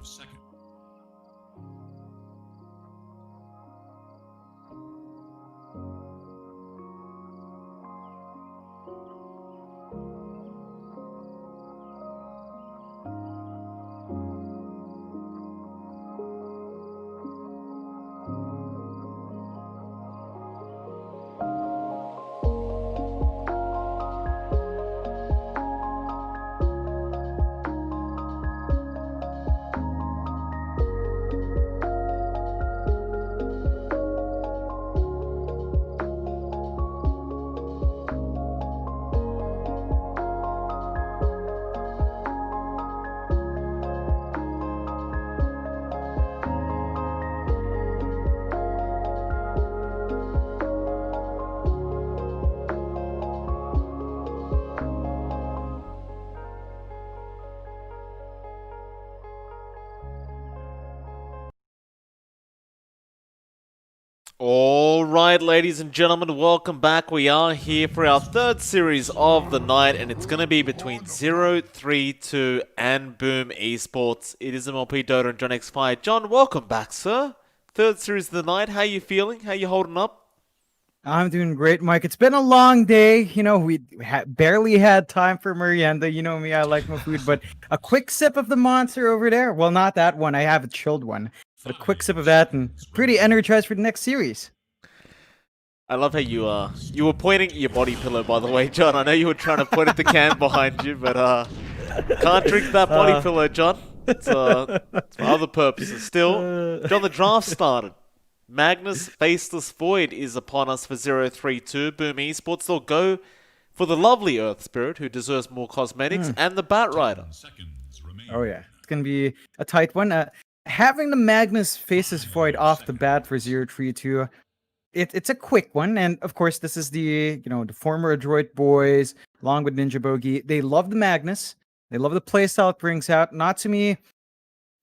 Second. All right, ladies and gentlemen, welcome back. We are here for our third series of the night, and it's going to be between 032 and Boom Esports. It is MLP Dota and John X Fire. John, welcome back, sir. Third series of the night. How you feeling? How you holding up? I'm doing great, Mike. It's been a long day. You know, we barely had time for merienda. You know me, I like my food, but a quick sip of the monster over there. Well, not that one. I have a chilled one. But a quick sip of that and pretty energized for the next series. I love how you were pointing at your body pillow, by the way, John. I know you were trying to point at the can behind you, but can't drink that body pillow, John. It's for other purposes. Still, John, the draft started. Magnus Faceless Void is upon us for 032. Boom Esports. They'll go for the lovely Earth Spirit, who deserves more cosmetics, and the Bat Rider. 10 seconds remain. Oh yeah, it's gonna be a tight one. Having the Magnus Faces Void off the bat for 032, it's a quick one, and of course this is the the former Adroit boys along with Ninja Bogey. They love the Magnus. They love the playstyle it brings out. Not to me.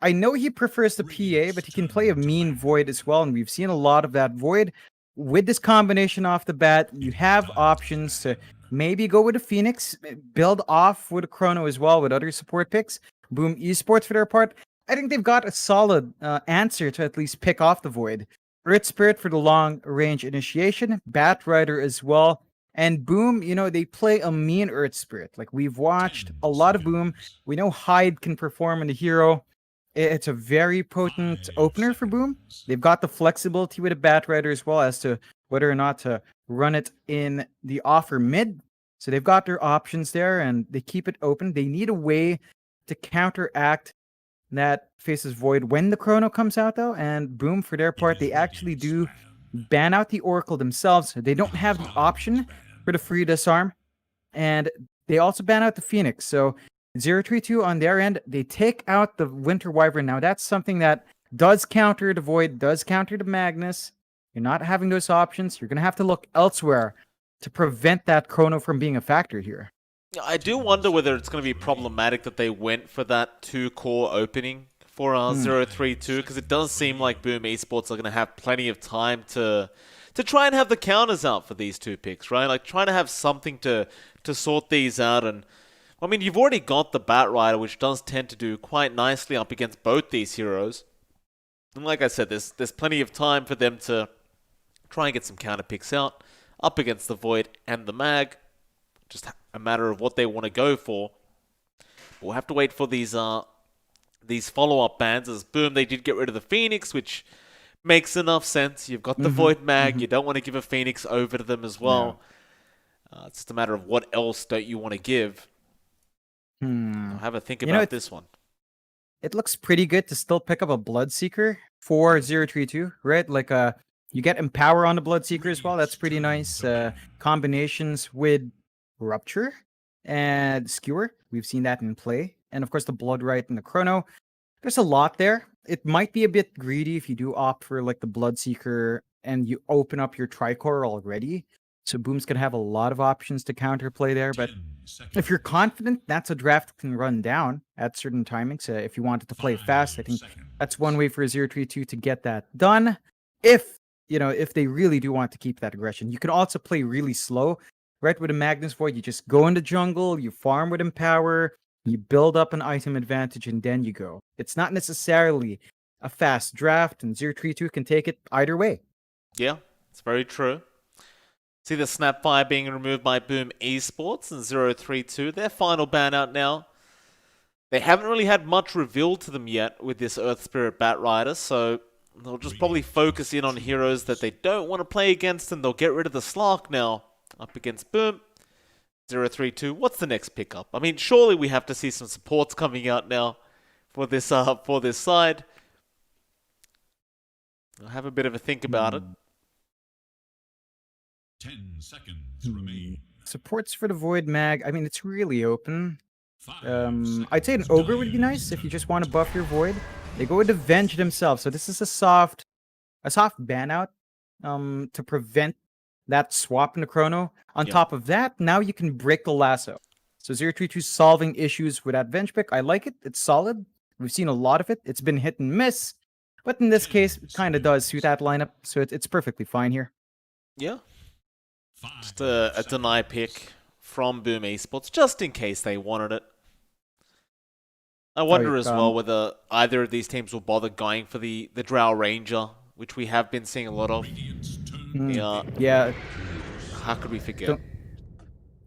I know he prefers the PA, but he can play a mean Void as well, and we've seen a lot of that Void. With this combination off the bat, you have options to maybe go with a Phoenix, build off with a Chrono as well with other support picks. Boom Esports for their part. I think they've got a solid answer to at least pick off the Void. Earth Spirit for the long range initiation, Bat Rider as well. And Boom, they play a mean Earth Spirit. Like we've watched 10 a lot of Boom. seconds. We know Hyde can perform in the hero. It's a very potent 5 opener for Boom. seconds. They've got the flexibility with a Bat Rider as well as to whether or not to run it in the offer mid. So they've got their options there and they keep it open. They need a way to counteract that Faces Void when the Chrono comes out though. And Boom, for their part, they actually do ban out the Oracle themselves. They don't have the option for the free disarm. And they also ban out the Phoenix. So 032 on their end, they take out the Winter Wyvern. Now that's something that does counter the Void, does counter the Magnus. You're not having those options. You're going to have to look elsewhere to prevent that Chrono from being a factor here. I do wonder whether it's going to be problematic that they went for that 2-core opening for 032, because it does seem like Boom Esports are going to have plenty of time to try and have the counters out for these two picks, right? Like trying to have something to sort these out. And I mean, you've already got the Bat Rider, which does tend to do quite nicely up against both these heroes. And like I said, there's plenty of time for them to try and get some counter picks out up against the Void and the Mag. Just a matter of what they want to go for. We'll have to wait for these follow-up bans. As Boom, they did get rid of the Phoenix, which makes enough sense. You've got the Void Mag. You don't want to give a Phoenix over to them as well. It's just a matter of what else don't you want to give. I'll have a think about this one. It looks pretty good to still pick up a Bloodseeker for 032, right? Like you get Empower on the Bloodseeker as well. That's pretty nice. Combinations with Rupture and Skewer. We've seen that in play. And of course the Bloodright and the Chrono. There's a lot there. It might be a bit greedy if you do opt for like the Bloodseeker and you open up your Tricore already. So Boom's gonna have a lot of options to counterplay there. But if you're confident, that's a draft that can run down at certain timings. If you wanted to play fast, I think that's one way for 032 to get that done. If they really do want to keep that aggression, you can also play really slow. Right, with a Magnus Void, you just go in the jungle, you farm with Empower, you build up an item advantage, and then you go. It's not necessarily a fast draft, and 032 can take it either way. Yeah, it's very true. See the Snapfire being removed by Boom Esports and 032. Their final ban out now. They haven't really had much revealed to them yet with this Earth Spirit Bat Rider, so they'll just probably focus in on heroes that they don't want to play against, and they'll get rid of the Slark now. Up against Boom. 032. What's the next pickup? I mean, surely we have to see some supports coming out now for this side. I'll have a bit of a think about it. 10 seconds remain. Supports for the Void Mag. I mean, it's really open. 5 I'd say an seconds Ogre would be nice if you just want to buff your Void. They go with Avenge themselves. So this is a soft ban out to prevent that swap in the Chrono. On top of that, now you can break the lasso. So 032 solving issues with that Venge pick. I like it. It's solid. We've seen a lot of it. It's been hit and miss. But in this case, it kind of does suit that lineup. So it's perfectly fine here. Yeah. Just a deny pick from Boom Esports, just in case they wanted it. I wonder as well whether either of these teams will bother going for the Drow Ranger, which we have been seeing a lot of. Yeah. How could we forget?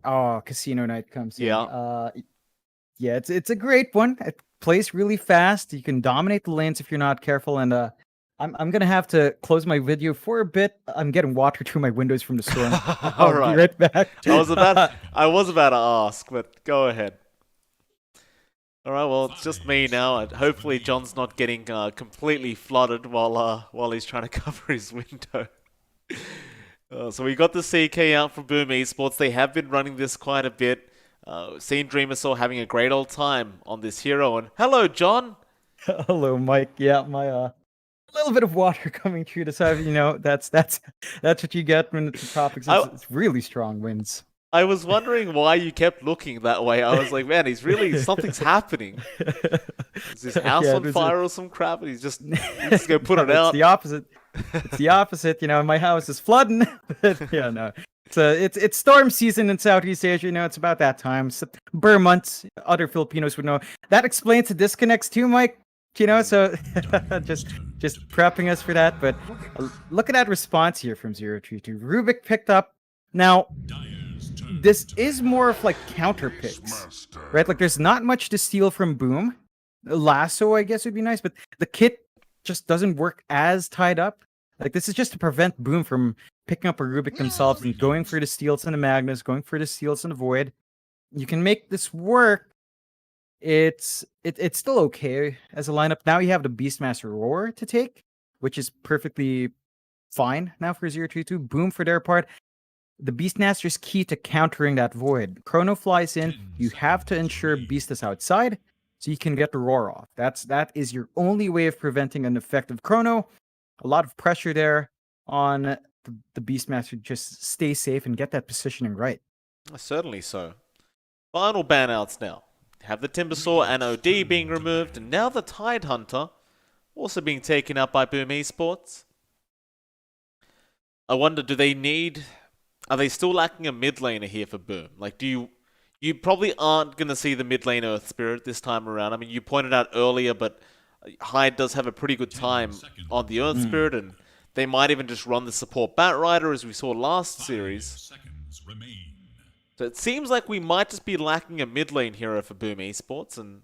Casino Night comes in. Yeah. Yeah, it's a great one. It plays really fast. You can dominate the lanes if you're not careful. And I'm gonna have to close my video for a bit. I'm getting water through my windows from the storm. All right. Be right back. I was about to ask, but go ahead. All right, well, it's just me now. Hopefully, John's not getting completely flooded while he's trying to cover his window. So we got the CK out from Boom Esports. They have been running this quite a bit. Seen Dreamersaw having a great old time on this hero. And hello, John. Hello, Mike. Yeah, my little bit of water coming through the side. That's what you get when it's the topics. It's really strong winds. I was wondering why you kept looking that way. I was like, man, something's happening. Is his house on fire or some crap? And he's just gonna put it out. It's the opposite. It's the opposite. My house is flooding. But yeah, no. It's storm season in Southeast Asia. It's about that time. So, Burr months. Other Filipinos would know. That explains the disconnects too, Mike. So just prepping us for that. But look at that response here from 032. Rubik picked up. Now, this is more of like counter picks, right? Like there's not much to steal from Boom. Lasso, I guess, would be nice, but the kit just doesn't work as tied up. Like this is just to prevent Boom from picking up a Rubik themselves and going for the steals and the Magnus, going for the steals and the Void. You can make this work. It's still okay as a lineup. Now you have the Beastmaster Roar to take, which is perfectly fine now for 032. Boom for their part. The Beastmaster's key to countering that Void. Chrono flies in. You have to ensure Beast is outside so you can get the Roar off. That is your only way of preventing an effective Chrono. A lot of pressure there on the Beastmaster. Just stay safe and get that positioning right. Certainly so. Final banouts now. Have the Timbersaw and OD being removed, and now the Tidehunter also being taken up by Boom Esports. I wonder, are they still lacking a mid laner here for Boom? Like, you probably aren't going to see the mid lane Earth Spirit this time around. I mean, you pointed out earlier, but Hyde does have a pretty good time on the Earth Spirit, and they might even just run the support Batrider as we saw last series. So it seems like we might just be lacking a mid lane hero for Boom Esports, and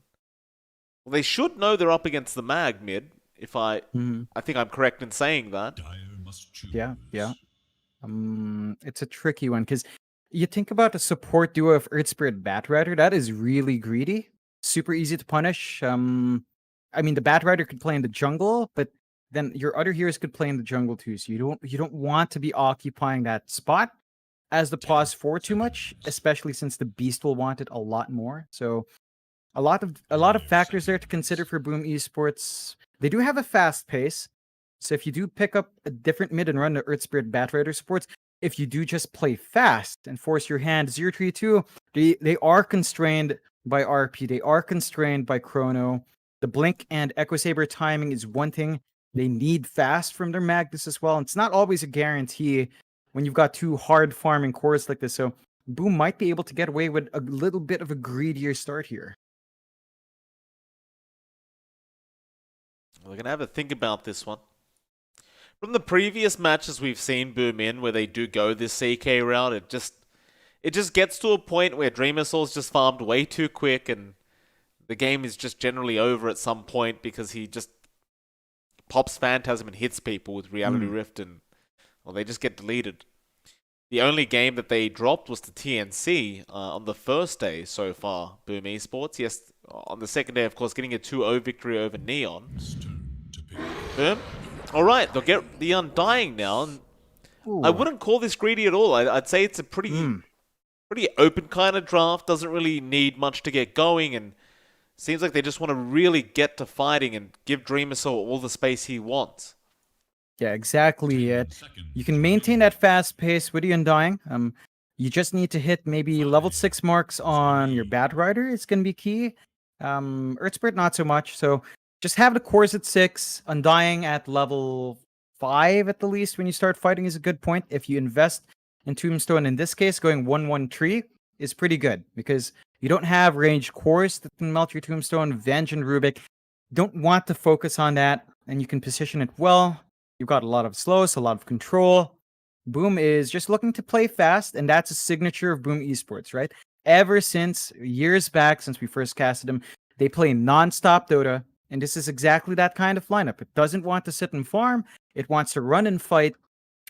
they should know they're up against the Mag mid, if I think I'm correct in saying that. Yeah. It's a tricky one because you think about the support duo of Earth Spirit Batrider. That is really greedy, super easy to punish. I mean, the Batrider could play in the jungle, but then your other heroes could play in the jungle too. So you don't want to be occupying that spot as the pause 4 too much, especially since the Beast will want it a lot more. So a lot of factors there to consider for Boom Esports. They do have a fast pace. So if you do pick up a different mid and run the Earth Spirit Batrider supports, if you do just play fast and force your hand, 032, they are constrained by RP. They are constrained by Chrono. The Blink and Echo Saber timing is one thing. They need fast from their Magnus as well. And it's not always a guarantee when you've got two hard farming cores like this. So Boom might be able to get away with a little bit of a greedier start here. We're going to have a think about this one. From the previous matches we've seen Boom in, where they do go this CK route, it just gets to a point where Dreamersaw's just farmed way too quick, and the game is just generally over at some point because he just pops Phantasm and hits people with Reality Rift, and they just get deleted. The only game that they dropped was the TNC on the first day so far, Boom Esports. Yes, on the second day, of course, getting a 2-0 victory over Neon. Boom. Alright, they'll get the Undying now. And I wouldn't call this greedy at all. I'd say it's a pretty open kind of draft. Doesn't really need much to get going. And seems like they just want to really get to fighting and give Dreamersaw all the space he wants. Yeah, exactly it. You can maintain that fast pace with the Undying. You just need to hit maybe level 6 marks on your Batrider. It's going to be key. Earth Spirit, not so much. So just have the cores at 6, Undying at level 5 at the least when you start fighting is a good point. If you invest in Tombstone, in this case, going 1-1-3 is pretty good because you don't have ranged cores that can melt your Tombstone. Venge and Rubik don't want to focus on that, and you can position it well. You've got a lot of slows, a lot of control. Boom is just looking to play fast, and that's a signature of Boom Esports, right? Ever since years back, since we first casted them, they play non-stop Dota. And this is exactly that kind of lineup. It doesn't want to sit and farm. It wants to run and fight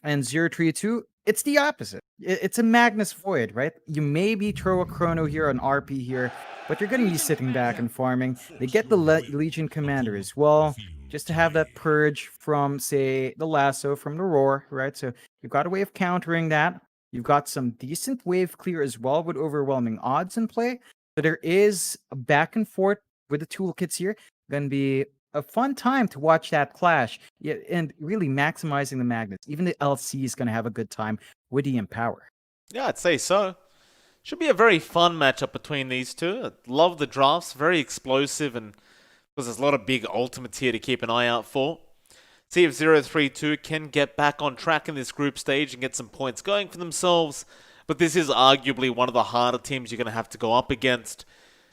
And 032, it's the opposite. It's a Magnus Void, right? You maybe throw a Chrono here, an RP here, but you're going to be sitting back and farming. They get the Legion Commander as well, just to have that purge from, say, the Lasso, from the Roar, right? So you've got a way of countering that. You've got some decent wave clear as well with overwhelming odds in play. So there is a back and forth with the toolkits here. Going to be a fun time to watch that clash, yeah, and really maximizing the magnets. Even the LC is going to have a good time with the Empower. Yeah, I'd say so. Should be a very fun matchup between these two. I love the drafts, very explosive, and because there's a lot of big ultimates here to keep an eye out for. See if 032 can get back on track in this group stage and get some points going for themselves. But this is arguably one of the harder teams you're going to have to go up against.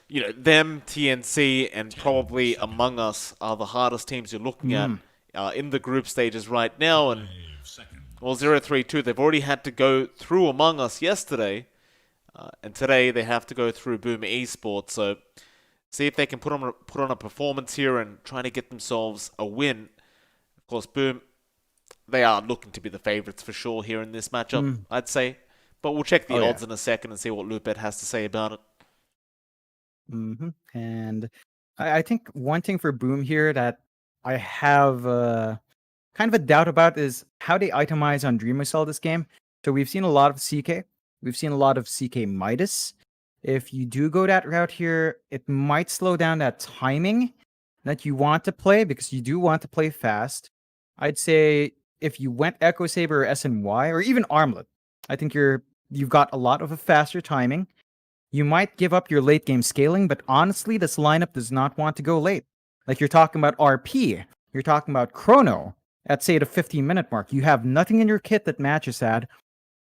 You know, them, TNC, and probably Among Us are the hardest teams you're looking at in the group stages right now. And, well, 032, they've already had to go through Among Us yesterday. And today they have to go through Boom Esports. So see if they can put on a performance here and try to get themselves a win. Of course, Boom, they are looking to be the favorites for sure here in this matchup, I'd say. But we'll check the odds in a second and see what Loopet has to say about it. And I think one thing for Boom here that I have kind of a doubt about is how they itemize on Dreamcell this game. So we've seen a lot of CK. We've seen a lot of CK Midas. If you do go that route here, it might slow down that timing that you want to play because you do want to play fast. I'd say if you went Echo Saber or SNY or even Armlet, I think you've got a lot of a faster timing. You might give up your late game scaling, but honestly, this lineup does not want to go late. Like you're talking about RP, you're talking about Chrono at say the 15-minute mark. You have nothing in your kit that matches that.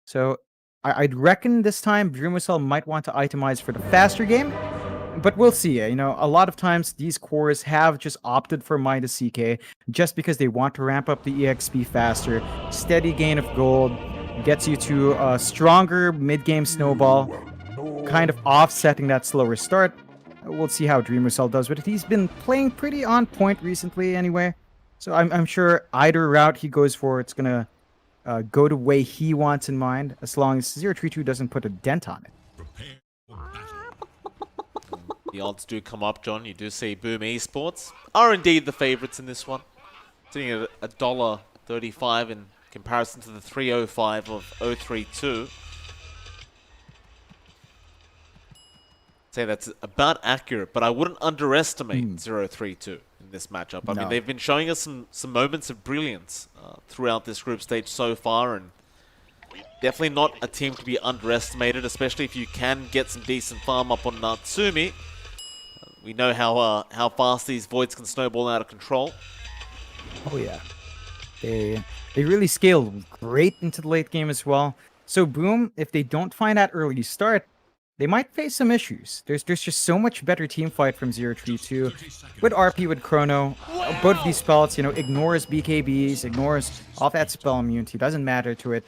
So I'd reckon this time Dreamcell might want to itemize for the faster game, but we'll see. You know, a lot of times these cores have just opted for Midas CK just because they want to ramp up the EXP faster. Steady gain of gold gets you to a stronger mid-game snowball, kind of offsetting that slower start. We'll see how Dreamcell does with it. He's been playing pretty on point recently anyway, so I'm sure either route he goes for, it's going to go the way he wants in mind, as long as 032 doesn't put a dent on it. The odds do come up, John. You do see Boom Esports are indeed the favorites in this one. Sitting at $1.35 in comparison to the $3.05 of 032. Say that's about accurate, but I wouldn't underestimate 032 in this matchup. I mean, they've been showing us some moments of brilliance throughout this group stage so far, and definitely not a team to be underestimated, especially if you can get some decent farm up on Natsumi. We know how fast these voids can snowball out of control. Oh yeah, they really scale great into the late game as well. So Boom, if they don't find that early start, they might face some issues. There's just so much better team fight from 032 with RP, with Chrono. Both of these spells, you know, ignores BKBs, ignores all that spell immunity. Doesn't matter to it.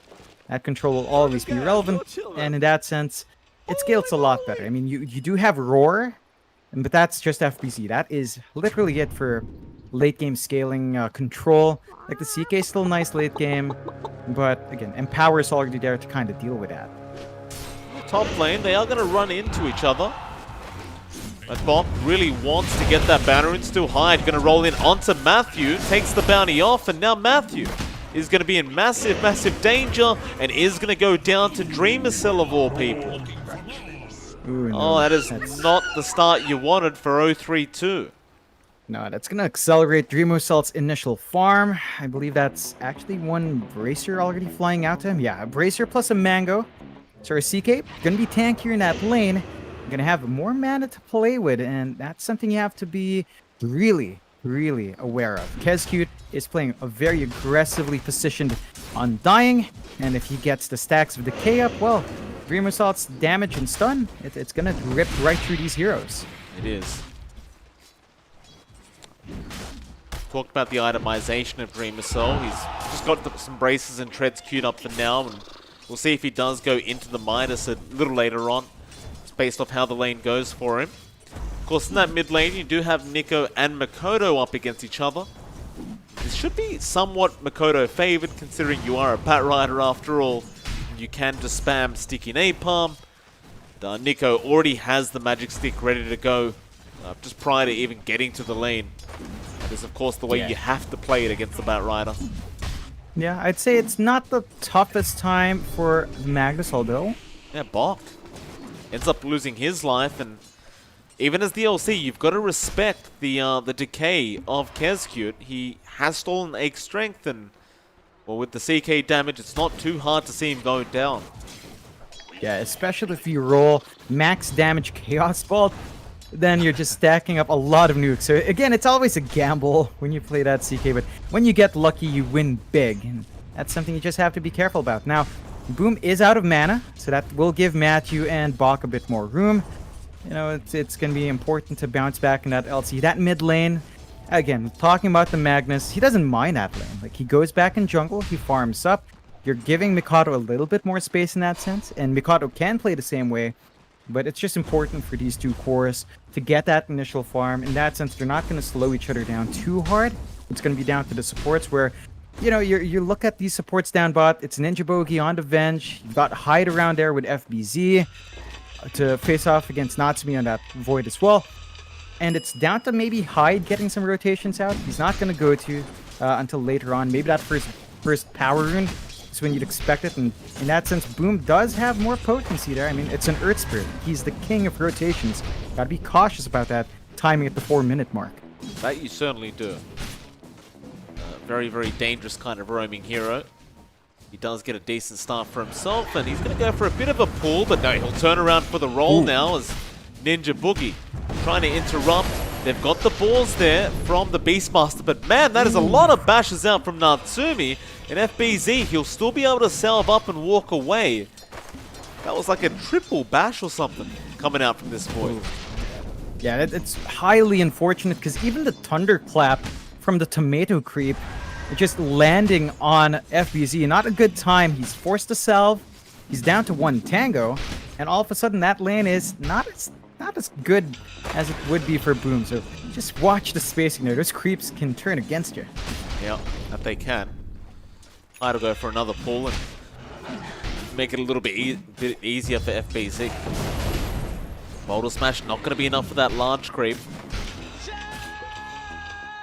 That control will always be relevant, and in that sense, it scales a lot better. I mean, you do have Roar, but that's just FBC. That is literally it for late game scaling control. Like the CK is still nice late game, but again, Empower is already there to kind of deal with that. Top lane, they are going to run into each other. But Bok really wants to get that banner in. Still Hyde going to roll in onto Matthew. Takes the bounty off, and now Matthew is going to be in massive, massive danger and is going to go down to Dreamcell of all people. Ooh, no, oh, that is not the start you wanted for 032. No, that's going to accelerate Dreamcell's initial farm. I believe that's actually one Bracer already flying out to him. Yeah, a Bracer plus a Mango. So our CK gonna be tankier in that lane. You're gonna have more mana to play with, and that's something you have to be really, really aware of. Kezcute is playing a very aggressively positioned Undying, and if he gets the stacks of Decay up, well, Dream Assault's damage and stun, it's gonna rip right through these heroes. It is. Talked about the itemization of Dream Assault. He's just got some braces and treads queued up for now, and we'll see if he does go into the Midas a little later on. It's based off how the lane goes for him. Of course, in that mid lane, you do have Nico and Makoto up against each other. This should be somewhat Makoto favored, considering you are a Bat Rider after all. You can just spam sticky napalm. Nico already has the magic stick ready to go just prior to even getting to the lane. That is, of course, the way you have to play it against the Bat Rider. Yeah, I'd say it's not the toughest time for Magnus, although. Yeah, Bok ends up losing his life, and even as the LC, you've got to respect the decay of Kezcute. He has stolen egg strength, and well, with the CK damage, it's not too hard to see him going down. Yeah, especially if you roll max damage Chaos Bolt, then you're just stacking up a lot of nukes. So again, it's always a gamble when you play that CK, but when you get lucky, you win big. And that's something you just have to be careful about. Now, Boom is out of mana, so that will give Matthew and Bok a bit more room. You know, it's going to be important to bounce back in that LC. That mid lane, again, talking about the Magnus, he doesn't mind that lane. Like, he goes back in jungle, he farms up. You're giving Mikado a little bit more space in that sense, and Mikado can play the same way, but it's just important for these two cores to get that initial farm. In that sense, they're not going to slow each other down too hard. It's going to be down to the supports where, you know, you look at these supports down bot, it's Ninja Bogey on the Venge, you've got Hyde around there with FBZ to face off against Natsumi on that Void as well. And it's down to maybe Hyde getting some rotations out. He's not going to go to until later on. Maybe that first power rune is when you'd expect it. And in that sense, Boom does have more potency there. I mean, it's an Earth Spirit. He's the king of rotations. Got to be cautious about that timing at the 4-minute mark. That you certainly do. Very, very dangerous kind of roaming hero. He does get a decent start for himself, and he's going to go for a bit of a pull, but no, he'll turn around for the roll now as Ninja Boogie trying to interrupt. They've got the balls there from the Beastmaster, but man, that is a lot of bashes out from Natsumi. And FBZ, he'll still be able to salve up and walk away. That was like a triple bash or something coming out from this boy. Yeah, it's highly unfortunate because even the Thunderclap from the tomato creep, just landing on FBZ, not a good time. He's forced to salve. He's down to 1 tango, and all of a sudden that lane is not as good as it would be for Boom. So just watch the spacing there. Those creeps can turn against you. Yeah, that they can. I'd go for another pull and make it a little bit easier for FBZ. Boulder Smash not going to be enough for that large creep.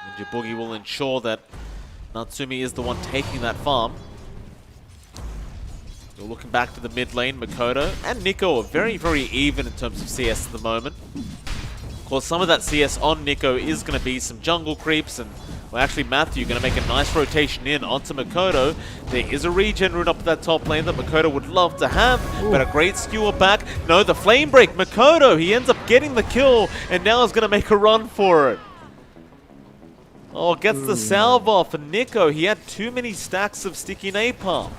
Ninja Boogie will ensure that Natsumi is the one taking that farm. Still looking back to the mid lane, Makoto and Nico are very, very even in terms of CS at the moment. Of course, some of that CS on Nico is going to be some jungle creeps, and well, actually Matthew going to make a nice rotation in onto Makoto. There is a regen rune up at that top lane that Makoto would love to have, but a great skewer back. No, the flame break, Makoto, he ends up getting the kill, and now is going to make a run for it. Oh, gets the salve off, and Nico, he had too many stacks of sticky napalm.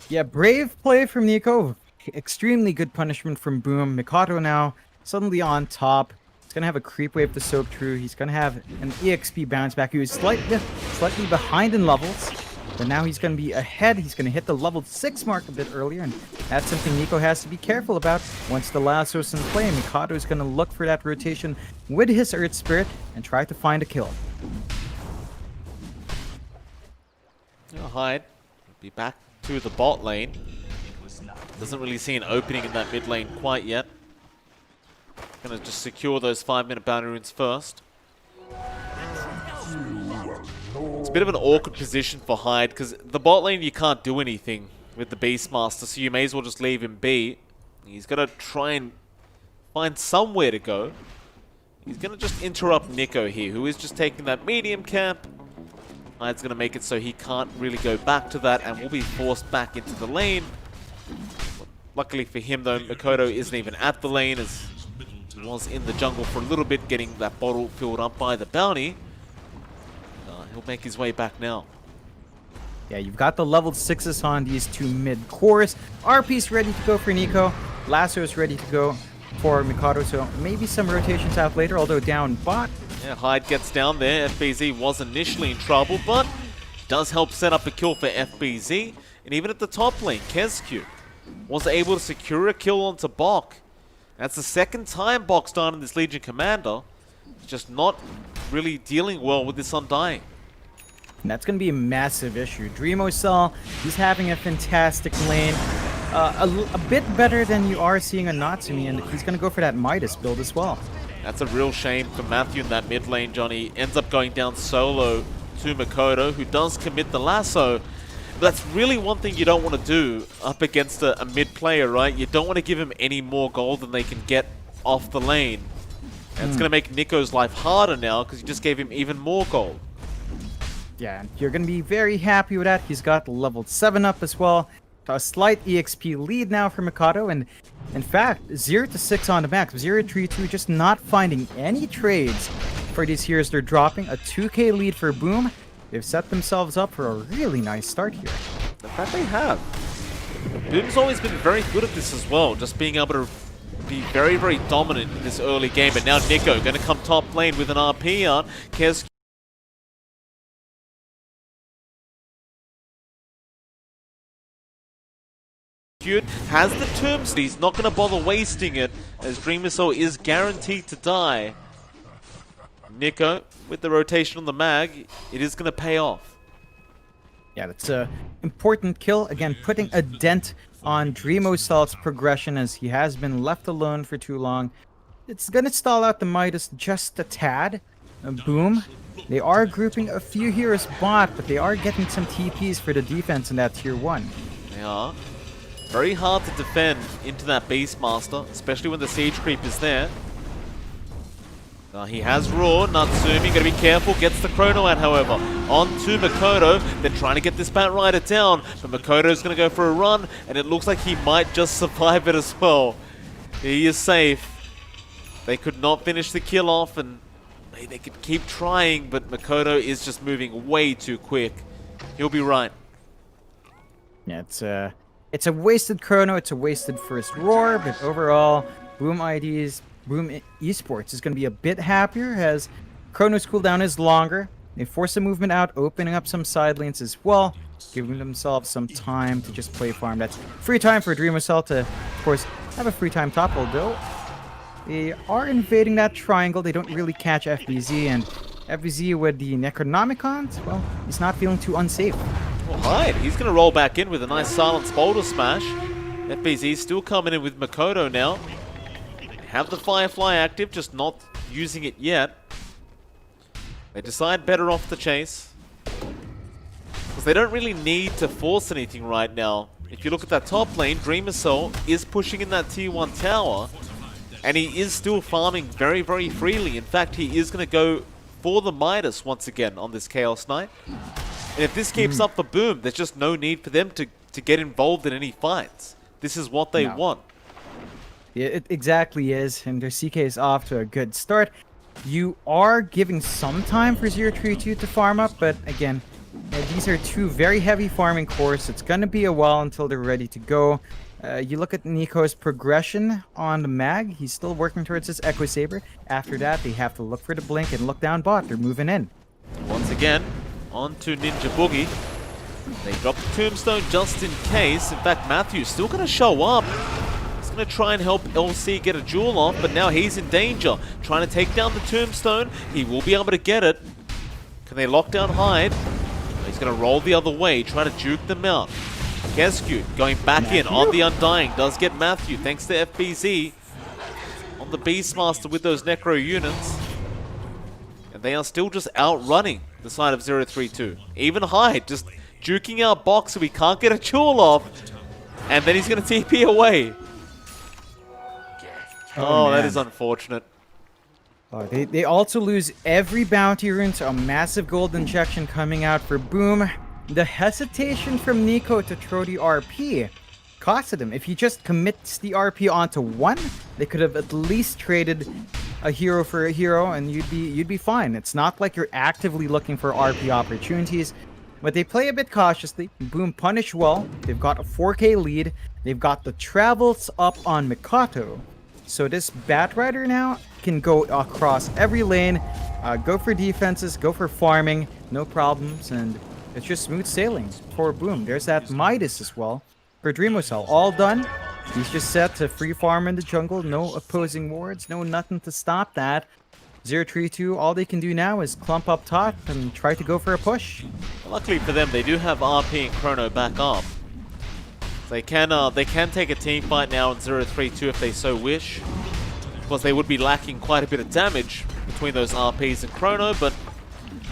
Yeah, brave play from Nico. Extremely good punishment from Boom. Mikado now suddenly on top. He's going to have a creep wave to soak through. He's going to have an EXP bounce back. He was slightly behind in levels, but now he's going to be ahead. He's going to hit the level 6 mark a bit earlier, and that's something Nico has to be careful about. Once the lasso's in play, Mikado is going to look for that rotation with his Earth Spirit and try to find a kill. Hyde will be back to the bot lane. Doesn't really see an opening in that mid lane quite yet. Gonna just secure those 5-minute bounty runes first. It's a bit of an awkward position for Hyde, because the bot lane you can't do anything with the Beastmaster, so you may as well just leave him be. He's gonna try and find somewhere to go. He's gonna just interrupt Nico here, who is just taking that medium camp. Hyde's gonna make it so he can't really go back to that and will be forced back into the lane. Luckily for him though, Makoto isn't even at the lane, as he was in the jungle for a little bit, getting that bottle filled up by the bounty. He'll make his way back now. Yeah, you've got the level 6s on these two mid cores. RP's ready to go for Nico. Lasso is ready to go for Mikado, so maybe some rotations out later, although down bot. Yeah, Hyde gets down there. FBZ was initially in trouble, but does help set up a kill for FBZ. And even at the top lane, Kezcute was able to secure a kill onto Bok. That's the second time Bok's done in this Legion Commander. Just not really dealing well with this Undying. And that's going to be a massive issue. Dreamocell, he's having a fantastic lane. A bit better than you are seeing on Natsumi, and he's going to go for that Midas build as well. That's a real shame for Matthew in that mid lane, Johnny. Ends up going down solo to Makoto, who does commit the lasso. But that's really one thing you don't want to do up against a mid player, right? You don't want to give him any more gold than they can get off the lane. And it's going to make Nico's life harder now because you just gave him even more gold. Yeah, you're going to be very happy with that. He's got level 7 up as well. A slight EXP lead now for Mikado, and in fact, 0-6 on the max. 0-3-2 just not finding any trades for these heroes. They're dropping a 2k lead for Boom. They've set themselves up for a really nice start here. In fact, they have. Boom's always been very good at this as well, just being able to be very, very dominant in this early game. But now Nico going to come top lane with an RP out. Kes has the tombstone. He's not going to bother wasting it, as Dreamissel is guaranteed to die. Nico, with the rotation on the mag, it is going to pay off. Yeah, that's a important kill. Again, putting a dent on Dreamocel's progression, as he has been left alone for too long. It's going to stall out the Midas just a tad. Boom. They are grouping a few heroes bot, but they are getting some TPs for the defense in that tier 1. They are. Very hard to defend into that Beastmaster, especially when the siege creep is there. He has Roar, Natsumi, gotta be careful, gets the Chrono out, however. On to Makoto, they're trying to get this Bat Rider down, but Makoto's gonna go for a run, and it looks like he might just survive it as well. He is safe. They could not finish the kill off, and they could keep trying, but Makoto is just moving way too quick. He'll be right. Yeah, it's a wasted Chrono, it's a wasted first Roar, but overall, Boom Esports is going to be a bit happier as Chrono's cooldown is longer. They force the movement out, opening up some side lanes as well, giving themselves some time to just play farm. That's free time for Dreamocell to, of course, have a free time top, although they are invading that triangle. They don't really catch FBZ, and FBZ with the Necronomicons, well, he's not feeling too unsafe. Well, Hyde, he's going to roll back in with a nice Silence Boulder Smash. FBZ still coming in with Makoto now. Have the Firefly active, just not using it yet. They decide better off the chase, because they don't really need to force anything right now. If you look at that top lane, Dreamissel is pushing in that tier 1 tower, and he is still farming very, very freely. In fact, he is going to go for the Midas once again on this Chaos Knight. And if this keeps up for Boom, there's just no need for them to get involved in any fights. This is what they want. Yeah, it exactly is, and their CK is off to a good start. You are giving some time for 0-3-2 to farm up, but again, these are two very heavy farming cores. It's going to be a while until they're ready to go. You look at Nico's progression on the mag. He's still working towards his Echo Saber. After that, they have to look for the blink and look down bot. They're moving in. Once again, on to Ninja Boogie. They drop the Tombstone just in case. In fact, Matthew's still going to show up. He's going to try and help LC get a jewel off, but now he's in danger. Trying to take down the Tombstone. He will be able to get it. Can they lock down Hyde? He's going to roll the other way, try to juke them out. Kescute going back in on the Undying. Does get Matthew, thanks to FBZ. On the Beastmaster with those Necro units. And they are still just outrunning the side of 0-3-2. Even Hyde just juking out Box so we can't get a jewel off. And then he's going to TP away. Oh, that is unfortunate. They also lose every bounty rune, so a massive gold injection coming out for Boom. The hesitation from Nico to throw the RP costed him. If he just commits the RP onto one, they could have at least traded a hero for a hero, and you'd be fine. It's not like you're actively looking for RP opportunities, but they play a bit cautiously. Boom punish well. They've got a 4k lead. They've got the travels up on Mikato. So this Bat Rider now can go across every lane, go for defenses, go for farming, no problems, and it's just smooth sailing for Boom. There's that Midas as well for Dreamocell. All done. He's just set to free farm in the jungle, no opposing wards, no nothing to stop that. 032, all they can do now is clump up top and try to go for a push. Luckily for them, they do have RP and Chrono back up. They can take a team fight now in 032 if they so wish. Of course, they would be lacking quite a bit of damage between those RPs and Chrono, but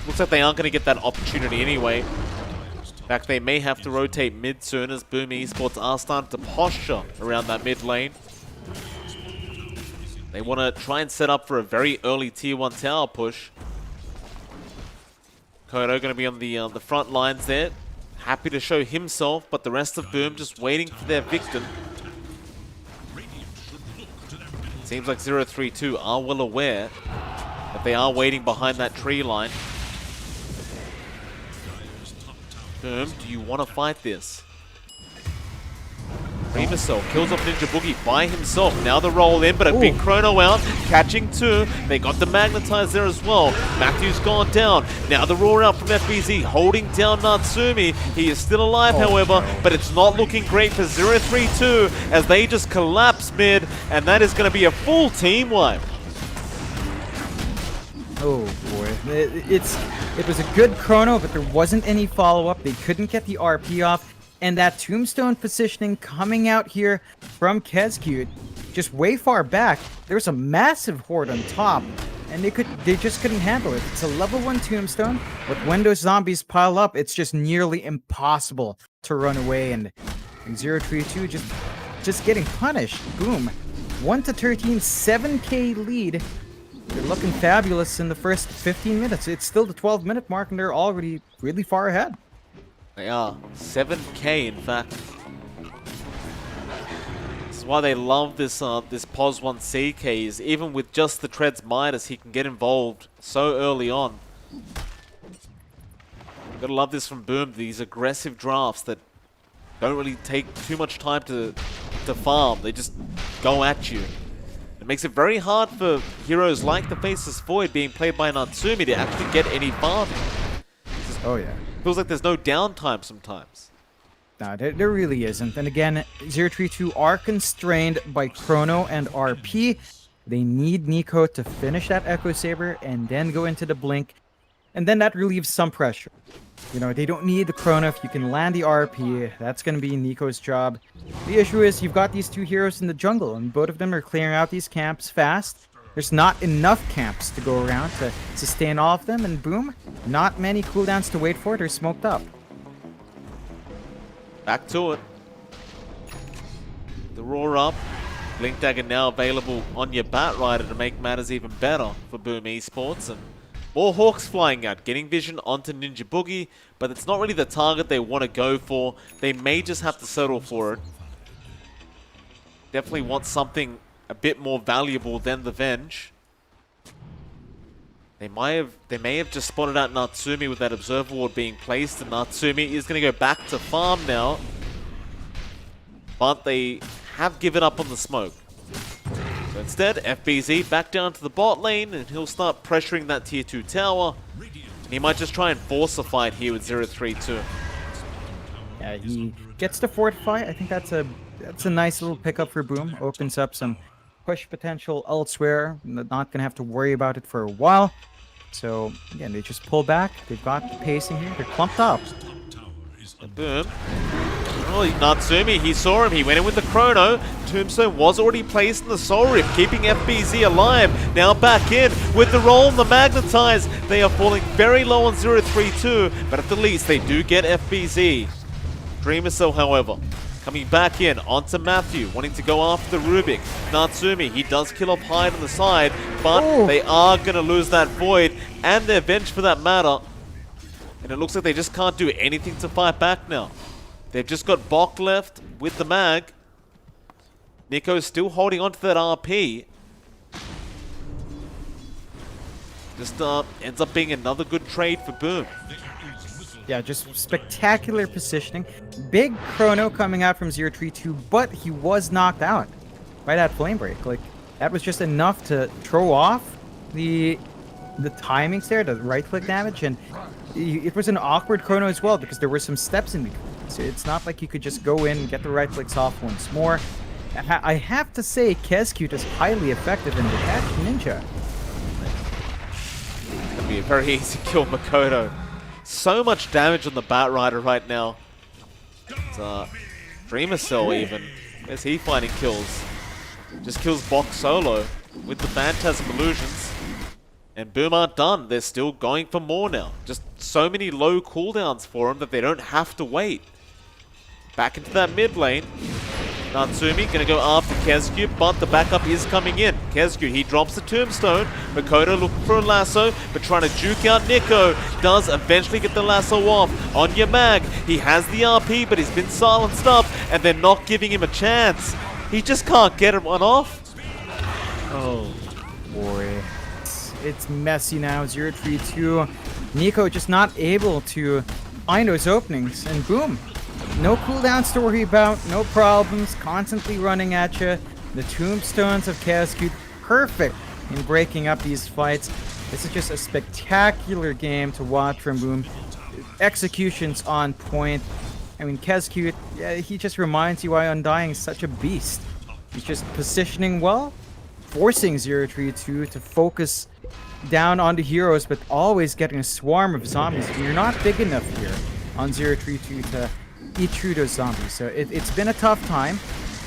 looks like they aren't going to get that opportunity anyway. In fact, they may have to rotate mid soon as Boom Esports are starting to posture around that mid lane. They want to try and set up for a very early tier 1 tower push. Kodo going to be on the front lines there. Happy to show himself, but the rest of Boom just waiting for their victim. Seems like 032 are well aware that they are waiting behind that tree line. Boom, do you want to fight this? Remacell kills off Ninja Boogie by himself. Now the roll in, but a big Chrono out, catching 2. They got the Magnetize there as well. Matthew's gone down. Now the roar out from FBZ, holding down Natsumi. He is still alive, however, but it's not looking great for 032 as they just collapse mid, and that is going to be a full team wipe. Oh boy, it was a good Chrono, but there wasn't any follow-up. They couldn't get the RP off. And that tombstone positioning coming out here from Kezcute, just way far back. There's a massive horde on top, and they just couldn't handle it. It's a level 1 tombstone, but when those zombies pile up, it's just nearly impossible to run away. And 032 just getting punished. Boom, 1-13, 7k lead. They're looking fabulous in the first 15 minutes. It's still the 12-minute mark, and they're already really far ahead. They are. 7k, in fact. This is why they love this this POS 1 CKs. Even with just the Treads Midas, he can get involved so early on. Gotta love this from Boom. These aggressive drafts that don't really take too much time to farm. They just go at you. It makes it very hard for heroes like the Faceless Void being played by Natsumi to actually get any farming. Oh yeah. Feels like there's no downtime sometimes. No, there really isn't. And again, 032 are constrained by Chrono and RP. They need Nico to finish that Echo Saber and then go into the Blink. And then that relieves some pressure. You know, they don't need the Chrono. If you can land the RP, that's going to be Nico's job. The issue is you've got these 2 heroes in the jungle, and both of them are clearing out these camps fast. There's not enough camps to go around to sustain all of them, and boom, not many cooldowns to wait for. They're smoked up. Back to it. The roar up. Blink Dagger now available on your Bat Rider to make matters even better for Boom Esports. And more Hawks flying out, getting vision onto Ninja Boogie, but it's not really the target they want to go for. They may just have to settle for it. Definitely want something a bit more valuable than the Venge. They may have just spotted out Natsumi with that Observer Ward being placed, and Natsumi is going to go back to farm now. But they have given up on the smoke. So instead, FBZ back down to the bot lane, and he'll start pressuring that tier 2 tower. And he might just try and force a fight here with 032. Yeah, he gets to fortify. I think that's a nice little pickup for Boom. Opens up some push potential elsewhere. Not going to have to worry about it for a while. So, again, they just pull back. They've got the pacing here. They're clumped up. And Boom. Oh, Natsumi, he saw him. He went in with the Chrono. Tombstone was already placed in the Soul Rift, keeping FBZ alive. Now back in with the roll and the Magnetize. They are falling very low on 032, but at the least they do get FBZ. Dreamercell, however, coming back in onto Matthew, wanting to go after the Rubik. Natsumi, he does kill off Hyde on the side, but they are going to lose that Void and their Venge for that matter. And it looks like they just can't do anything to fight back now. They've just got Bok left with the Mag. Nico's still holding on to that RP. Just ends up being another good trade for Boom. Yeah, just spectacular positioning. Big Chrono coming out from 032, but he was knocked out by that Flame Break. Like, that was just enough to throw off the timings there, the right-click damage, and it was an awkward Chrono as well because there were some steps in between. So it's not like you could just go in and get the right-clicks off once more. I have to say, Kezcute is highly effective in Detach Ninja. It'll be a very easy kill, Makoto. So much damage on the Batrider right now. Dreamer Cell even. Where's he finding kills? Just kills Box solo with the Phantasm Illusions. And Boom aren't done. They're still going for more now. Just so many low cooldowns for them that they don't have to wait. Back into that mid lane. Natsumi gonna go after Kezku, but the backup is coming in. Kezku, he drops the tombstone. Makoto looking for a lasso, but trying to juke out Nico. Does eventually get the lasso off. On Yamag, he has the RP, but he's been silenced up, and they're not giving him a chance. He just can't get one off. Oh boy. It's messy now, 0-3-2. Nico just not able to find those openings, and boom. No cooldowns to worry about, no problems, constantly running at you. The tombstones of Kezku, perfect in breaking up these fights. This is just a spectacular game to watch from Boom. Execution's on point. I mean, Kezku, yeah, he just reminds you why Undying is such a beast. He's just positioning well, forcing 0-3-2 to focus down on the heroes, but always getting a swarm of zombies. And you're not big enough here on 0-3-2 to eat through those zombies. So it's been a tough time.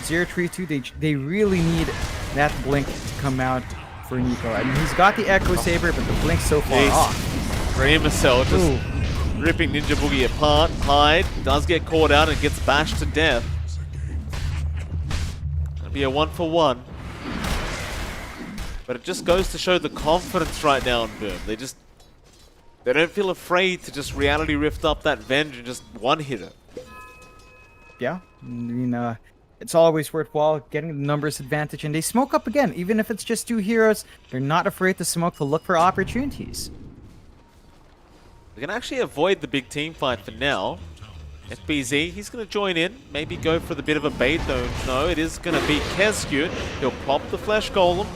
0-3-2, they really need that blink to come out for Nico. I mean, he's got the Echo Saber, but the blink's so far off. Dreamer Cell just ripping Ninja Boogie apart. Hyde does get caught out and gets bashed to death. It'll be a 1-for-1. But it just goes to show the confidence right now in Boom. They don't feel afraid to just reality rift up that Venge and just one-hit it. Yeah, I mean, it's always worthwhile getting the numbers advantage, and they smoke up again. Even if it's just two heroes, they're not afraid to smoke to look for opportunities. We can actually avoid the big team fight for now. FBZ, he's going to join in, maybe go for the bit of a bait though. No, it is going to be Kezku. He'll pop the Flesh Golem.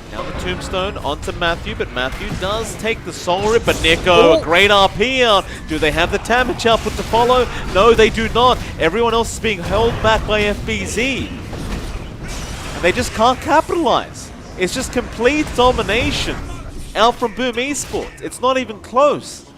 Now the Tombstone onto Matthew, but Matthew does take the Soul Rip, but Nico, a great RP out. Do they have the damage output to follow? No, they do not. Everyone else is being held back by FBZ. And they just can't capitalize. It's just complete domination out from Boom Esports. It's not even close.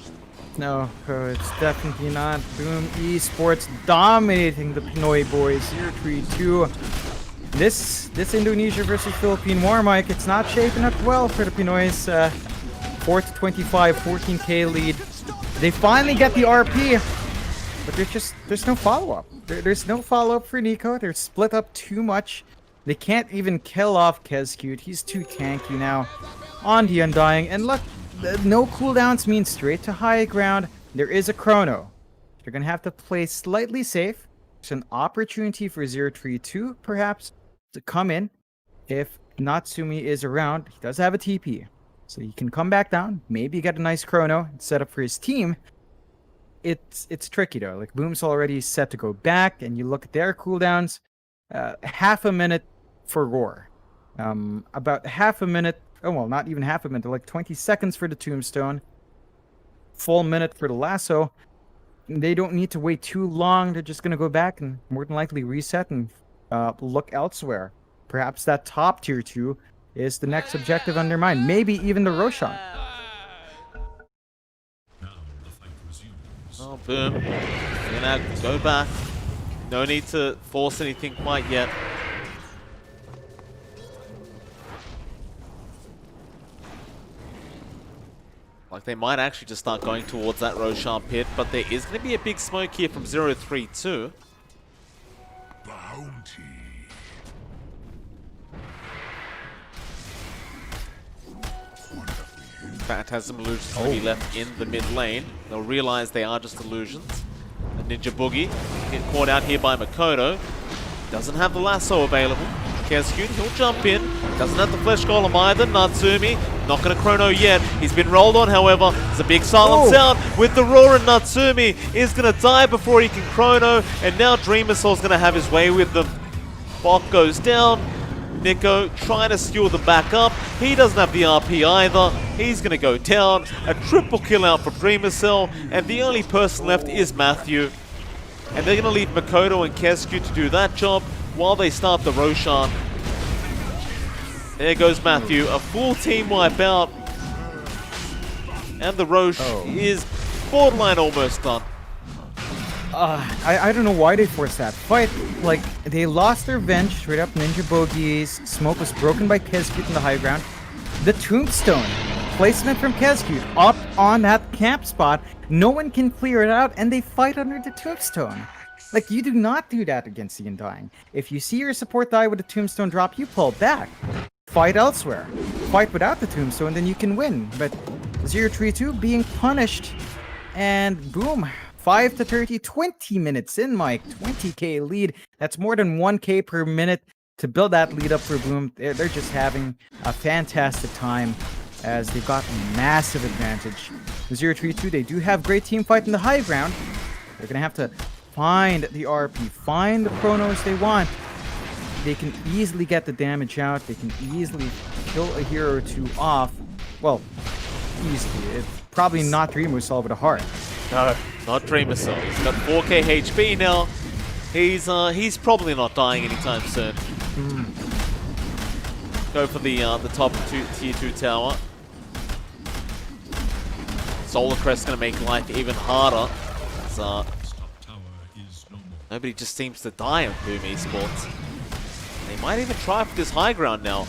No, it's definitely not. Boom Esports dominating the Pinoy boys. 0-3-2. This Indonesia versus Philippine war, Mike, it's not shaping up well for the Pinoys. 4-25, 14k lead. They finally get the RP, but there's no follow-up. There's no follow-up for Nico. They're split up too much. They can't even kill off Kezku. He's too tanky now on the Undying. And look, no cooldowns mean straight to high ground. There is a chrono. They're going to have to play slightly safe. There's an opportunity for 0-3-2, perhaps, to come in. If Natsumi is around, he does have a TP. So he can come back down, maybe get a nice chrono and set up for his team. It's tricky though. Like, Boom's already set to go back, and you look at their cooldowns. Half a minute for Roar. About half a minute, oh well, not even half a minute, like 20 seconds for the Tombstone. Full minute for the Lasso. They don't need to wait too long. They're just going to go back and more than likely reset and look elsewhere. Perhaps that top tier 2 is the next objective on their mind. Maybe even the Roshan. Oh, Boom. They're going to go back. No need to force anything quite yet. Like, they might actually just start going towards that Roshan pit, but there is going to be a big smoke here from 0-3-2. Bounty. Phantasm Illusions will be left in the mid lane. They'll realize they are just illusions. A Ninja Boogie get caught out here by Makoto. Doesn't have the lasso available. Kezku, he'll jump in. Doesn't have the Flesh Golem either. Natsumi, not going to chrono yet. He's been rolled on, however. There's a big silence out with the Roar, and Natsumi is going to die before he can chrono. And now Dreamer Soul's going to have his way with them. Bot goes down. Nico trying to skew the back up. He doesn't have the RP either. He's going to go down. A triple kill out for Dreamer Cell. And the only person left is Matthew. And they're going to leave Makoto and Kezku to do that job while they start the Roshan. There goes Matthew. A full team wipe out. And the Roche is borderline almost done. I don't know why they forced that fight. Like, they lost their venge straight up ninja bogeys. Smoke was broken by Kezcute in the high ground. The tombstone placement from Kezcute up on that camp spot. No one can clear it out, and they fight under the tombstone. Like, you do not do that against the Undying. If you see your support die with a tombstone drop, you pull back. Fight elsewhere. Fight without the tombstone, then you can win. But 032 being punished, and boom. 5 to 30, 20 minutes in, Mike. 20k lead. That's more than 1k per minute to build that lead up for Boom. They're just having a fantastic time as they've got a massive advantage. The 032, they do have great team fight in the high ground. They're going to have to find the RP, find the chronos they want. They can easily get the damage out. They can easily kill a hero or two off. Well, easily. It's probably not Dreamer Cell with a heart. No, not Dreamer Cell. He's got 4k HP now. He's probably not dying anytime soon. Go for the top tier 2 tower. Solar Crest's gonna make life even harder. Nobody just seems to die on Boom Esports. They might even try for this high ground now.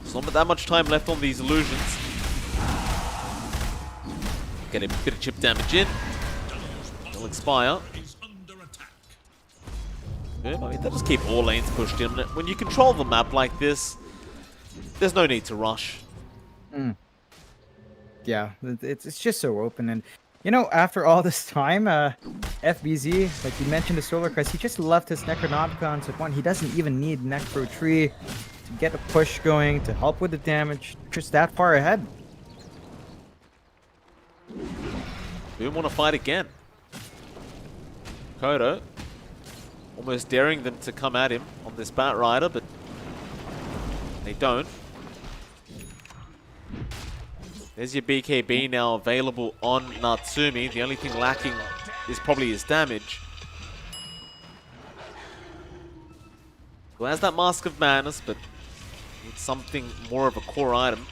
There's not that much time left on these illusions. Get a bit of chip damage in. It'll expire. Yeah, I mean, they'll just keep all lanes pushed in. When you control the map like this, there's no need to rush. Yeah, it's just so open. And, you know, after all this time, FBZ, like you mentioned the Solar Crest, he just left his Necronomicons at 1. He doesn't even need Necro Tree to get a push going, to help with the damage. Just that far ahead. We want to fight again. Kodo almost daring them to come at him on this Bat Rider, but they don't. There's your BKB now available on Natsumi. The only thing lacking is probably his damage. Well, has that Mask of Madness, but needs something more of a core item.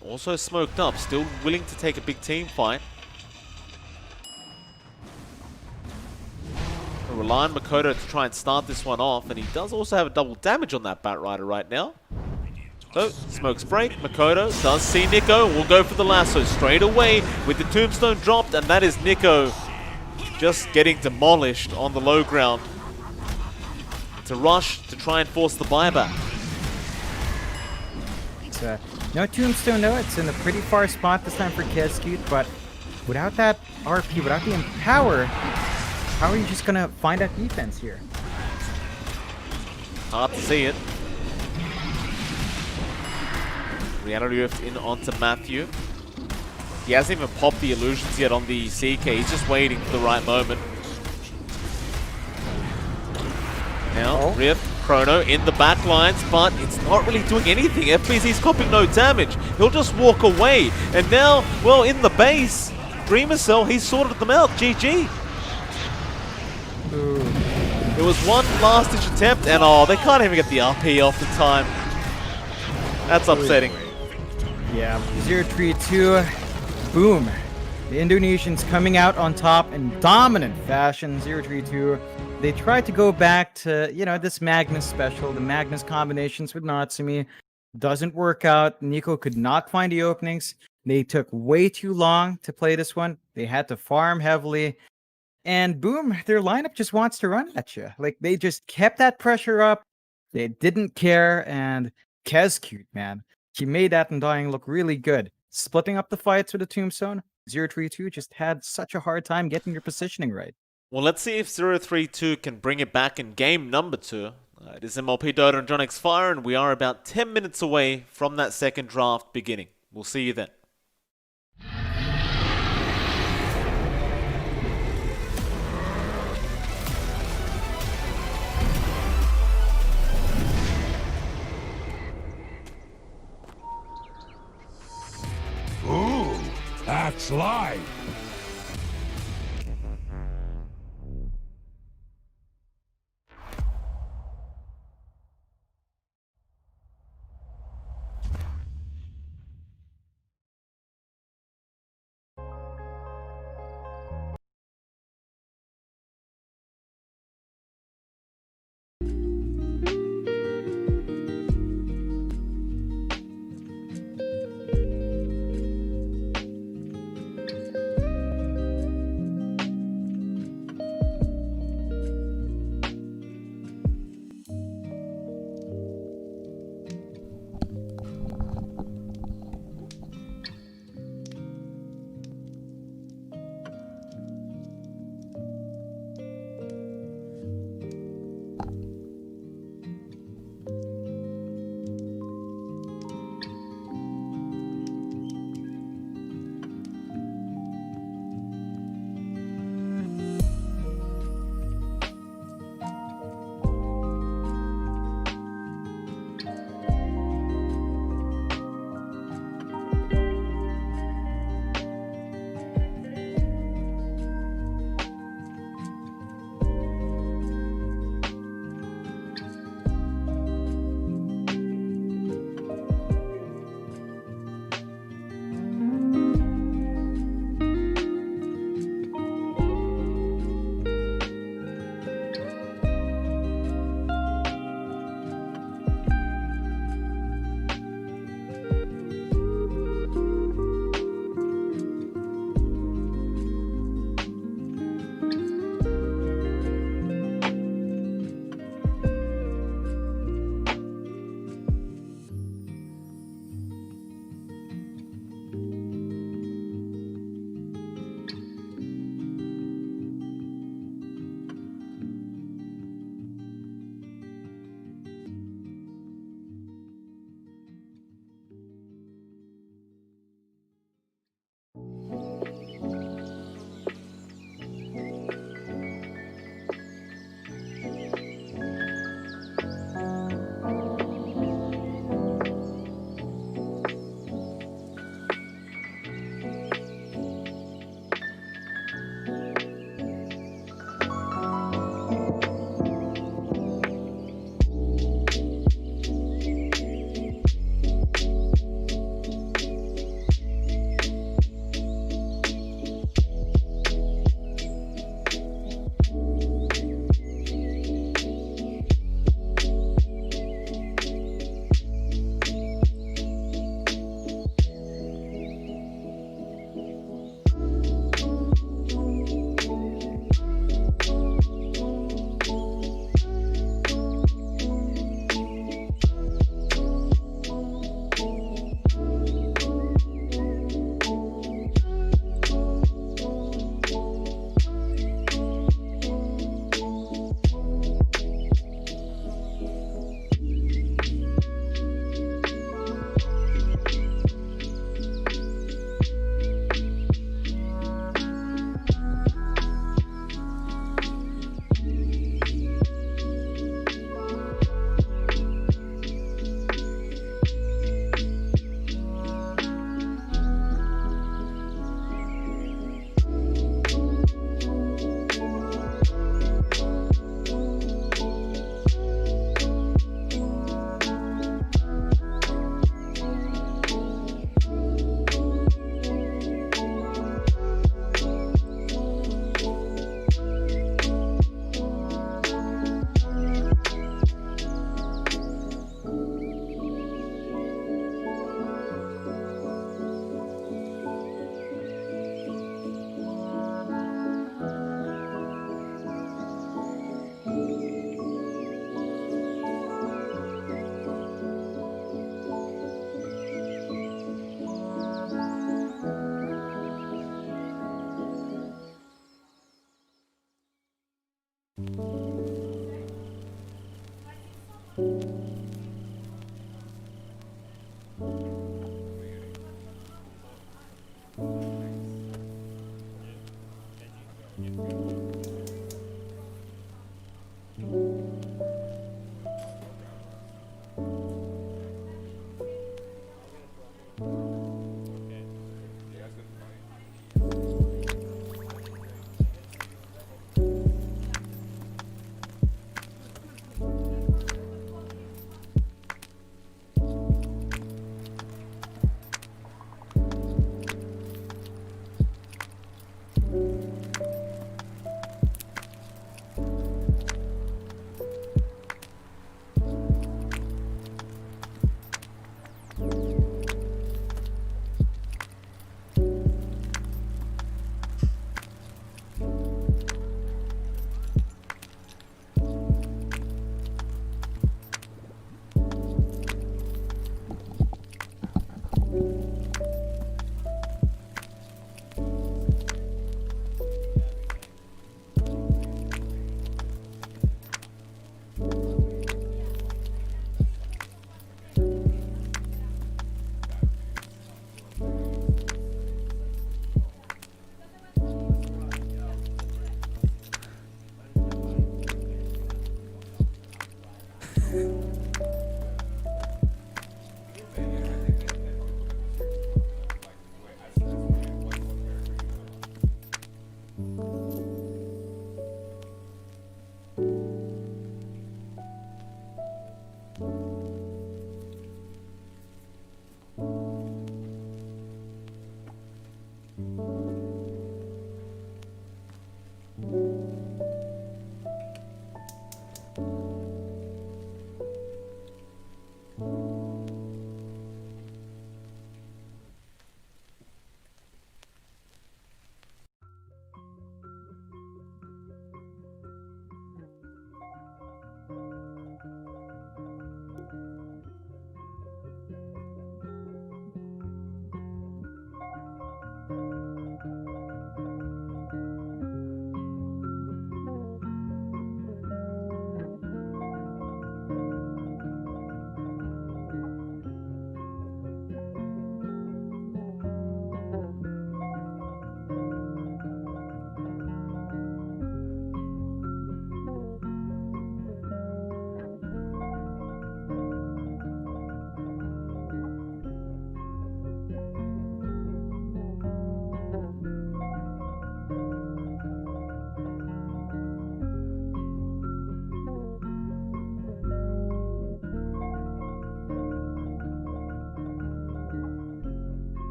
Also smoked up, still willing to take a big team fight. We'll rely on Makoto to try and start this one off, and he does also have a double damage on that Bat Rider right now. So, smokes break, Makoto does see Nico, will go for the lasso straight away with the tombstone dropped, and that is Nico just getting demolished on the low ground. It's a rush to try and force the buyback. It's no tombstone though, it's in a pretty far spot this time for Kezcute, but without that RP, without the Empower, how are you just gonna find that defense here? Hard to see it. Reality Rift in onto Matthew. He hasn't even popped the illusions yet on the CK, he's just waiting for the right moment. Now, Rift, Chrono in the back lines, but it's not really doing anything. FBZ's copying no damage. He'll just walk away. And now, well, in the base, Dreamer Cell, he's sorted them out. GG. Ooh. It was one last-ditch attempt, and oh, they can't even get the RP off the time. That's upsetting. Yeah, 032, boom. The Indonesians coming out on top in dominant fashion. 032. They tried to go back to, you know, this Magnus special, the Magnus combinations with Natsumi. Doesn't work out. Nico could not find the openings. They took way too long to play this one. They had to farm heavily. And boom, their lineup just wants to run at you. Like, they just kept that pressure up. They didn't care. And Kezcute, man, he made that Undying look really good. Splitting up the fights with the Tombstone. 032 just had such a hard time getting your positioning right. Well, let's see if 032 can bring it back in game number 2. It is MLP Dota and John X Fire, and we are about 10 minutes away from that second draft beginning. We'll see you then. Ooh, that's live.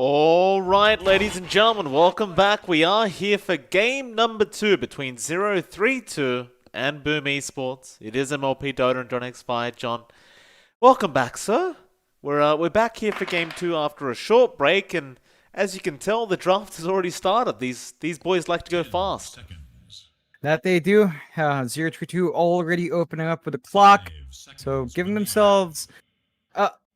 All right, ladies and gentlemen, welcome back. We are here for game number 2 between 032 and Boom Esports. It is MLP Dota and John X5. John, welcome back, sir. We're back here for game 2 after a short break, and as you can tell, the draft has already started. These boys like to go fast. That they do. 032 already opening up with a clock, so giving themselves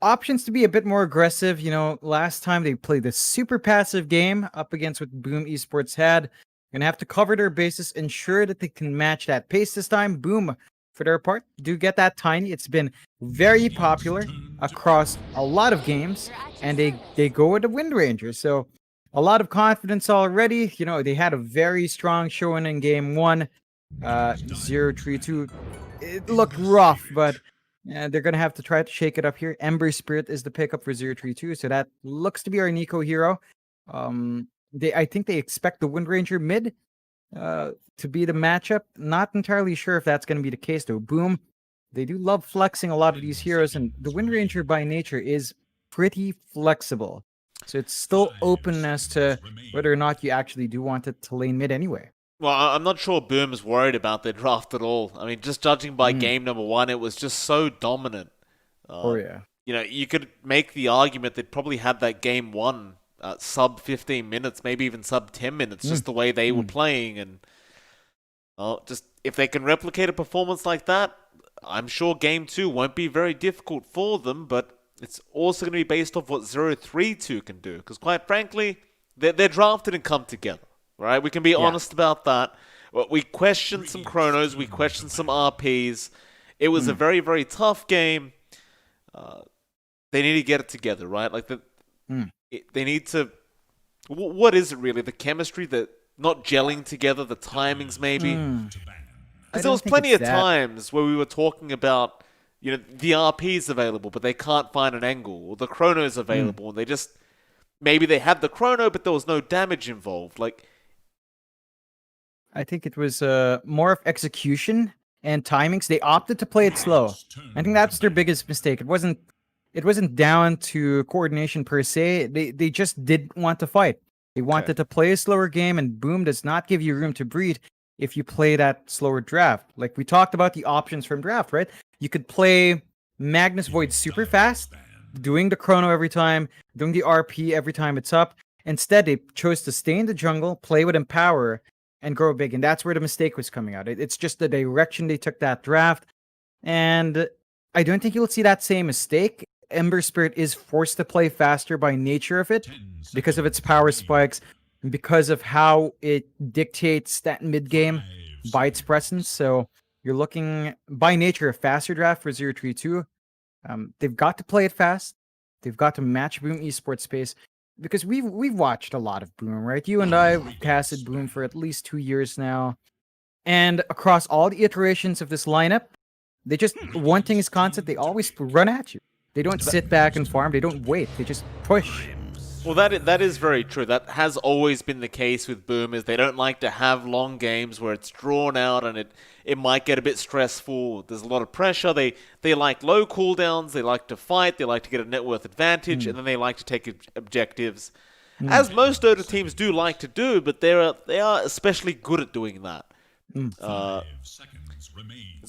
options to be a bit more aggressive. You know, last time they played this super passive game up against what Boom Esports had. Gonna have to cover their bases, ensure that they can match that pace this time. Boom, for their part, do get that tiny. It's been very popular across a lot of games, and they go with the Wind Ranger. So a lot of confidence already. You know, they had a very strong showing in game 1. 032. It looked rough, but they're going to have to try to shake it up here. Ember Spirit is the pickup for 032, so that looks to be our Nico hero. I think they expect the Wind Ranger mid to be the matchup. Not entirely sure if that's going to be the case, though. Boom, they do love flexing a lot of these heroes, and the Wind Ranger by nature is pretty flexible. So it's still open as to whether or not you actually do want it to lane mid anyway. Well, I'm not sure Boom's worried about their draft at all. I mean, just judging by game number 1, it was just so dominant. Yeah. You know, you could make the argument they'd probably had that game 1 sub 15 minutes, maybe even sub 10 minutes, just the way they were playing. And just if they can replicate a performance like that, I'm sure game 2 won't be very difficult for them, but it's also going to be based off what 032 can do. Because quite frankly, they're drafted and come together. Right, we can be honest about that. We questioned some chronos, we questioned some RPs. It was a very, very tough game. They need to get it together, right? Like they need to. What is it really? The chemistry, that not gelling together, the timings, maybe. Because there was plenty of times where we were talking about, you know, the RP's available, but they can't find an angle, or the chrono's available, and they just maybe they had the chrono, but there was no damage involved, like. I think it was more of execution and timings. They opted to play it slow. I think that's their biggest mistake. It wasn't down to coordination per se. They just didn't want to fight. They wanted to play a slower game, and Boom does not give you room to breathe if you play that slower draft. Like we talked about the options from draft, right? You could play Magnus Void super fast, doing the chrono every time, doing the RP every time it's up. Instead, they chose to stay in the jungle, play with Empower, and grow big. And that's where the mistake was coming out. It's just the direction they took that draft. And I don't think you'll see that same mistake. Ember Spirit is forced to play faster by nature of it, because of its power spikes, and because of how it dictates that mid-game by its presence. So you're looking, by nature, a faster draft for 032. They've got to play it fast. They've got to match Boom Esports space. Because we've watched a lot of Boom, right? You and I casted Boom for at least 2 years now. And across all the iterations of this lineup, they just, one thing is constant, they always run at you. They don't sit back and farm, they don't wait, they just push. Well, that is very true. That has always been the case with Boom, is they don't like to have long games where it's drawn out and it might get a bit stressful. There's a lot of pressure. They like low cooldowns. They like to fight. They like to get a net worth advantage, and then they like to take objectives, as most Dota teams do like to do. But they are especially good at doing that. It's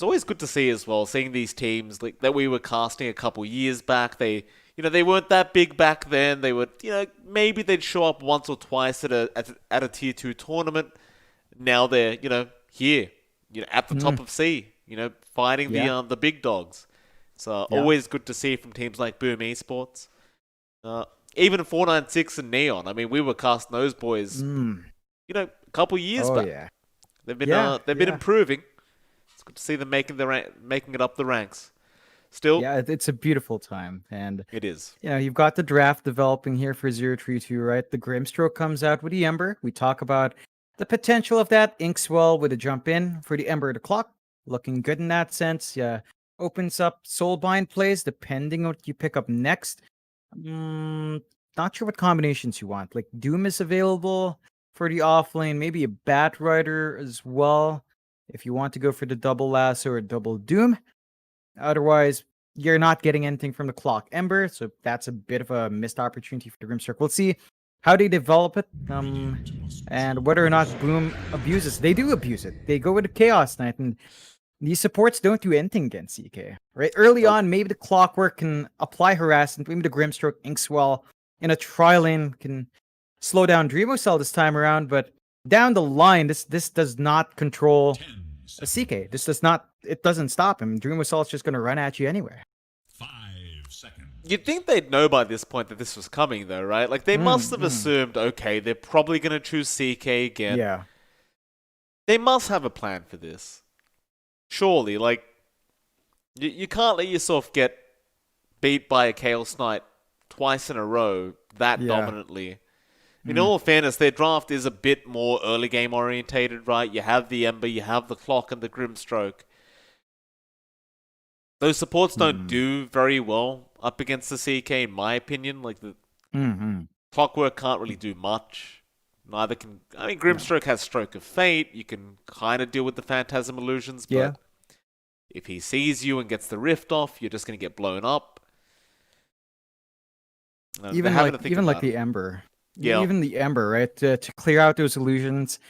always good to see as well, seeing these teams like that we were casting a couple years back. They weren't that big back then. They would, maybe they'd show up once or twice at a tier 2 tournament. Now they're, here, at the top of C, fighting the big dogs. So always good to see from teams like Boom Esports. Even 496 and Neon. I mean, we were casting those boys, a couple years back. Yeah. They've been improving. It's good to see them making it up the ranks. Still, yeah, it's a beautiful time, and it is. You've got the draft developing here for 032, right? The Grimstroke comes out with the Ember. We talk about the potential of that. Inkswell with a jump in for the Ember to clock, looking good in that sense. Yeah, opens up Soulbind plays depending on what you pick up next. Not sure what combinations you want. Like Doom is available for the offlane, maybe a Bat Rider as well if you want to go for the double lasso or double Doom. Otherwise, you're not getting anything from the Clock Ember, so that's a bit of a missed opportunity for the Grimstroke. We'll see how they develop it, and whether or not Boom abuses. They do abuse it. They go with the Chaos Knight, and these supports don't do anything against CK. Right? Early on, maybe the Clockwork can apply harassment, maybe the Grimstroke Inkswell in a tri-lane can slow down Dreamocell this time around, but down the line, this does not control a CK. This does not, it doesn't stop him. Dreamocell is just going to run at you anyway. 5 seconds. You'd think they'd know by this point that this was coming, though, right? Like, they must have assumed, okay, they're probably going to choose CK again. Yeah. They must have a plan for this. Surely, like, you can't let yourself get beat by a Chaos Knight twice in a row that dominantly. In all fairness, their draft is a bit more early game orientated, right? You have the Ember, you have the Clock and the Grimstroke. Those supports don't do very well up against the CK, in my opinion. Like, the Clockwork can't really do much. Neither can... I mean, Grimstroke has Stroke of Fate. You can kind of deal with the Phantasm Illusions, but if he sees you and gets the Rift off, you're just going to get blown up. Even like the Ember. Yeah. Even the Ember, right? To clear out those illusions.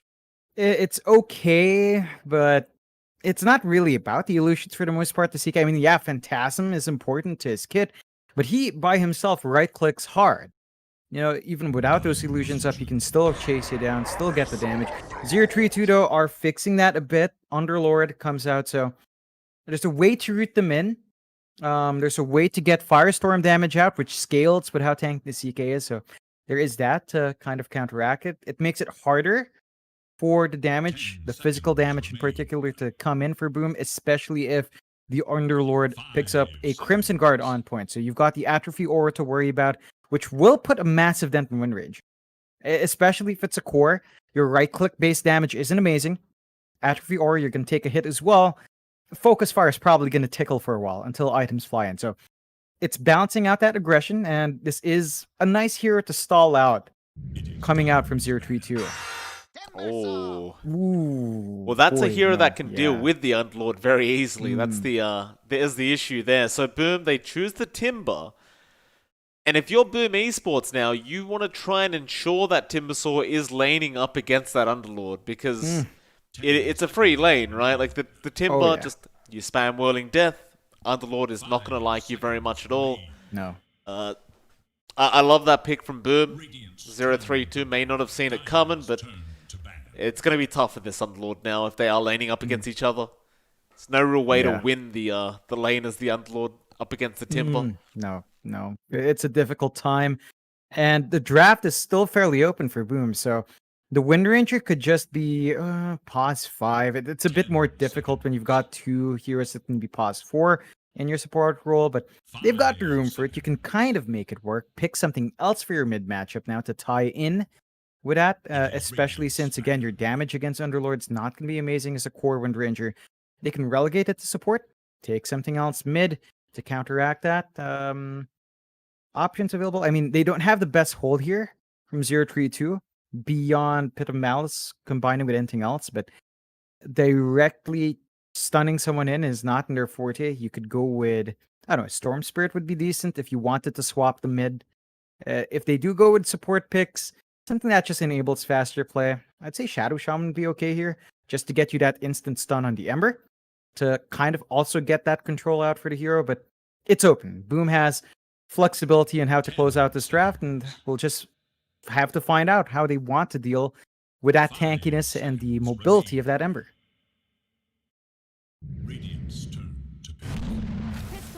It's okay, but it's not really about the illusions for the most part. The CK, I mean, yeah, Phantasm is important to his kit, but he by himself right-clicks hard. You know, even without those illusions up, he can still chase you down, still get the damage. 032 though are fixing that a bit. Underlord comes out, so there's a way to root them in. There's a way to get Firestorm damage out, which scales with how tanky the CK is, so there is that to kind of counteract it. It makes it harder for the damage, the physical damage in particular, to come in for Boom, especially if the Underlord picks up a Crimson Guard on point. So you've got the Atrophy Aura to worry about, which will put a massive dent in win range. Especially if it's a core. Your right-click base damage isn't amazing. Atrophy Aura, you're going to take a hit as well. Focus Fire is probably going to tickle for a while until items fly in. So it's balancing out that aggression, and this is a nice hero to stall out coming out from 032. Oh. Ooh, well, that's a hero that can deal with the Underlord very easily. That's there's the issue there. So Boom, they choose the Timber. And if you're Boom Esports now, you want to try and ensure that Timbersaw is laning up against that Underlord, because it's a free lane, right? Like the Timber, just you spam Whirling Death. Underlord is not going to like you very much at all. No. I love that pick from Boom. 032 may not have seen it coming, but it's going to be tough for this Underlord now if they are laning up against each other. There's no real way to win the lane as the Underlord up against the Timber. No. It's a difficult time. And the draft is still fairly open for Boom, so the Wind Ranger could just be pause 5. It's a bit more difficult when you've got two heroes that can be pause 4 in your support role, but they've got the room for it. You can kind of make it work. Pick something else for your mid matchup now to tie in with that, especially since, again, your damage against Underlord's not going to be amazing as a core Wind Ranger. They can relegate it to support, take something else mid to counteract that. Options available. I mean, they don't have the best hold here from 032 beyond Pit of Malice combining with anything else, but directly stunning someone in is not in their forte. You could go with, I don't know, Storm Spirit would be decent if you wanted to swap the mid. If they do go with support picks, something that just enables faster play, I'd say Shadow Shaman would be okay here, just to get you that instant stun on the Ember, to kind of also get that control out for the hero, but it's open. Boom has flexibility in how to close out this draft, and we'll just have to find out how they want to deal with that tankiness and the mobility of that Ember.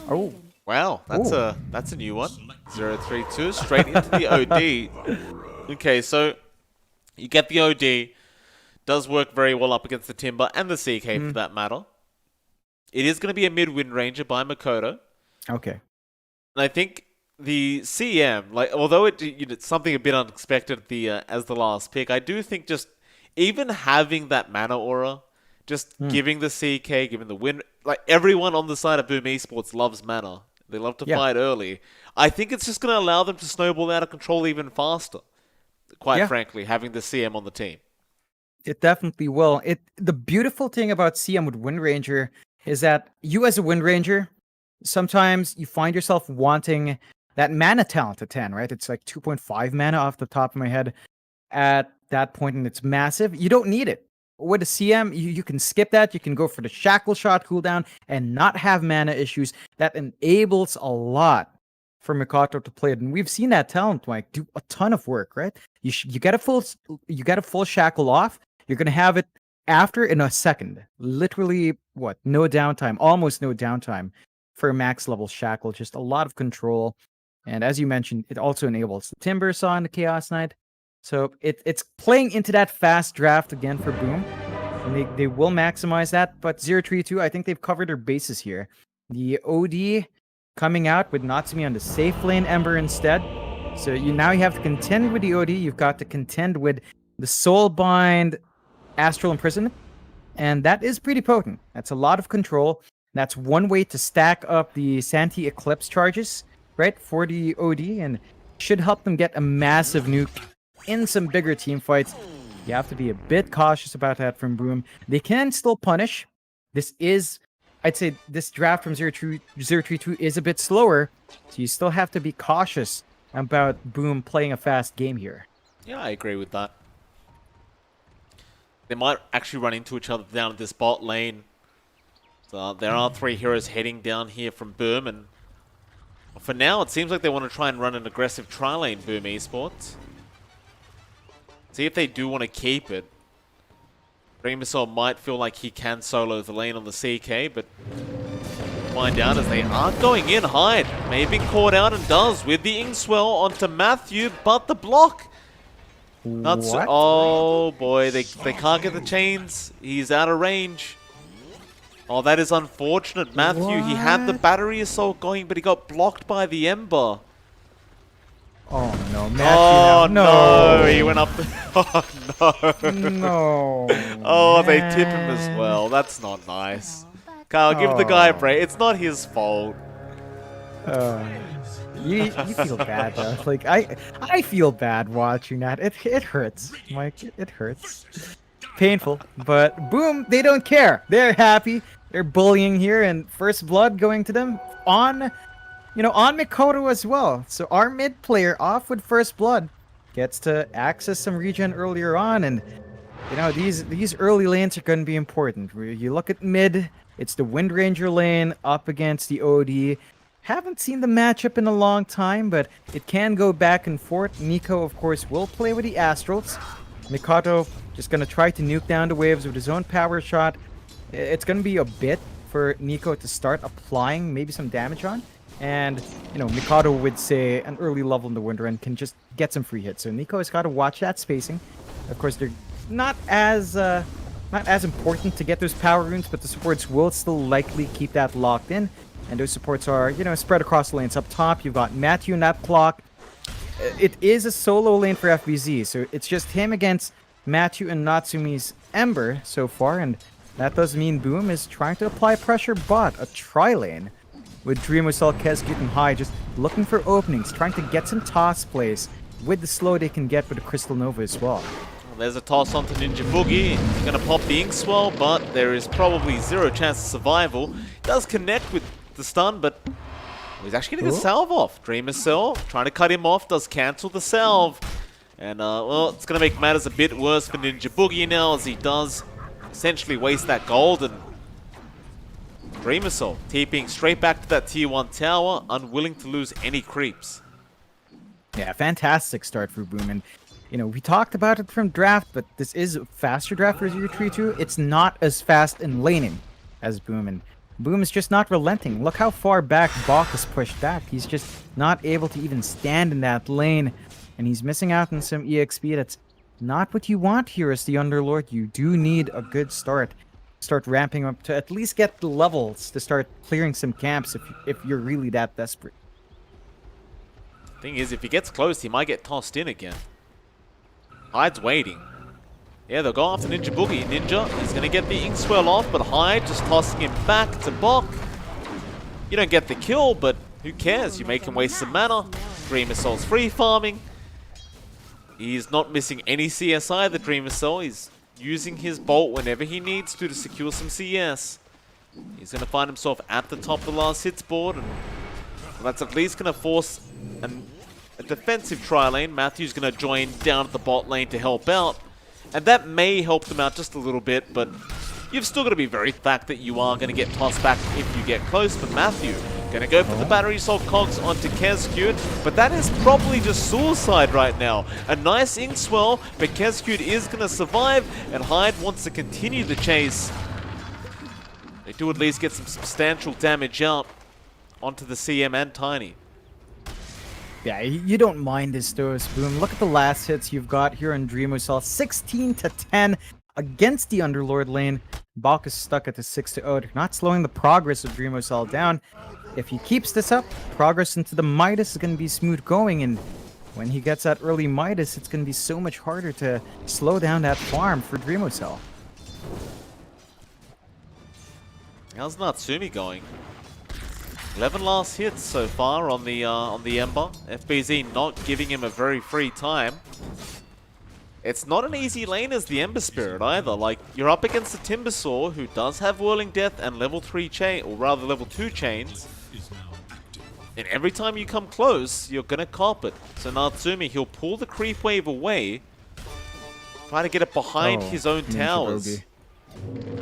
Oh, wow, that's a new one. 032 straight into the OD. Okay, so you get the OD. Does work very well up against the Timber and the CK for that matter. It is going to be a mid-Wind Ranger by Makoto. Okay. And I think the CM, like, although it's something a bit unexpected as the last pick, I do think just even having that mana aura, just giving the CK, giving the win, like everyone on the side of Boom Esports loves mana. They love to fight early. I think it's just going to allow them to snowball out of control even faster. Quite frankly, having the CM on the team. It definitely will. The beautiful thing about CM with Wind Ranger is that you as a Wind Ranger, sometimes you find yourself wanting that mana talent at 10, right? It's like 2.5 mana off the top of my head at that point, and it's massive. You don't need it. With a CM, you can skip that. You can go for the shackle shot cooldown and not have mana issues. That enables a lot for Mikoto to play it, and we've seen that talent like do a ton of work, right? You get a full shackle off. You're gonna have it after in a second. Literally, what? No downtime, almost no downtime for a max level shackle. Just a lot of control, and as you mentioned, it also enables the Timber Saw and the Chaos Knight. So it's playing into that fast draft again for Boom. And they will maximize that, but 032, I think they've covered their bases here. The OD coming out with Natsumi on the safe lane Ember instead. So you have to contend with the OD, you've got to contend with the Soulbind Astral Imprisonment, and that is pretty potent. That's a lot of control. That's one way to stack up the Santi Eclipse charges, right, for the OD, and should help them get a massive nuke in some bigger team fights. You have to be a bit cautious about that from Boom. They can still punish. I'd say this draft from 032 is a bit slower, so you still have to be cautious about Boom playing a fast game here. Yeah, I agree with that. They might actually run into each other down at this bot lane. So there are 3 heroes heading down here from Boom, and for now it seems like they want to try and run an aggressive tri-lane Boom Esports. See if they do want to keep it. Dreamersaur might feel like he can solo the lane on the CK, but find out as they aren't going in. Hyde may have been caught out and does with the Inkswell onto Matthew, but the block. That's, oh boy, they can't get the chains. He's out of range. Oh, that is unfortunate. Matthew, he had the battery assault going, but he got blocked by the Ember. Oh no, Matthew! Oh no, he went up. Oh no! No. Oh, they tip him as well. That's not nice. Kyle, give the guy a break. It's not his fault. You feel bad though. Like I feel bad watching that. It hurts, Mike. It hurts. Painful, but Boom, they don't care. They're happy. They're bullying here, and first blood going to them on Mikoto as well. So our mid player off with first blood gets to access some regen earlier on, and these early lanes are going to be important. You look at mid, it's the Wind Ranger lane up against the OD. Haven't seen the matchup in a long time, but it can go back and forth. Nico, of course, will play with the Astrals. Mikoto just going to try to nuke down the waves with his own power shot. It's going to be a bit for Nico to start applying maybe some damage on. And, Mikado would say an early level in the Wind Run can just get some free hits. So Nico has got to watch that spacing. Of course, they're not as important to get those power runes, but the supports will still likely keep that locked in. And those supports are, spread across the lanes. Up top, you've got Matthew in that clock. It is a solo lane for FBZ, so it's just him against Matthew and Natsumi's Ember so far. And that does mean Boom is trying to apply pressure bot, a tri-lane, with Dream Assault, Kezgut, and High, just looking for openings, trying to get some toss plays with the slow they can get with the Crystal Nova as well. There's a toss onto Ninja Boogie. He's going to pop the Inkswell, but there is probably 0 chance of survival. He does connect with the stun, but he's actually getting a salve off. Dream Assault trying to cut him off, does cancel the salve. And, well, it's going to make matters a bit worse for Ninja Boogie now, as he does essentially waste that gold. And Dream Assault TPing straight back to that tier 1 tower, unwilling to lose any creeps. Yeah, fantastic start for Boom. And, we talked about it from draft, but this is a faster draft for 032. It's not as fast in laning as Boom. And Boom is just not relenting. Look how far back Bach is pushed back. He's just not able to even stand in that lane. And he's missing out on some EXP. That's not what you want here as the Underlord. You do need a good start. Start ramping up to at least get the levels to start clearing some camps if you're really that desperate. Thing is, if he gets close, he might get tossed in again. Hyde's waiting. Yeah, they'll go after Ninja Boogie. Ninja is going to get the Inkswell off, but Hyde just tossing him back to Bok. You don't get the kill, but who cares? You make him waste some mana. Dream Assault's free farming. He's not missing any CS either, Dream Assault. He's using his bolt whenever he needs to secure some CS. He's going to find himself at the top of the last hits board, and that's at least going to force a defensive tri-lane. Matthew's going to join down at the bot lane to help out, and that may help them out just a little bit, but you've still got to be very fact that you are going to get tossed back if you get close. But Matthew going to go for the battery assault cogs onto Kezcute, but that is probably just suicide right now. A nice ink swell, but Kezcute is going to survive, and Hyde wants to continue the chase. They do at least get some substantial damage out onto the CM and Tiny. Yeah, you don't mind this though, Spoon. Look at the last hits you've got here on Dreamocell. 16-10 against the Underlord lane. Bach is stuck at the 6-0. They're not slowing the progress of Dreamocell down. If he keeps this up, progress into the Midas is going to be smooth going, and when he gets that early Midas, it's going to be so much harder to slow down that farm for Dreamocell. How's Natsumi going? 11 last hits so far on the Ember. FBZ not giving him a very free time. It's not an easy lane as the Ember Spirit either. Like, you're up against the Timbersaw, who does have Whirling Death and level 3 chain, or rather level 2 chains. And every time you come close, you're gonna cop it. So Natsumi, he'll pull the creep wave away, try to get it behind his own towers.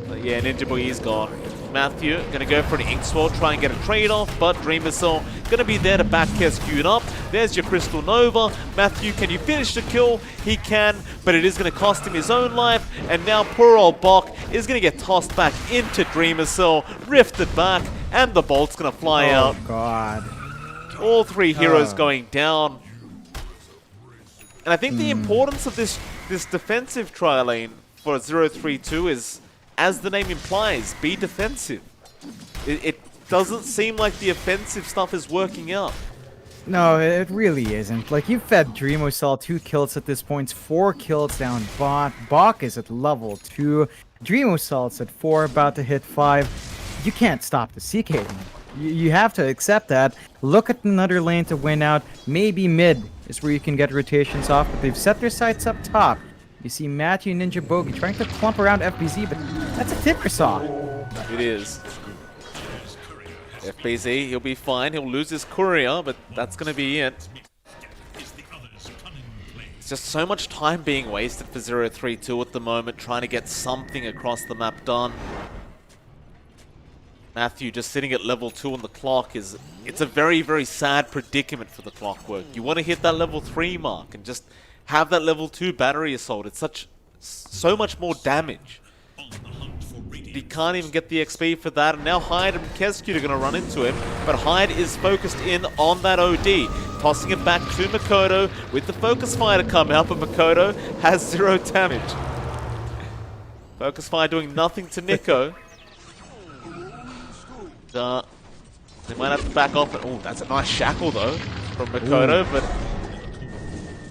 But yeah, Ninja Boogie's gone. Matthew gonna go for an Ink Swell, try and get a trade off, but Dreamocell gonna be there to back Kezcute up. There's your Crystal Nova. Matthew, can you finish the kill? He can, but it is gonna cost him his own life, and now poor old Bach is gonna get tossed back into Dreamocell, rifted back, and the bolt's gonna fly out. Oh god. All three heroes going down. And I think the importance of this defensive tri-lane for 0-3-2 is, as the name implies, be defensive. It doesn't seem like the offensive stuff is working out. No, it really isn't. Like, you've fed Dreamocell 2 kills at this point, 4 kills down bot. Bach is at level 2. Dreamocell's at 4, about to hit 5. You can't stop the CK. You have to accept that. Look at another lane to win out. Maybe mid is where you can get rotations off, but they've set their sights up top. You see Matthew Ninja Bogie trying to clump around FBZ, but that's a Timbersaw. It is. FBZ, he'll be fine. He'll lose his courier, but that's going to be it. It's just so much time being wasted for 0-3-2 at the moment, trying to get something across the map done. Matthew just sitting at level 2 on the clock it's a very, very sad predicament for the Clockwork. You want to hit that level 3 mark and just have that level 2 battery assault. It's so much more damage. He can't even get the XP for that, and now Hyde and Kezcute are going to run into him, but Hyde is focused in on that OD, tossing it back to Makoto with the Focus Fire to come out, but Makoto has 0 damage. Focus Fire doing nothing to Nico. They might have to back off. Oh, that's a nice shackle though from Makoto, but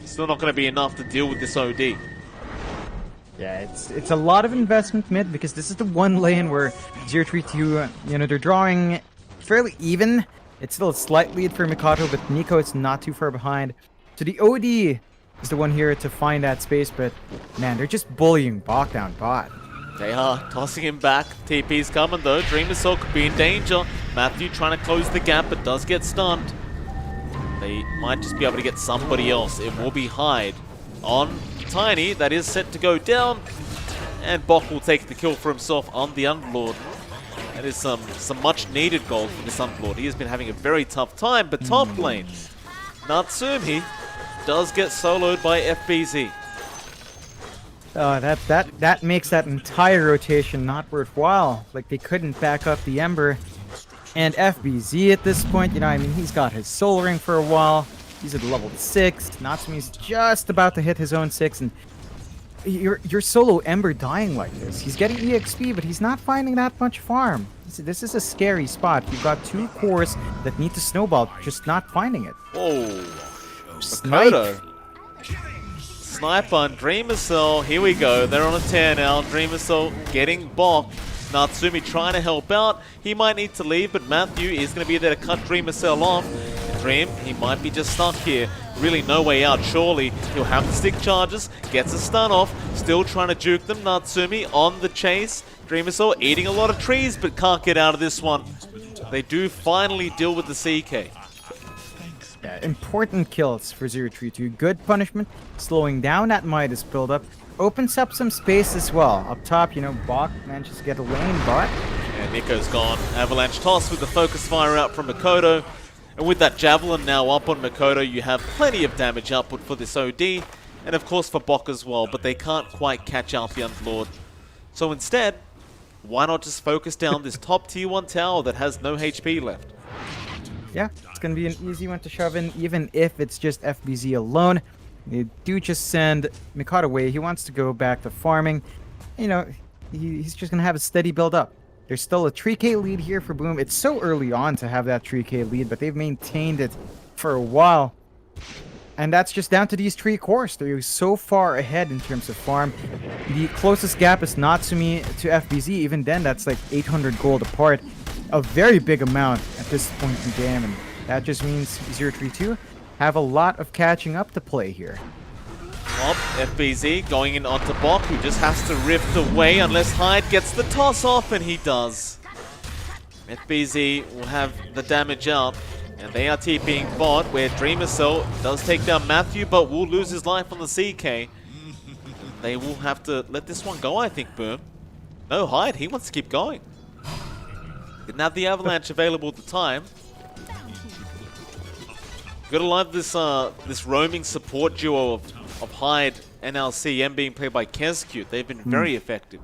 still not going to be enough to deal with this OD. Yeah, it's a lot of investment mid, because this is the one lane where 0-3-2, they're drawing fairly even. It's still a slight lead for Mikato, but Nico is not too far behind. So the OD is the one here to find that space, but man, they're just bullying Bach down bot. They are tossing him back. TP's coming though. Dreamocell could be in danger. Matthew trying to close the gap, but does get stunned. They might just be able to get somebody else. It will be Hyde on Tiny. That is set to go down. And Bach will take the kill for himself on the Underlord. That is some much needed gold for this Underlord. He has been having a very tough time, but top lane, Natsumi does get soloed by FBZ. That makes that entire rotation not worthwhile. Like, they couldn't back up the Ember. And FBZ at this point, he's got his Soul Ring for a while. He's at level 6. Natsumi's just about to hit his own 6, and your solo Ember dying like this. He's getting EXP, but he's not finding that much farm. This is a scary spot. You've got 2 cores that need to snowball, just not finding it. Oh, Makoto. Snipe on Dreamocell. Here we go. They're on a tear now. Dreamocell getting Bach. Natsumi trying to help out. He might need to leave, but Matthew is going to be there to cut Dreamocell off. Dream, he might be just stuck here. really no way out. Surely he'll have the stick charges, gets a stun off, still trying to juke them. Natsumi on the chase. Dreamersaur eating a lot of trees, but can't get out of this one. They do finally deal with the CK. Yeah, important kills for 032. Good punishment, slowing down that Midas buildup. Opens up some space as well. Up top, Bach manages to get a lane, but... And Nico's gone. Avalanche toss with the focus fire out from Makoto. And with that Javelin now up on Makoto, you have plenty of damage output for this OD. And of course for Bok as well, but they can't quite catch out the Unlord. So instead, why not just focus down this top tier 1 tower that has no HP left? Yeah, it's going to be an easy one to shove in, even if it's just FBZ alone. They do just send Mikado away. He wants to go back to farming. He's just going to have a steady build up. There's still a 3k lead here for Boom. It's so early on to have that 3k lead, but they've maintained it for a while. And that's just down to these 3 cores. They're so far ahead in terms of farm. The closest gap is Natsumi to FBZ. Even then, that's like 800 gold apart. A very big amount at this point in the game. And that just means 032 have a lot of catching up to play here. Well, FBZ going in onto Bok, who just has to rift away unless Hyde gets the toss off, and he does. FBZ will have the damage out, and they are TPing bot, where Dreamersaur does take down Matthew, but will lose his life on the CK. They will have to let this one go, I think, Boom. No, Hyde, he wants to keep going. Didn't have the Avalanche available at the time. Gotta love this this roaming support duo of Hyde and LCM being played by Kescute. They've been very effective.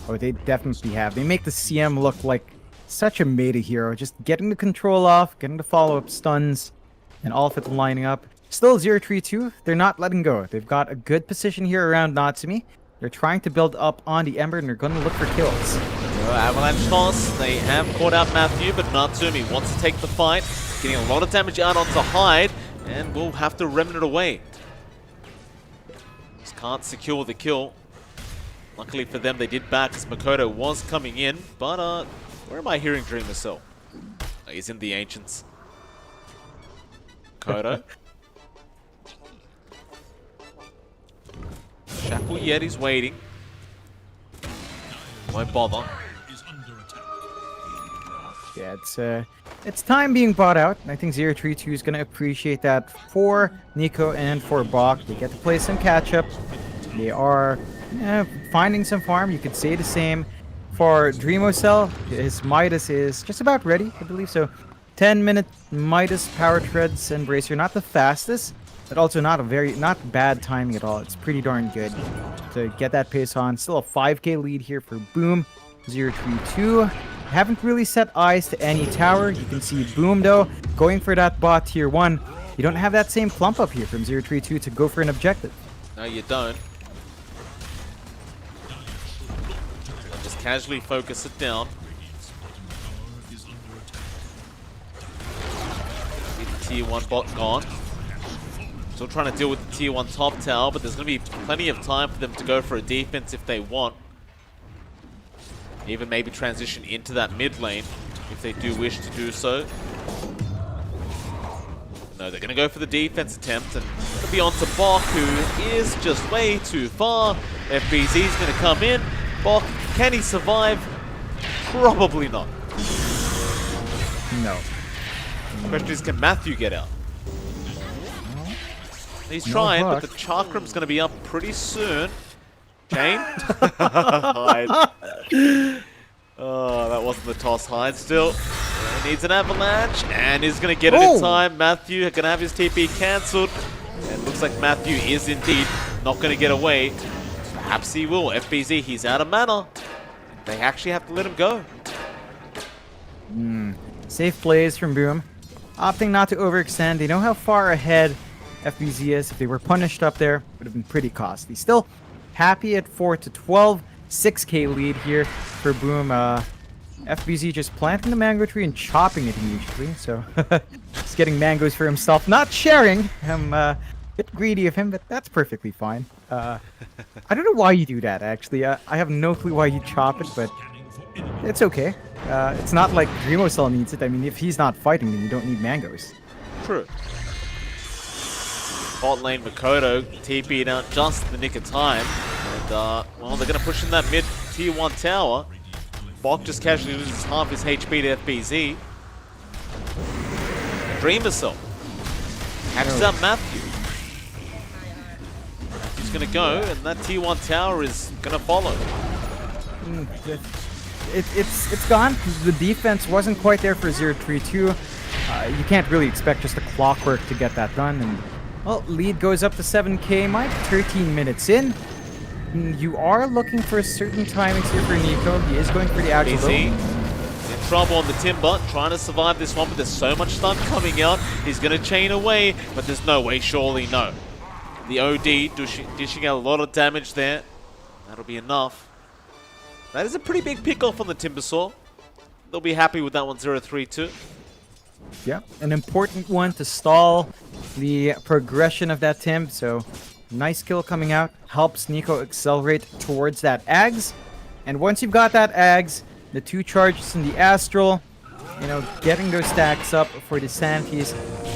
Oh, they definitely have. They make the CM look like such a meta hero. Just getting the control off, getting the follow-up stuns, and all of it lining up. Still 032, they're not letting go. They've got a good position here around Natsumi. They're trying to build up on the Ember, and they're going to look for kills. Avalanche toss, they have caught out Matthew, but Natsumi wants to take the fight. Getting a lot of damage out onto Hyde, and will have to remnant away. Just can't secure the kill. Luckily for them, they did back as Makoto was coming in, but where am I hearing Dreamersaur? Oh, he's in the Ancients. Makoto. Shackle Yeti's waiting. Won't bother. Yeah, it's time being bought out. I think 032 is going to appreciate that for Nico and for Bach. They get to play some catch-up. They are finding some farm. You could say the same for Dreamocell. His Midas is just about ready, I believe so. 10-minute Midas power treads and Bracer. Not the fastest, but also not bad timing at all. It's pretty darn good to get that pace on. Still a 5k lead here for Boom. 032. Haven't really set eyes to any tower. You can see Boom, though, going for that bot tier 1. You don't have that same clump up here from 032 to go for an objective. No, you don't. Just casually focus it down. Get the tier 1 bot gone. Still trying to deal with the tier 1 top tower, but there's going to be plenty of time for them to go for a defense if they want. Even maybe transition into that mid lane if they do wish to do so. No, they're going to go for the defense attempt, and it'll be on to Bok, who is just way too far. FBZ's going to come in. Bok, can he survive? Probably not. No. The question is, can Matthew get out? He's trying, but the Chakram's going to be up pretty soon. Chain? Oh, that wasn't the toss. Hyde still. He needs an avalanche, and he's going to get it in time. Matthew going to have his TP cancelled. And looks like Matthew is indeed not going to get away. Perhaps he will. FBZ, he's out of mana. They actually have to let him go. Safe plays from Boom. Opting not to overextend. They know how far ahead FBZ is. If they were punished up there, it would have been pretty costly. Still happy at 4-12. 6k lead here for Boom. FBZ just planting the mango tree and chopping it immediately. So just getting mangoes for himself. Not sharing. I'm a bit greedy of him, but that's perfectly fine. I don't know why you do that, actually. I have no clue why you chop it, but it's okay. It's not like Dreamocell needs it. I mean, if he's not fighting, then you don't need mangoes. True. Bot lane Makoto TP'd out just in the nick of time. And, well, they're going to push in that mid tier 1 tower. Bok just casually loses half his HP to FBZ. Dreamer Cell catches out Matthew. He's going to go, and that tier 1 tower is going to follow. It's gone. The defense wasn't quite there for 0-3-2. You can't really expect just a clockwork to get that done. And well, lead goes up to 7k, Mike. 13 minutes in. You are looking for a certain timings here for Nico. He is going for the outer low. In trouble on the Timber, trying to survive this one, but there's so much stun coming out. He's going to chain away, but there's no way, surely no. The OD dishing out a lot of damage there. That'll be enough. That is a pretty big pick-off on the Timbersaw. They'll be happy with that one, 0-3-2. Yeah, an important one to stall the progression of that Tim. So, nice kill coming out. Helps Nico accelerate towards that Ags. And once you've got that Ags, the 2 charges in the Astral, you know, getting those stacks up for the Santies.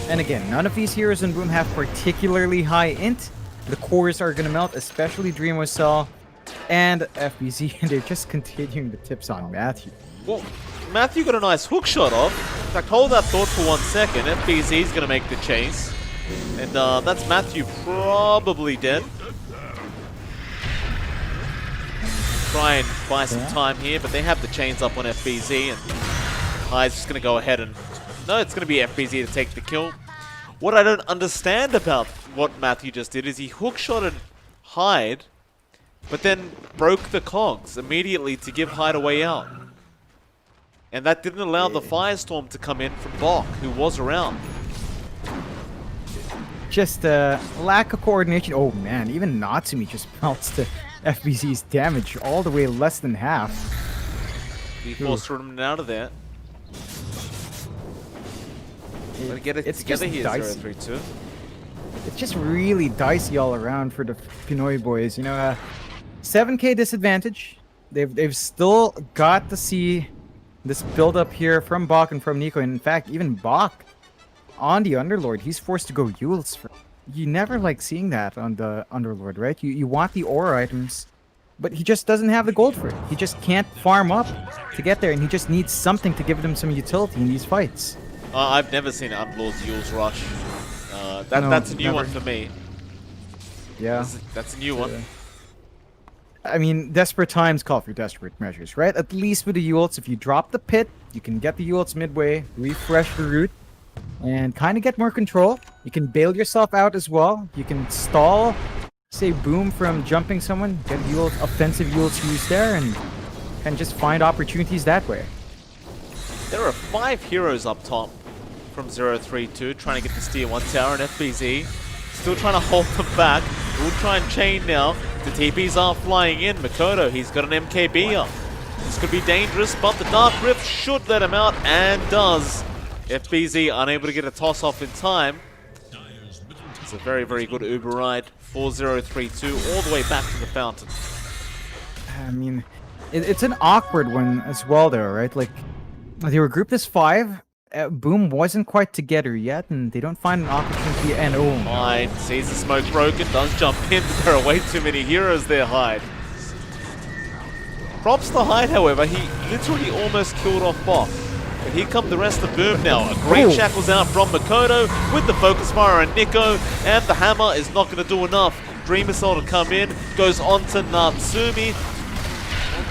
And again, none of these heroes in Boom have particularly high int. The cores are going to melt, especially Dreamo Cell and FBZ, and they're just continuing the tips on Matthew. Well, Matthew got a nice hook shot off. In fact, hold that thought for 1 second. FBZ is going to make the chase. And that's Matthew probably dead. Try and buy some time here, but they have the chains up on FBZ, and High's just going to go ahead and... No, it's going to be FBZ to take the kill. What I don't understand about what Matthew just did is he hookshotted Hyde, but then broke the cogs immediately to give Hyde a way out. And that didn't allow the Firestorm to come in from Bok, who was around. Just a lack of coordination. Oh man, even Natsumi just melts to FBZ's damage all the way less than half. He forced him out of there. Gonna get it together here, 0-3-2. It's just really dicey all around for the Pinoy boys. You know, 7k disadvantage. They've still got to see this build up here from Bok and from Nico. And in fact, even Bok on the Underlord, he's forced to go Yules. You never like seeing that on the Underlord, right? You want the aura items, but he just doesn't have the gold for it. He just can't farm up to get there, and he just needs something to give him some utility in these fights. I've never seen Underlord's Yules rush. That's a new one for me. Yeah. That's a new one. I mean, desperate times call for desperate measures, right? At least with the Yules, if you drop the pit, you can get the Yules midway, refresh the route, and kind of get more control. You can bail yourself out as well. You can stall, say, Boom from jumping someone, get Yules, offensive Yules used there, and just find opportunities that way. There are 5 heroes up top from 0-3-2 trying to get this tier 1 tower, and FBZ still trying to hold them back. We'll try and chain now. The TPs are flying in. Makoto, he's got an MKB up. This could be dangerous, but the Dark Rift should let him out, and does. FBZ unable to get a toss off in time. It's a very, very good Uber ride for 0-3-2 all the way back to the fountain. I mean, it's an awkward one as well, though, right? Like, they were grouped as 5. Boom wasn't quite together yet, and they don't find an opportunity. And oh, Hyde sees the smoke broken, does jump in, but there are way too many heroes there, Hyde. Props to Hyde, however, he literally almost killed off Bok. But here come the rest of Boom now. A great shackles out from Makoto with the focus fire on Nico, and the hammer is not going to do enough. Dreamer Cell to come in, goes on to Natsumi.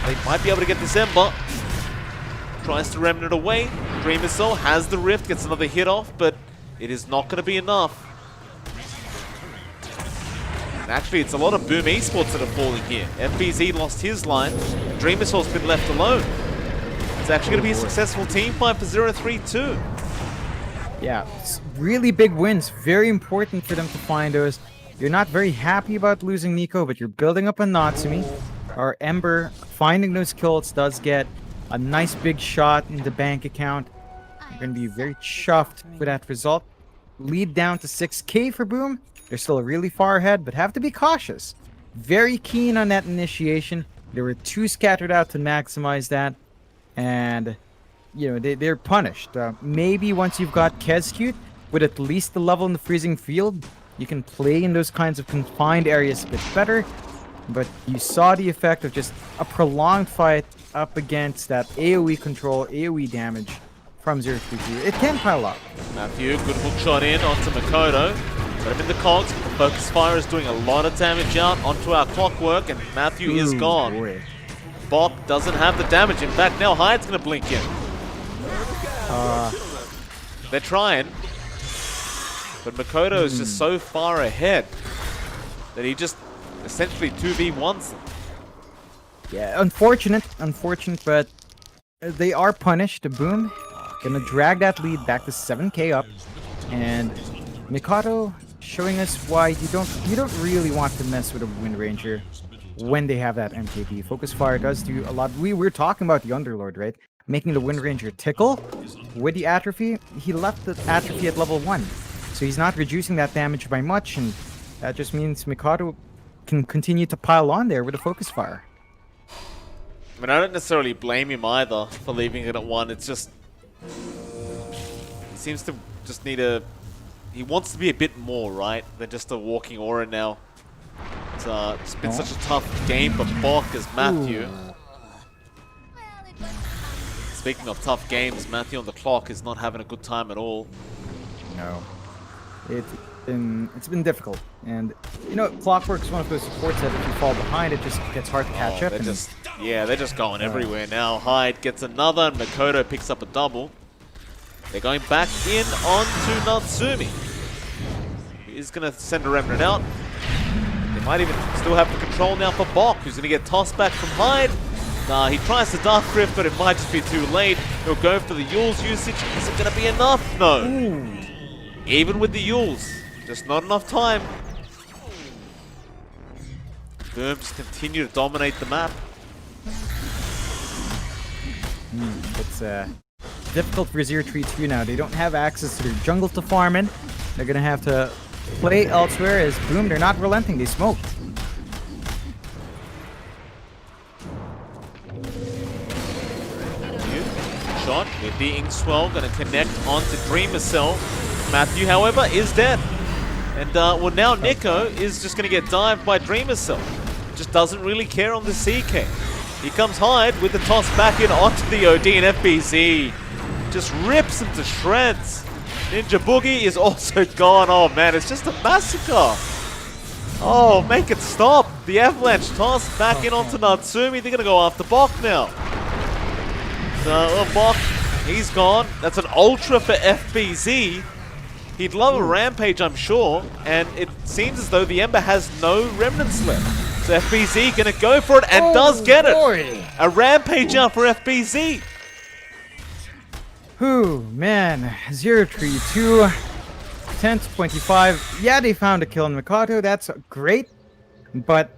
They might be able to get this Ember. Tries to remnant away. Dreamer Cell has the rift, gets another hit off, but it is not going to be enough. And actually, it's a lot of Boom esports that are falling here. FBZ lost his line. Dreamer Cell's been left alone. It's actually going to be a successful team fight for 0-3-2. Yeah, it's really big wins. Very important for them to find those. You're not very happy about losing Nico, but you're building up a Natsumi. Our Ember finding those kills does get a nice big shot in the bank account. You're going to be very chuffed with that result. Lead down to 6k for Boom. They're still really far ahead, but have to be cautious. Very keen on that initiation. There were 2 scattered out to maximize that. And, you know, they're punished. Maybe once you've got Kezcute with at least the level in the freezing field, You can play in those kinds of confined areas a bit better, but you saw the effect of just a prolonged fight up against that AoE control, AoE damage from 032. It can pile up. Matthew, good hook shot in onto Makoto. Got him in the cogs. The focus fire is doing a lot of damage out onto our clockwork, and Matthew is gone. Boy. Bok doesn't have the damage. In fact, now Hyde's going to blink in. They're trying. But Makoto is just so far ahead that he just essentially 2v1s them. Yeah, unfortunate, but they are punished. Boom, gonna drag that lead back to 7k up, and Mikado showing us why you don't really want to mess with a Wind Ranger when they have that MKB. Focus Fire does do a lot. We were talking about the Underlord, right? Making the Wind Ranger tickle with the atrophy. He left the atrophy at level 1, so he's not reducing that damage by much, and that just means Mikado can continue to pile on there with a Focus Fire. I mean, I don't necessarily blame him either for leaving it at 1. It's just he seems to just need a. He wants to be a bit more, right, than just a walking aura now. It's been such a tough game for Bok as Matthew. Speaking of tough games, Matthew on the clock is not having a good time at all. No. It's been difficult. And, you know, Clockwork's one of those supports that if you fall behind, it just gets hard to catch up. They're just going everywhere now. Hyde gets another, and Makoto picks up a double. They're going back in onto Natsumi. He's going to send a Remnant out. They might even still have the control now for Bok, who's going to get tossed back from Hyde. He tries to Dark Rift, but it might just be too late. He'll go for the Yule's usage. Is it going to be enough? No. Ooh. Even with the Yules, just not enough time. Boom, just continue to dominate the map. It's difficult for 032 now. They don't have access to their jungle to farm in. They're going to have to play elsewhere as Boom, they're not relenting. They smoked. Shot with the Inkswell, going to connect onto Dreamer Cell. Matthew, however, is dead. And well, now Nico is just going to get dived by Dreamer Cell. Just doesn't really care on the CK. He comes Hyde with the toss back in onto the OD, and FBZ just rips him to shreds. Ninja Boogie is also gone. Oh man, it's just a massacre. Oh, make it stop. The Avalanche toss back in onto Natsumi. They're going to go after Bok now. So, Bok, he's gone. That's an Ultra for FBZ. He'd love a Rampage, I'm sure. And it seems as though the Ember has no Remnants left. So FBZ going to go for it and does get it. A Rampage out for FBZ. Whew, man. 032, 10 to 25. Yeah, they found a kill in Mikado. That's great. But,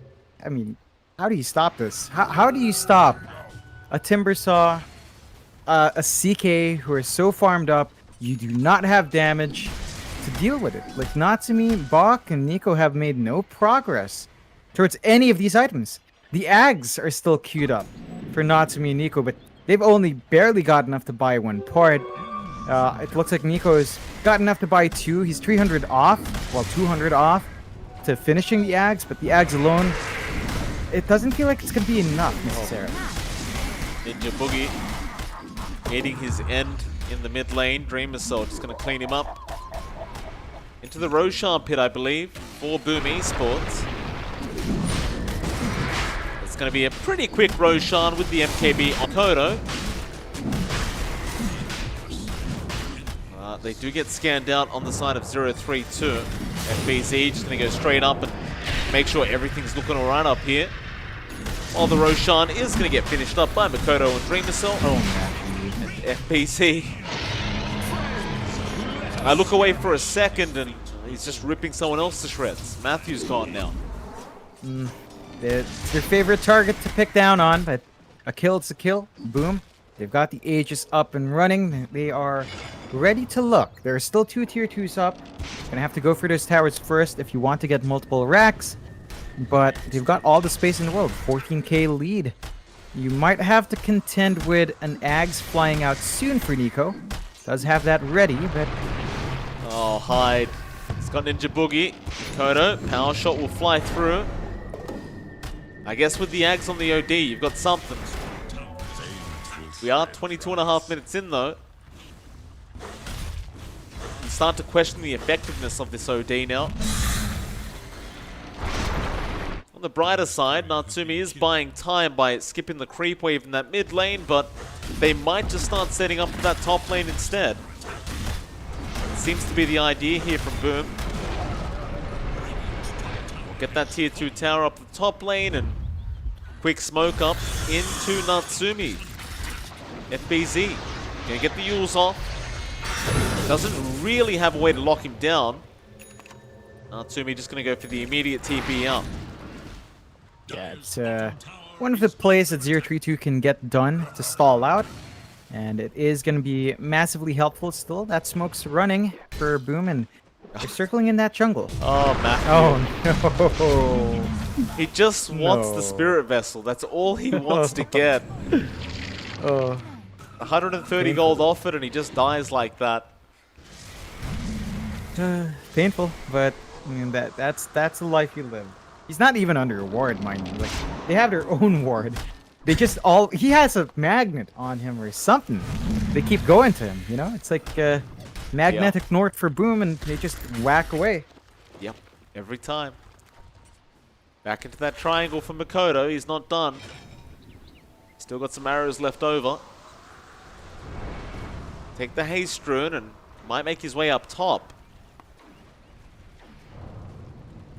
I mean, how do you stop this? How do you stop a Timbersaw, a CK who are so farmed up, you do not have damage to deal with it? Like, Natsumi, Bok, and Nico have made no progress towards any of these items. The Ags are still queued up for Natsumi and Nico, but they've only barely got enough to buy one part. It looks like Nico's got enough to buy 2. He's 300 off, well, 200 off to finishing the Ags, but the Ags alone, it doesn't feel like it's going to be enough necessarily. Ninja Boogie getting his end in the mid lane. Dreamer Soul just going to clean him up. Into the Roshan pit, I believe, for Boom Esports. It's going to be a pretty quick Roshan with the MKB on Kodo. They do get scanned out on the side of 032. FBZ just going to go straight up and make sure everything's looking alright up here. While the Roshan is going to get finished up by Makoto and Dreamer Cell. Oh, man. And FBZ. I look away for a second and he's just ripping someone else to shreds. Matthew's gone now. It's their favorite target to pick down on, but a kill's a kill. Boom. They've got the Aegis up and running. They are ready to look. There are still 2 tier 2s up. Gonna have to go for those towers first if you want to get multiple racks. But they've got all the space in the world. 14k lead. You might have to contend with an Ags flying out soon for Nico. Does have that ready, but... Oh, Hyde. He's Got Ninja Boogie. Kodo, power shot will fly through. I guess with the Ags on the OD, you've got something. We are 22.5 minutes in though. You start to question the effectiveness of this OD now. On the brighter side, Natsumi is buying time by skipping the creep wave in that mid lane, but they might just start setting up for that top lane instead. It seems to be the idea here from Boom. We'll get that tier 2 tower up the top lane and quick smoke up into Natsumi. FBZ gonna get the Yules off. Doesn't really have a way to lock him down. Natsumi just gonna go for the immediate TP out. Yeah, it's one of the plays that 032 can get done to stall out. And it is going to be massively helpful still. That smoke's running for Boom, and they're circling in that jungle. Oh, Matthew. Oh, no. He just wants the Spirit Vessel. That's all he wants to get. Oh. 130 gold offered, and he just dies like that. Painful, but I mean, that's the life you live. He's not even under a ward, mind you. Like, they have their own ward. They just he has a magnet on him or something. They keep going to him, you know? It's like magnetic north for Boom, and they just whack away. Yep, every time. Back into that triangle for Makoto. He's not done. Still got some arrows left over. Take the haste rune and might make his way up top.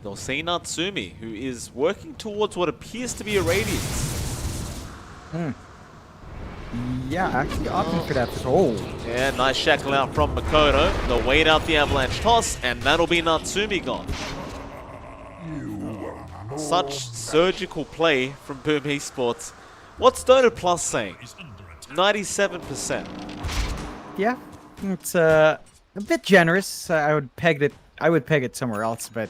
They'll see Natsumi, who is working towards what appears to be a radiance. Yeah, actually opting for that. Oh. Yeah, nice shackle out from Makoto. They'll wait out the avalanche toss, and that'll be Natsumi gone. Such surgical play from Boom Esports. What's Dota Plus saying? 97%. Yeah, it's a bit generous. I would peg it somewhere else, but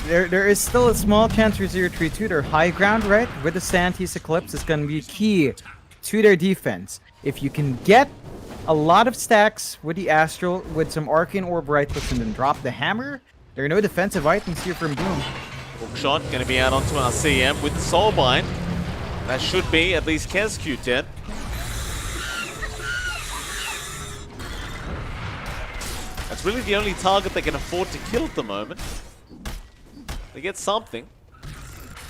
there is still a small chance for 032. Their high ground, right, with the Santis Eclipse is going to be key to their defense. If you can get a lot of stacks with the Astral, with some Arcane Orb right clicks, and then drop the Hammer, there are no defensive items here from Boom. Hookshot going to be out onto our CM with the Soulbind. That should be at least Kez Q10. That's really the only target they can afford to kill at the moment. They get something.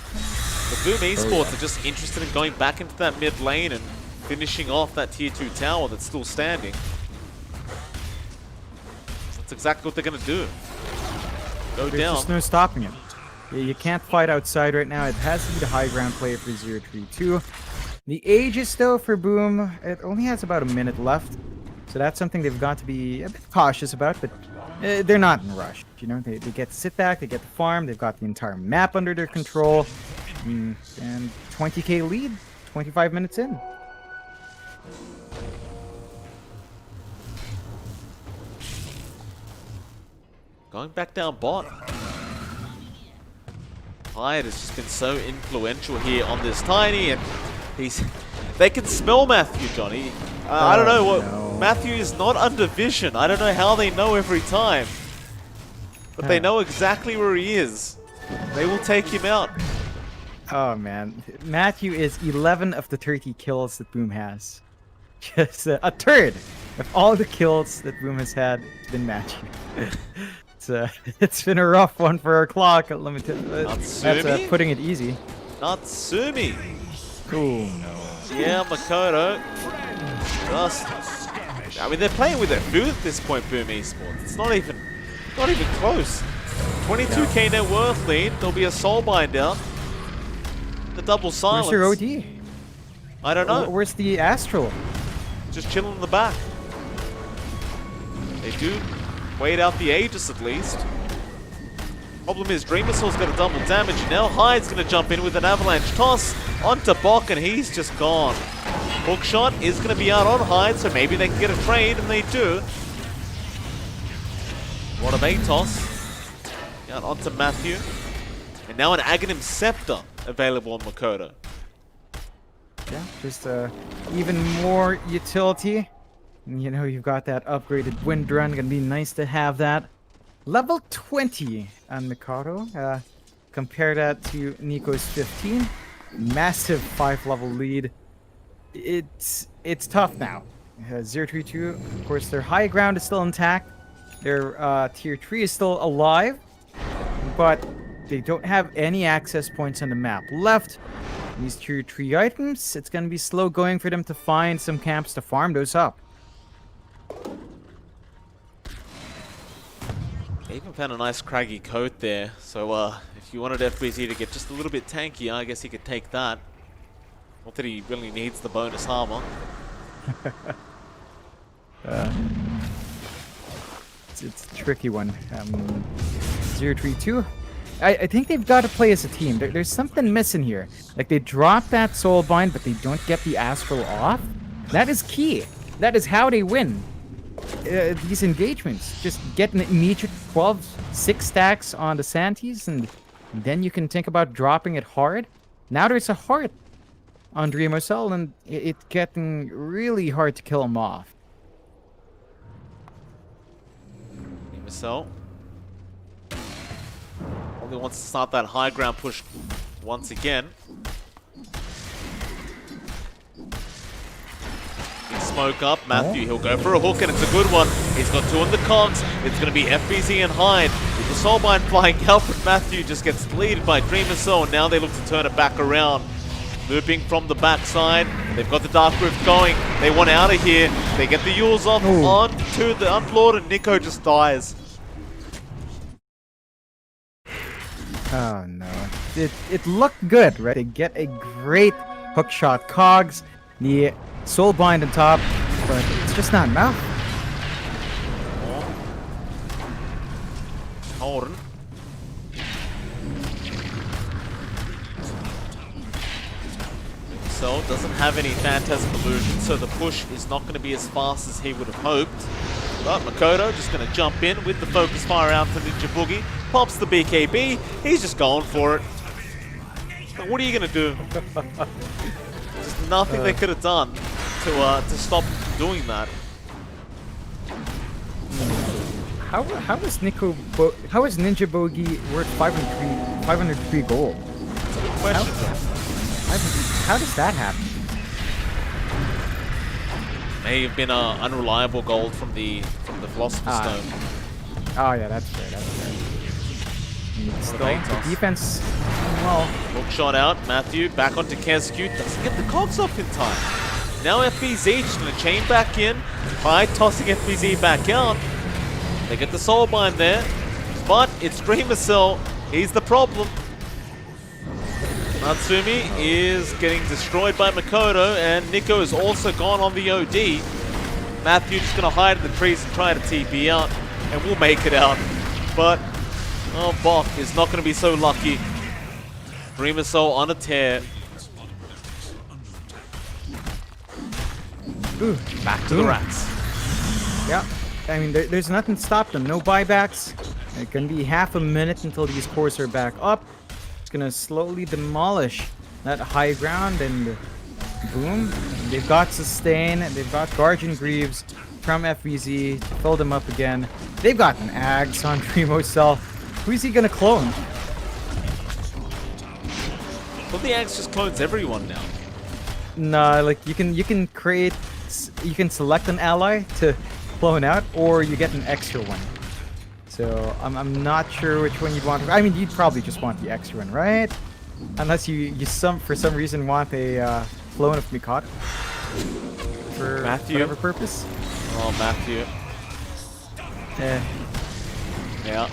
The Boom Esports are just interested in going back into that mid lane and finishing off that tier 2 tower that's still standing. That's exactly what they're going to do. Go There's down. just no stopping it. You can't fight outside right now. It has to be the high ground play for 032. The Aegis, though, for Boom, it only has about a minute left. So that's something they've got to be a bit cautious about, but they're not in a rush. You know, they get to sit back, they get the farm, they've got the entire map under their control. And 20k lead, 25 minutes in. Going back down bot. Hyde has just been so influential here on this Tiny, and they can smell Matthew, Johnny. I don't know what. No. Matthew is not under vision. I don't know how they know every time. But they know exactly where he is. They will take him out. Oh man, Matthew is 11 of the 30 kills that Boom has. Just a third of all the kills that Boom has had has been Matthew. It's been a rough one for our clock at limited. That's putting it easy. Natsumi. Cool. Yeah, Makoto. I mean, they're playing with their food at this point, Boom Esports. It's not even close. 22k net worth lead. There'll be a Soulbind down. The double silence. Where's your OD? I don't know. Where's the Astral? Just chilling in the back. They do wait out the Aegis at least. Problem is, Dream Missile's got a double damage. Now Hyde's going to jump in with an avalanche toss onto Bok, and he's just gone. Hookshot is going to be out on Hyde, so maybe they can get a trade, and they do. What a Atos. Out onto Matthew. And now an Aghanim Scepter available on Makoto. Yeah, just even more utility. And, you know, you've got that upgraded Wind Run. Gonna be nice to have that. Level 20 on Mikado. Compare that to Nico's 15. Massive 5-level lead. It's tough now. 032, of course, their high ground is still intact. Their tier 3 is still alive, but they don't have any access points on the map left. These tier 3 items, it's gonna be slow going for them to find some camps to farm those up. They even found a nice craggy coat there, so if you wanted FBZ to get just a little bit tankier, I guess he could take that. Not that he really needs the bonus armor. It's a tricky one. 032. I think they've got to play as a team. There's something missing here. Like, they drop that soulbind, but they don't get the astral off. That is key. That is how they win these engagements. Just get an immediate 6 stacks on the Santies, and then you can think about dropping it hard. Now there's a heart on Dreamocell, and it's getting really hard to kill him off. Dreamocell only wants to start that high ground push once again. Smoke up, Matthew, he'll go for a hook, and it's a good one. He's got 2 on the cogs. It's going to be FBZ and Hyde. With the soulbind flying out, but Matthew just gets bleeded by Dreamocell, and now they look to turn it back around. Looping from the backside. They've got the Dark Rift going. They want out of here. They get the Yules off onto the Unlord, and Nico just dies. Oh no. It looked good, right? They get a great hookshot cogs, the soulbind on top, but it's just not enough. Horn. So doesn't have any Phantasm Illusion, so the push is not going to be as fast as he would have hoped. But Makoto just going to jump in with the focus fire out to Ninja Boogie. Pops the BKB. He's just going for it. But what are you going to do? There's nothing they could have done to stop him from doing that. How is Ninja Bogey worth 503 gold? That's a good question. How does that happen? May have been unreliable gold from the Philosopher's Stone. Oh yeah, that's fair. That's fair. Still, the defense. Well, hook shot out. Matthew back onto Kescue. Doesn't get the cogs off in time. Now FBZ just going to chain back in. Hyde tossing FBZ back out. They get the soulbind there, but it's Dreamocell. He's the problem. Natsumi is getting destroyed by Makoto, and Nico is also gone on the OD. Matthew just going to hide in the trees and try to TP out, and we'll make it out. But, oh, Bok is not going to be so lucky. Dreamocell on a tear. Ooh. Back to the Rats. Yeah, I mean, there's nothing to stop them. No buybacks. It can be half a minute until these cores are back up. Gonna slowly demolish that high ground, and boom, they've got sustain, they've got Guardian Greaves from FVZ to fill them up again. They've got an Ags on Dreamocell. Who's he gonna clone? Well, the Ags just clones everyone now. Nah, like you can select an ally to clone out, or you get an extra one. So I'm not sure which one you'd want. I mean, you'd probably just want the extra one, right? Unless you for some reason want a clone of Mikado for Matthew. whatever purpose. Oh, Matthew. Yeah,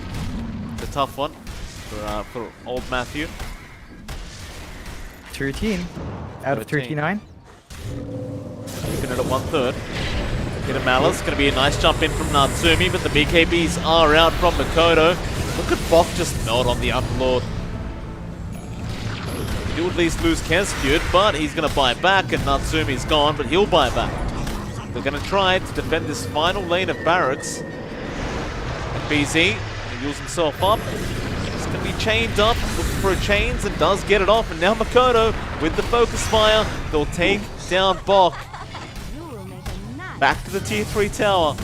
it's a tough one for old Matthew. 13 out of 39. Keeping it at 1/3. Get a Malice, gonna be a nice jump in from Natsumi, but the BKBs are out from Makoto. Look at Bok just melt on the Unlord. He'll at least lose Kescue, but he's gonna buy back, and Natsumi's gone, but he'll buy back. They're gonna try to defend this final lane of barracks. BZ gonna use himself up. He's gonna be chained up, looking for a chains, and does get it off, and now Makoto with the focus fire. They'll take down Bok. Back to the tier 3 tower.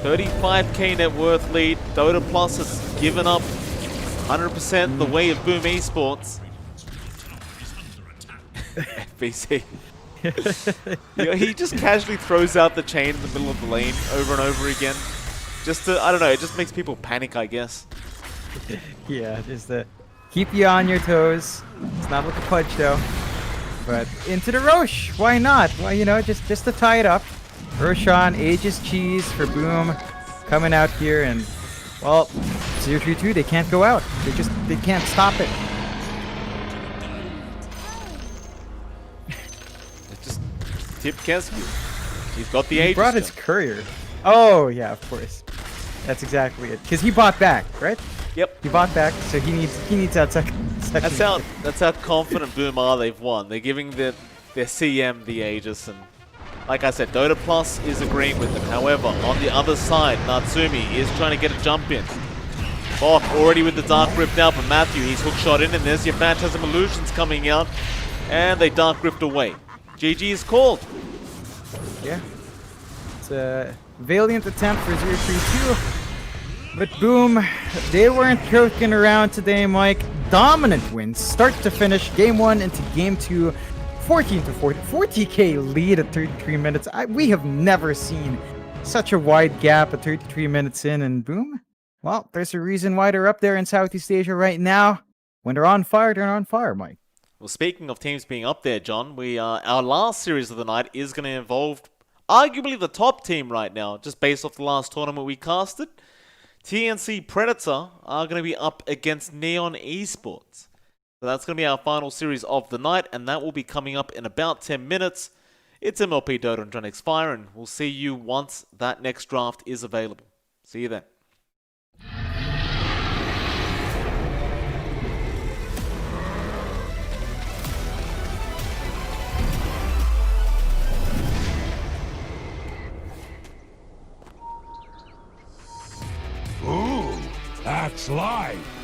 35k net worth lead. Dota Plus has given up 100% the way of Boom Esports. FBC. He just casually throws out the chain in the middle of the lane over and over again. Just to, I don't know, it just makes people panic, I guess. Yeah, just to keep you on your toes. It's not like a punch though. But into the Roche, why not? Well, you know, just to tie it up. Roshan, Aegis Cheese for Boom coming out here, and well, 032, they can't go out. They can't stop it. Just Tip Kesky. He's got the He Aegis. brought his courier. Oh yeah, of course. That's exactly it. Because he bought back, right? Yep. He bought back, so he needs that second. That's how confident Boom are they've won. They're giving their CM the Aegis, and like I said, Dota Plus is agreeing with them. However, on the other side, Natsumi is trying to get a jump in. Bok already with the Dark Rift now, but Matthew, he's hookshot in, and there's your Phantasm Illusions coming out, and they Dark Rift away. GG is called. Yeah. It's a valiant attempt for 032. But Boom, they weren't joking around today, Mike. Dominant wins, start to finish, game 1 into game 2, 14 to 40, 40k lead at 33 minutes. We have never seen such a wide gap at 33 minutes in, and Boom, well, there's a reason why they're up there in Southeast Asia right now. When they're on fire, Mike. Well, speaking of teams being up there, John, our last series of the night is going to involve arguably the top team right now, just based off the last tournament we casted. TNC Predator are going to be up against Neon Esports. So that's going to be our final series of the night, and that will be coming up in about 10 minutes. It's MLP Dota and Dronix Fire, and we'll see you once that next draft is available. See you then. Ooh, that's life.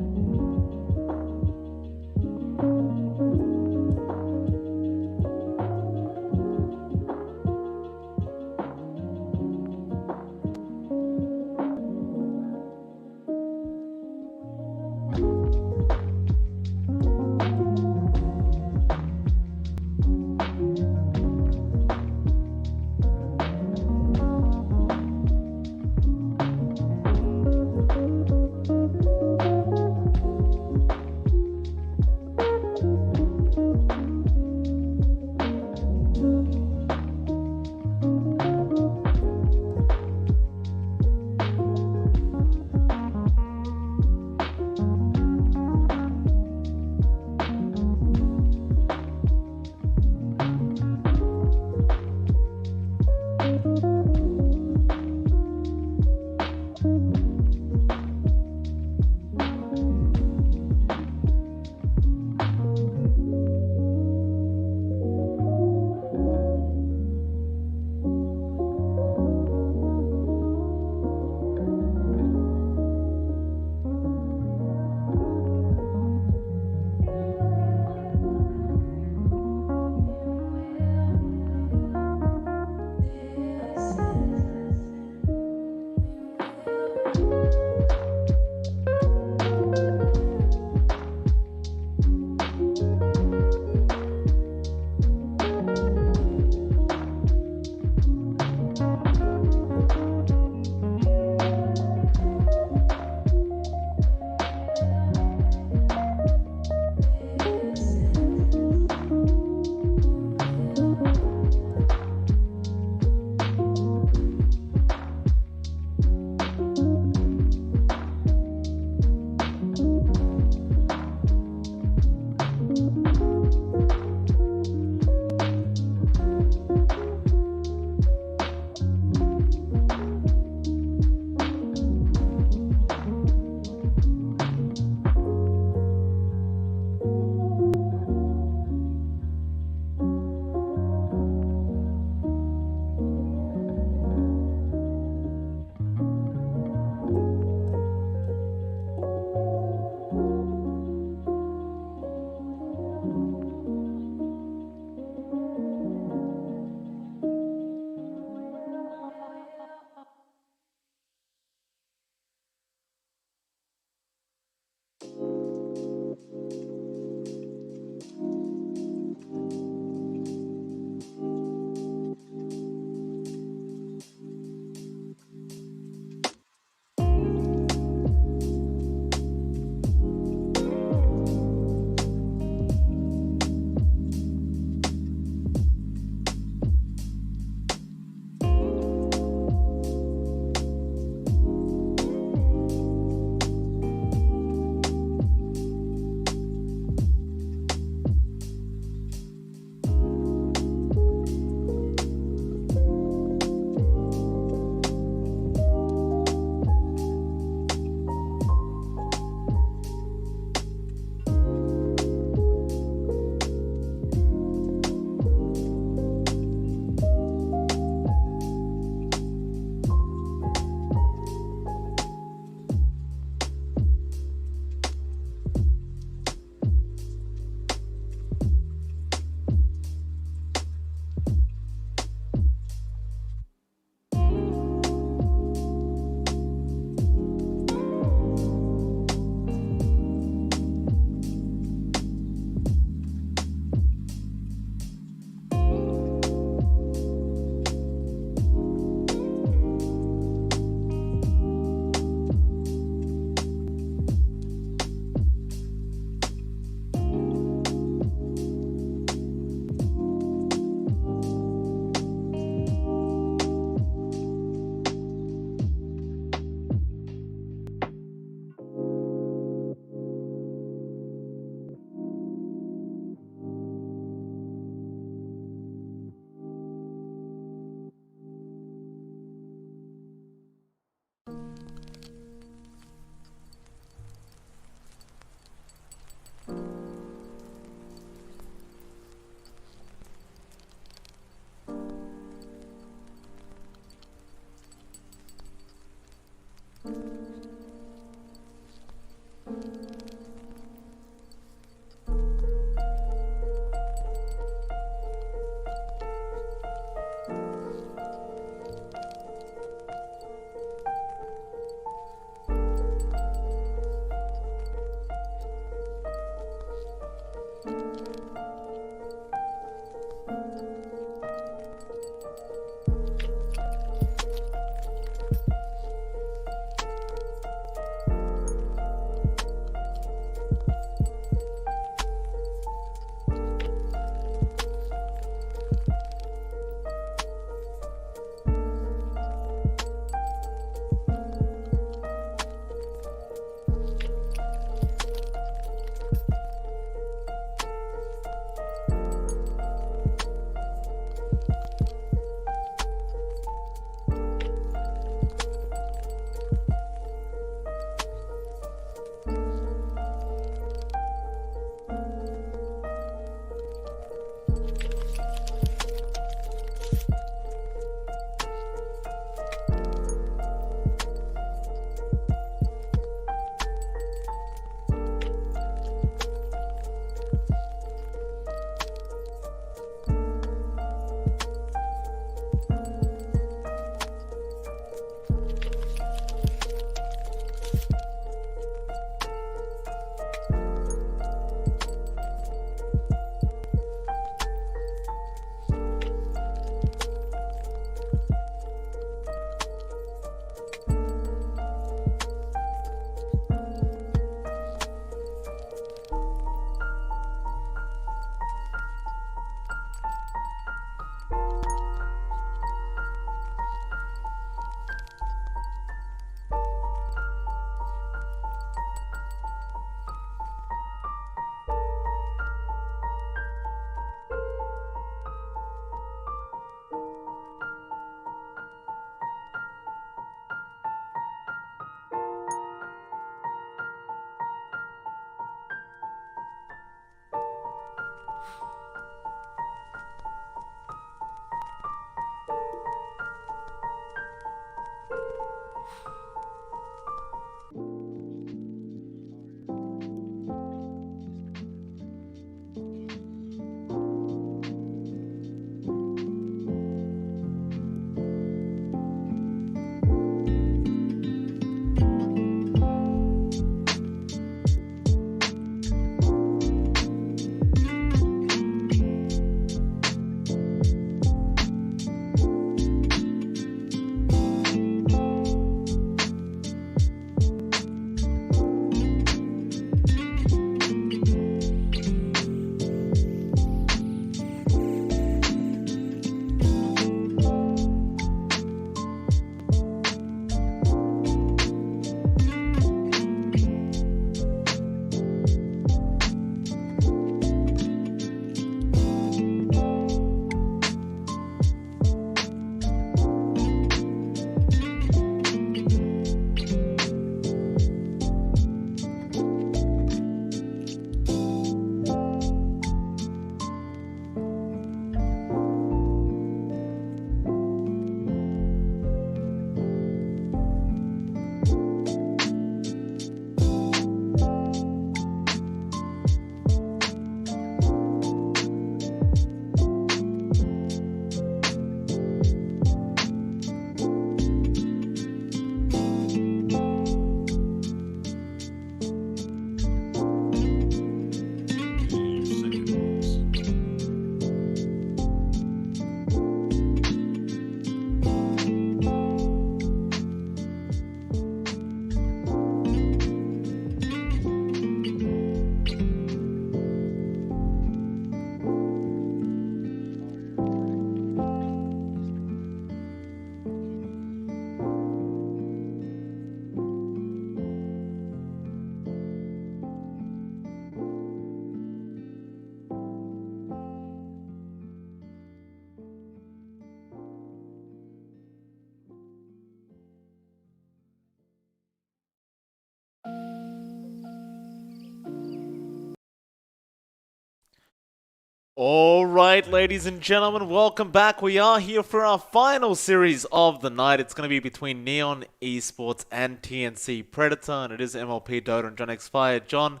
Alright, ladies and gentlemen, welcome back. We are here for our final series of the night. It's going to be between Neon Esports and TNC Predator, and it is MLP Dota and John X Fire. John,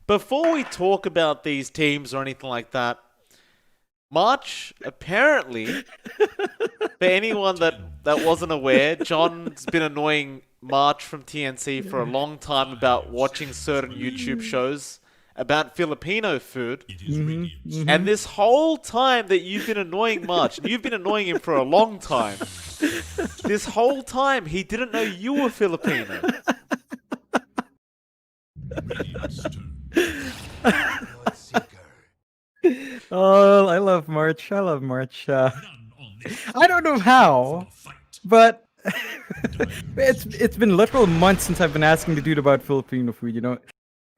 before we talk about these teams or anything like that, March, apparently, for anyone that wasn't aware, John's been annoying March from TNC for a long time about watching certain YouTube shows about Filipino food. Mm-hmm. And this whole time that you've been annoying March, and you've been annoying him for a long time, this whole time he didn't know you were Filipino. Oh, I love March. I love March. I don't know how, but it's been literal months since I've been asking the dude about Filipino food.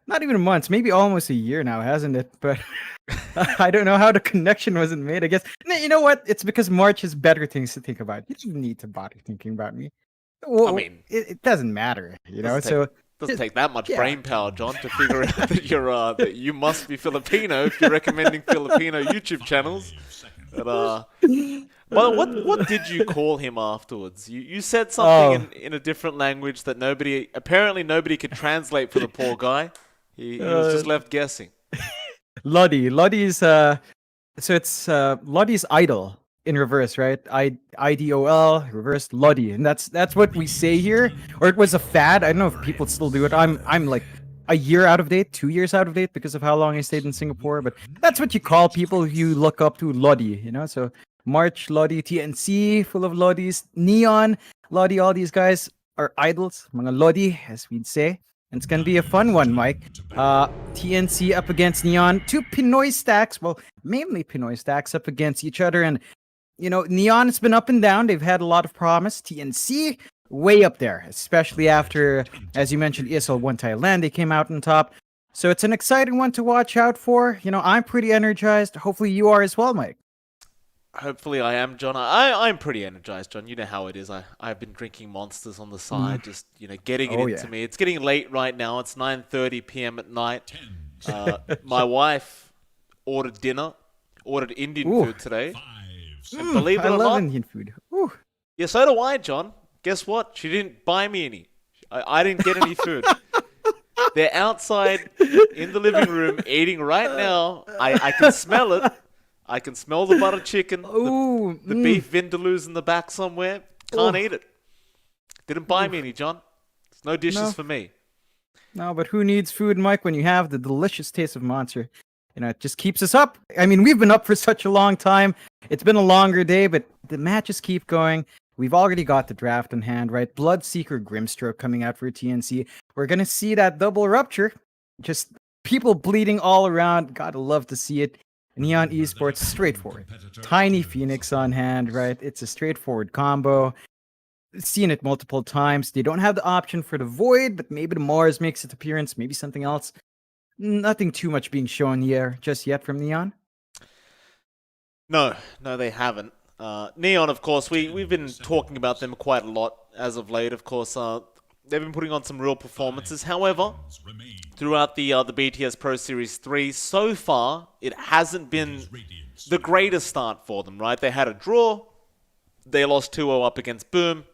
Not even months, maybe almost a year now, hasn't it? But I don't know how the connection wasn't made. I guess you know what? It's because March has better things to think about. You don't need to bother thinking about me. Well, I mean, it doesn't matter, So doesn't take that much brain power, John, to figure out that that you must be Filipino if you're recommending Filipino YouTube channels. But well, what did you call him afterwards? You said something in a different language that apparently nobody could translate for the poor guy. He was just left guessing. Lodi. Lodi's so it's Lodi's idol in reverse, right? IDOL reversed Lodi, and that's what we say here. Or it was a fad. I don't know if people still do it. I'm like a year out of date, 2 years out of date because of how long I stayed in Singapore. But that's what you call people who you look up to, Lodi. So March, Lodi, TNC, full of Lodis, Neon, Lodi. All these guys are idols, mga Lodi, as we'd say. And it's gonna be a fun one, Mike. TNC up against Neon, two Pinoy stacks. Well, mainly Pinoy stacks up against each other, and Neon has been up and down. They've had a lot of promise. TNC way up there, especially after, as you mentioned, ESL 1 Thailand. They came out on top. So it's an exciting one to watch out for. I'm pretty energized. Hopefully you are as well, Mike. Hopefully I am, John. I'm pretty energized, John. You know how it is. I've been drinking Monsters on the side, just getting it into me. It's getting late right now. It's 9:30 p.m. at night. My wife ordered Indian food today. And believe it or I love not, Indian food. Ooh. Yeah, so do I, John. Guess what? She didn't buy me any. I didn't get any food. They're outside in the living room eating right now. I can smell it. I can smell the butter chicken, the beef vindaloo's in the back somewhere. Can't eat it. Didn't buy me any, John. There's no dishes for me. No, but who needs food, Mike, when you have the delicious taste of Monster? It just keeps us up. I mean, we've been up for such a long time. It's been a longer day, but the matches keep going. We've already got the draft in hand, right? Bloodseeker Grimstroke coming out for TNC. We're going to see that double rupture. Just people bleeding all around. Gotta love to see it. Neon Esports, straightforward. Tiny Phoenix on hand, right? It's a straightforward combo. Seen it multiple times. They don't have the option for the Void, but maybe the Mars makes its appearance. Maybe something else. Nothing too much being shown here just yet from Neon. No, they haven't. Neon, of course, we've been talking about them quite a lot as of late. Of course, they've been putting on some real performances. However, throughout the BTS Pro Series 3, so far, it hasn't been the greatest start for them, right? They had a draw, they lost 2-0 up against Boom,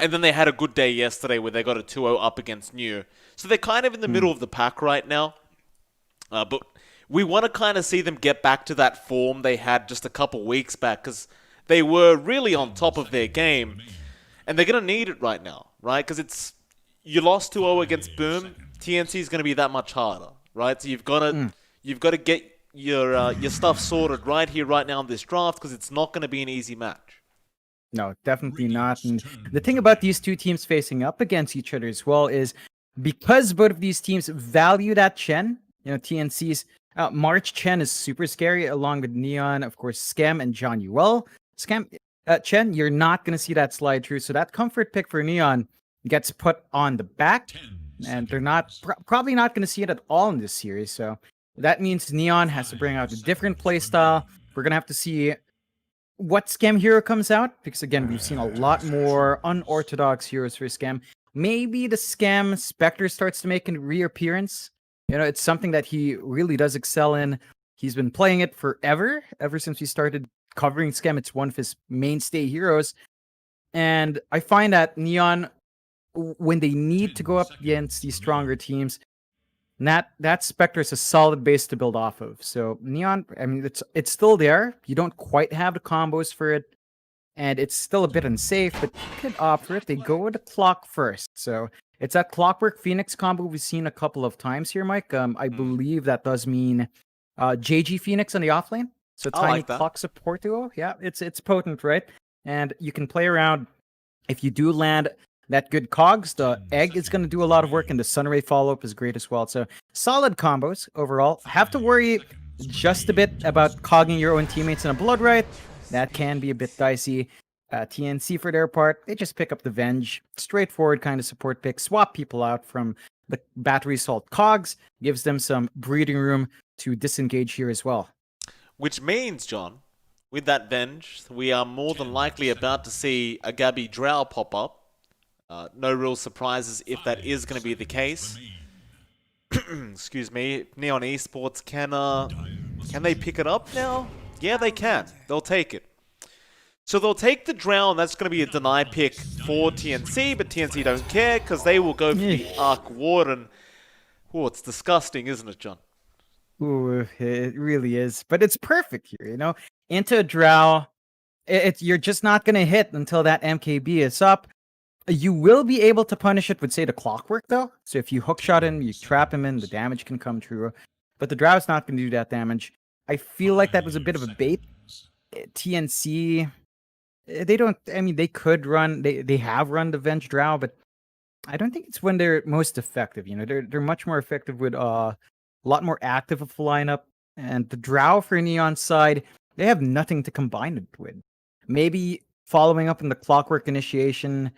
and then they had a good day yesterday where they got a 2-0 up against New. So they're kind of in the middle of the pack right now. But we want to kind of see them get back to that form they had just a couple weeks back, because they were really on top of their game, and they're going to need it right now, right? Because you lost 2-0 against Boom. TNC is going to be that much harder, right? So you've got to get your stuff sorted right here, right now in this draft, because it's not going to be an easy match. No, definitely not. And the thing about these two teams facing up against each other as well is because both of these teams value that Chen. TNC's March Chen is super scary, along with Neon, of course, Scam and John Yuel. Chen, you're not going to see that slide through. So that comfort pick for Neon gets put on the back, and they're probably not going to see it at all in this series. So that means Neon has to bring out a different playstyle. We're going to have to see what Scam hero comes out, because again, we've seen a lot more unorthodox heroes for Scam. Maybe the Scam Spectre starts to make a reappearance. It's something that he really does excel in. He's been playing it ever since we started covering Scam. It's one of his mainstay heroes. And I find that Neon, when they need to go up against these stronger teams, that Spectre is a solid base to build off of. So Neon, I mean, it's still there. You don't quite have the combos for it, and it's still a bit unsafe, but you could opt for it. They go with the clock first. So It's that Clockwork Phoenix combo we've seen a couple of times here, Mike. I believe that does mean JG Phoenix on the offlane. So I tiny like that. clock support duo. Yeah, it's potent, right? And you can play around. If you do land that good cogs, the egg is going to do a lot of work, and the Sunray follow-up is great as well. So solid combos overall. Have to worry just a bit about cogging your own teammates in a Blood Right. That can be a bit dicey. TNC for their part, they just pick up the Venge. Straightforward kind of support pick. Swap people out from the Battery Salt cogs. Gives them some breathing room to disengage here as well. Which means, John, with that Venge, we are more than likely about to see a Gabby Drow pop up. No real surprises if that is going to be the case. Excuse me. Neon Esports can they pick it up now? Yeah, they can. They'll take it. So they'll take the Drow, and that's going to be a deny pick for TNC, but TNC don't care because they will go for the Arc Warden. Oh, it's disgusting, isn't it, John? Ooh, it really is. But it's perfect here, you know? Into a Drow, you're just not going to hit until that MKB is up. You will be able to punish it with, say, the Clockwork, though. So if you hookshot him, you trap him in, the damage can come true. But the Drow's not going to do that damage. I feel like that was a bit of a bait. TNC, they don't, I mean, they could run, they have run the Venge Drow, but I don't think it's when they're most effective. You know, they're much more effective with a lot more active of a lineup. And the Drow for Neon's side, they have nothing to combine it with. Maybe following up in the Clockwork initiation,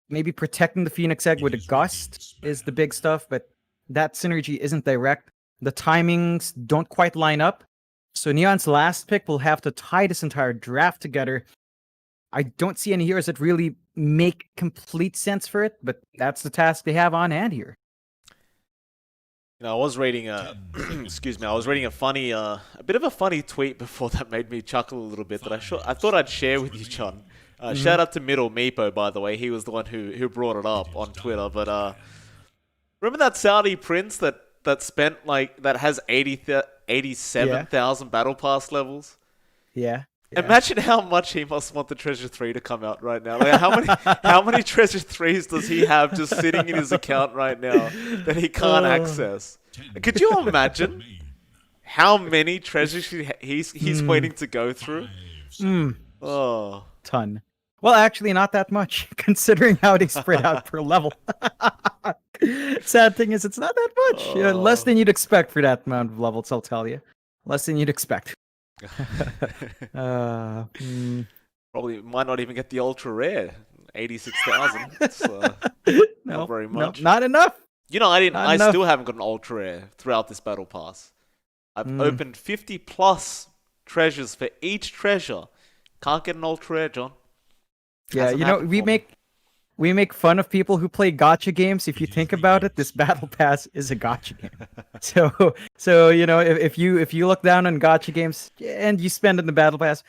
maybe protecting the Phoenix Egg with a Gust is the big stuff, but that synergy isn't direct. The timings don't quite line up. So Neon's last pick will have to tie this entire draft together. I don't see any heroes that really make complete sense for it, but that's the task they have on hand here. You know, I was reading excuse me, I was reading a funny, a bit of a funny tweet before that made me chuckle a little bit that I thought I'd share with you, John. Shout out to Middle Meepo, by the way. He was the one who brought it up on Twitter. But remember that Saudi prince that spent that has 87,000 battle pass levels? Yeah. Imagine how much he must want the Treasure 3 to come out right now. Like, how many Treasure 3s does he have just sitting in his account right now that he can't access? Could you imagine how many treasures he's waiting to go through? Oh, Ton. Well, actually, not that much, considering how they spread out per level. Sad thing is, it's not that much. Less than you'd expect for that amount of levels, I'll tell you. Less than you'd expect. Probably might not even get the ultra rare. 86,000. That's not very much. Not enough. You know, I still haven't got an ultra rare throughout this battle pass. I've opened 50 plus treasures for each treasure. Can't get an ultra rare, John. Yeah, you know, we make fun of people who play gacha games. If you think about it, this battle pass is a gacha game. So you know, if you look down on gacha games and you spend in the battle pass,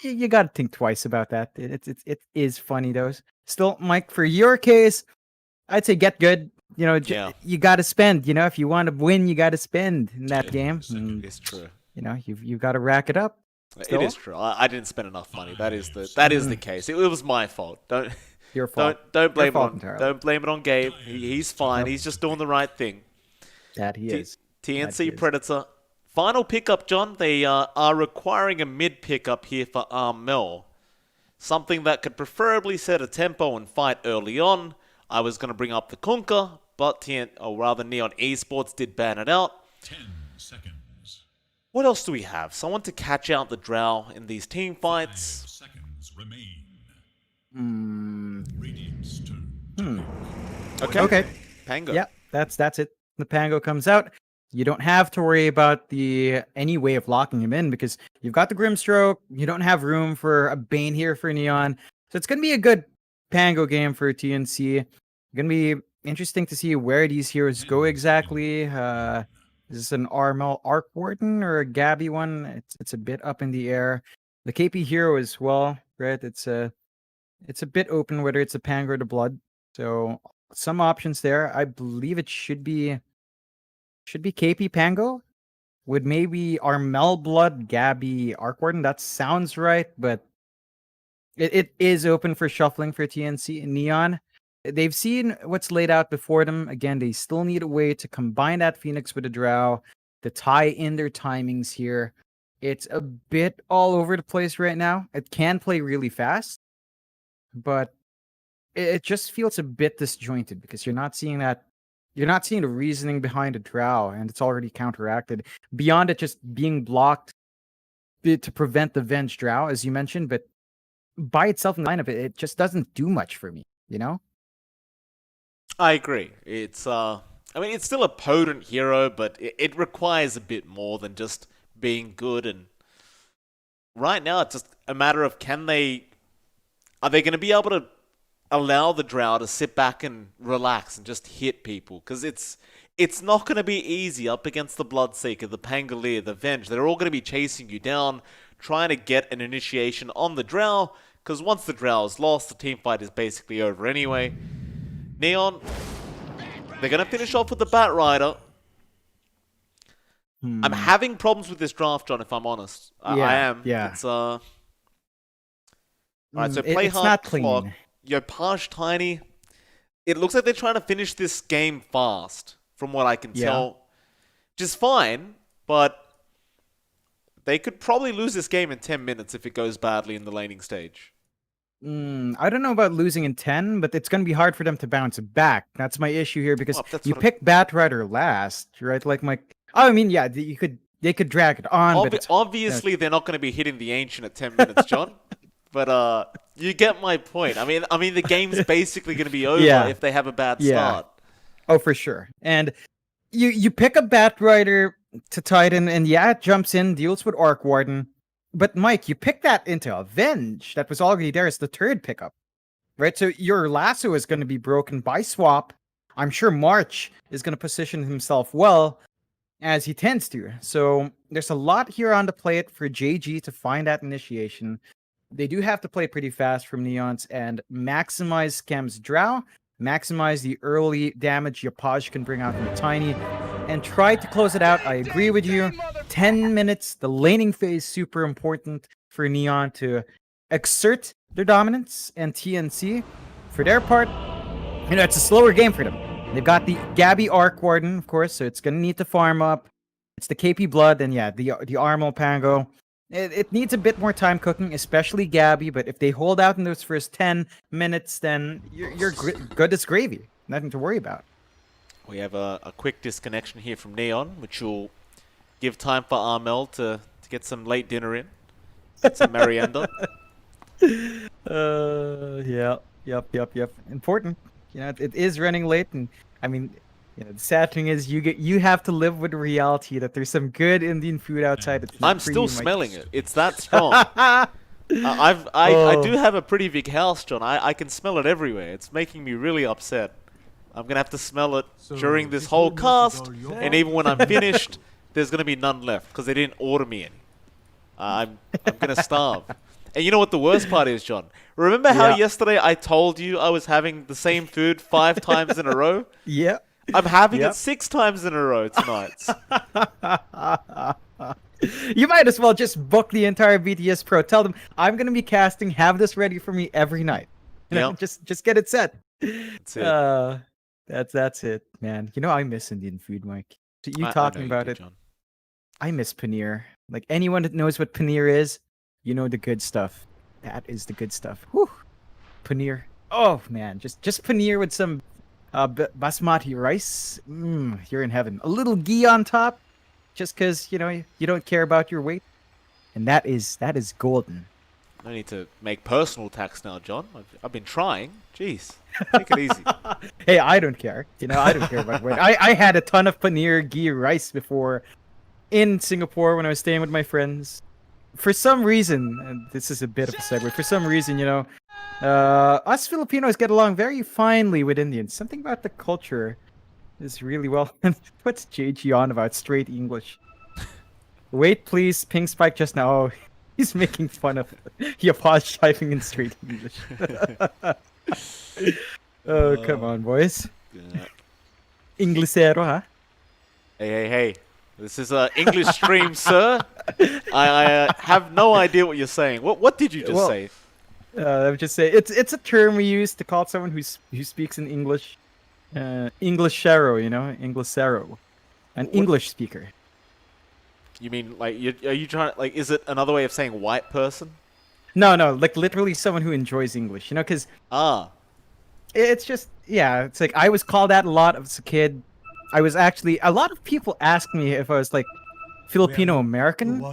you got to think twice about that. It is funny though. Still, Mike, for your case, I'd say get good. You know, you got to spend. You know, if you want to win, you got to spend in that game. It's true. You know, you've got to rack it up. Still? It is true. I didn't spend enough money. That is the case. It was my fault. Your fault. Don't blame it on Gabe. He's fine. Nope. He's just doing the right thing. That he is. TNC Predator. Final pickup, John. They are requiring a mid pickup here for Armel. Something that could preferably set a tempo and fight early on. I was going to bring up the Kunkka, but Neon Esports did ban it out. 10 seconds. What else do we have? Someone to catch out the Drow in these team fights. 5 seconds remain. Okay. Pango. Yeah, that's it. The Pango comes out. You don't have to worry about any way of locking him in because you've got the Grimstroke. You don't have room for a Bane here for Neon. So it's going to be a good Pango game for TNC. Going to be interesting to see where these heroes go exactly. Is this an Armel Arc Warden or a Gabby one? It's a bit up in the air. The KP hero as well, right? It's a bit open whether it's a Pango or the Blood. So some options there. I believe it should be KP Pango with maybe Armel Blood, Gabby Arc Warden. That sounds right, but it is open for shuffling for TNC and Neon. They've seen what's laid out before them. Again, they still need a way to combine that Phoenix with a Drow to tie in their timings here. It's a bit all over the place right now. It can play really fast, but it just feels a bit disjointed because you're not seeing that. You're not seeing the reasoning behind a Drow, and it's already counteracted. Beyond it just being blocked to prevent the Venge Drow, as you mentioned, but by itself in the lineup, it just doesn't do much for me, you know? I agree. It's I mean, it's still a potent hero, but it requires a bit more than just being good. And right now, it's just a matter of are they going to be able to allow the Drow to sit back and relax and just hit people? Because it's not going to be easy up against the Bloodseeker, the Pangolier, the Venge. They're all going to be chasing you down, trying to get an initiation on the Drow. Because once the Drow is lost, the teamfight is basically over anyway. Neon, they're going to finish off with the Bat Rider. I'm having problems with this draft, John, if I'm honest. I am. Yeah. It's, alright, so play it's hard not clock. clean. Yopaj Tiny. It looks like they're trying to finish this game fast, from what I can tell. Which is fine, but they could probably lose this game in 10 minutes if it goes badly in the laning stage. I don't know about losing in 10, but it's going to be hard for them to bounce back. That's my issue here because Well, you pick Bat Rider last, right? Like I mean, yeah, they could drag it on, but obviously they're not going to be hitting the Ancient at 10 minutes, John. But you get my point. I mean, the game's basically going to be over if they have a bad start. Oh, for sure. And you pick a Bat Rider to Titan, and it jumps in, deals with Arc Warden. But Mike, you pick that into Avenge that was already there as the third pickup, right? So your lasso is going to be broken by swap. I'm sure March is going to position himself well, as he tends to. So there's a lot here on the plate for JG to find that initiation. They do have to play pretty fast from Neons and maximize Chem's Drow, maximize the early damage Yopaj can bring out from the Tiny, and try to close it out. I agree with you. 10 minutes, the laning phase, super important for Neon to exert their dominance, and TNC, for their part, it's a slower game for them. They've got the Gabby Arc Warden, of course, so it's going to need to farm up. It's the KP Blood, and the Armo Pango. It needs a bit more time cooking, especially Gabby, but if they hold out in those first 10 minutes, then you're good as gravy. Nothing to worry about. We have a quick disconnection here from Neon, which will give time for Armel to get some late dinner in. Get some merienda. Yep. Important. It is running late, and I mean, the sad thing is you have to live with the reality that there's some good Indian food outside. I'm still smelling it. It's that strong. I do have a pretty big house, John. I can smell it everywhere. It's making me really upset. I'm gonna have to smell it during this whole cast, and even when I'm finished, there's gonna be none left because they didn't order me any. I'm gonna starve. And you know what the worst part is, John? Remember how yesterday I told you I was having the same food 5 times in a row? Yeah. I'm having it 6 times in a row tonight. You might as well just book the entire BTS Pro. Tell them I'm gonna be casting. Have this ready for me every night. Just get it set. That's it. That's it, man. I miss Indian food, Mike. So you talking about it? John. I miss paneer. Like anyone that knows what paneer is, the good stuff. That is the good stuff. Whew. Paneer. Oh man, just paneer with some basmati rice. You're in heaven. A little ghee on top, just because you don't care about your weight, and that is golden. No need to make personal attacks now, John. I've been trying. Jeez, take it easy. Hey, I don't care. I don't care about weight. I had a ton of paneer ghee rice before in Singapore when I was staying with my friends. For some reason, and this is a bit of a segue. For some reason, us Filipinos get along very finely with Indians. Something about the culture is really well. What's JG on about? Straight English. Wait, please. Ping Spike just now. Oh, he's making fun of Yopaj typing in straight English. Oh, come on, boys. Yeah. Inglesero, huh? Hey. This is an English stream, sir. I have no idea what you're saying. What did you just say? I would just say it's a term we use to call someone who speaks in English, Englishero, Englishero, an What English speaker. you mean? Like, are you trying? Like, is it another way of saying white person? No, no, like literally someone who enjoys English. Because Ah, it's just yeah, it's like I was called that a lot as a kid. I was actually a lot of people asked me if I was like Filipino American,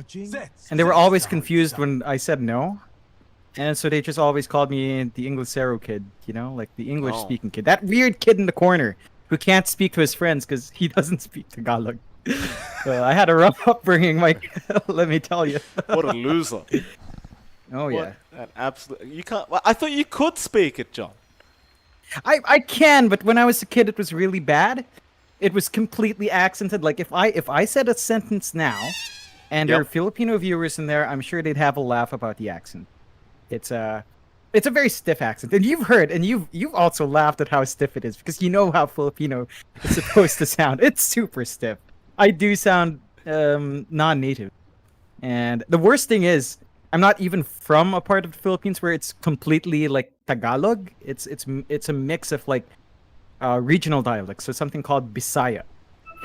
and they were always confused when I said no. And so they just always called me the Inglesero kid, like the English speaking kid. That weird kid in the corner who can't speak to his friends because he doesn't speak Tagalog. I had a rough upbringing, Mike. Let me tell you. what a loser! Oh yeah. What an absolute. You can't. Well, I thought you could speak it, John. I can, but when I was a kid, it was really bad. It was completely accented. Like if I said a sentence now, and there are Yep. Filipino viewers in there, I'm sure they'd have a laugh about the accent. It's a very stiff accent, and you've heard, and you've also laughed at how stiff it is because you know how Filipino is supposed to sound. It's super stiff. I do sound non-native, and the worst thing is I'm not even from a part of the Philippines where it's completely like Tagalog. It's a mix of like regional dialects, so something called Bisaya,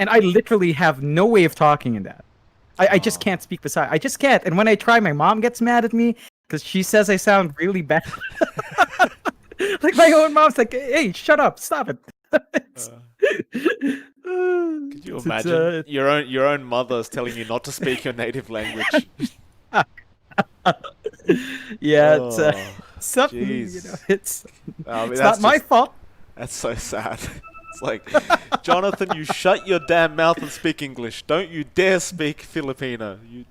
and I literally have no way of talking in that. I just can't speak Bisaya. I just can't. And when I try, my mom gets mad at me because she says I sound really bad. Like my own mom's like, "Hey, shut up, stop it." Could you imagine your own mother's telling you not to speak your native language? Yeah, it's Oh, something. jeez. It's I mean, it's that's not my just- fault. That's so sad. It's like, Jonathan, you shut your damn mouth and speak English. Don't you dare speak Filipino. You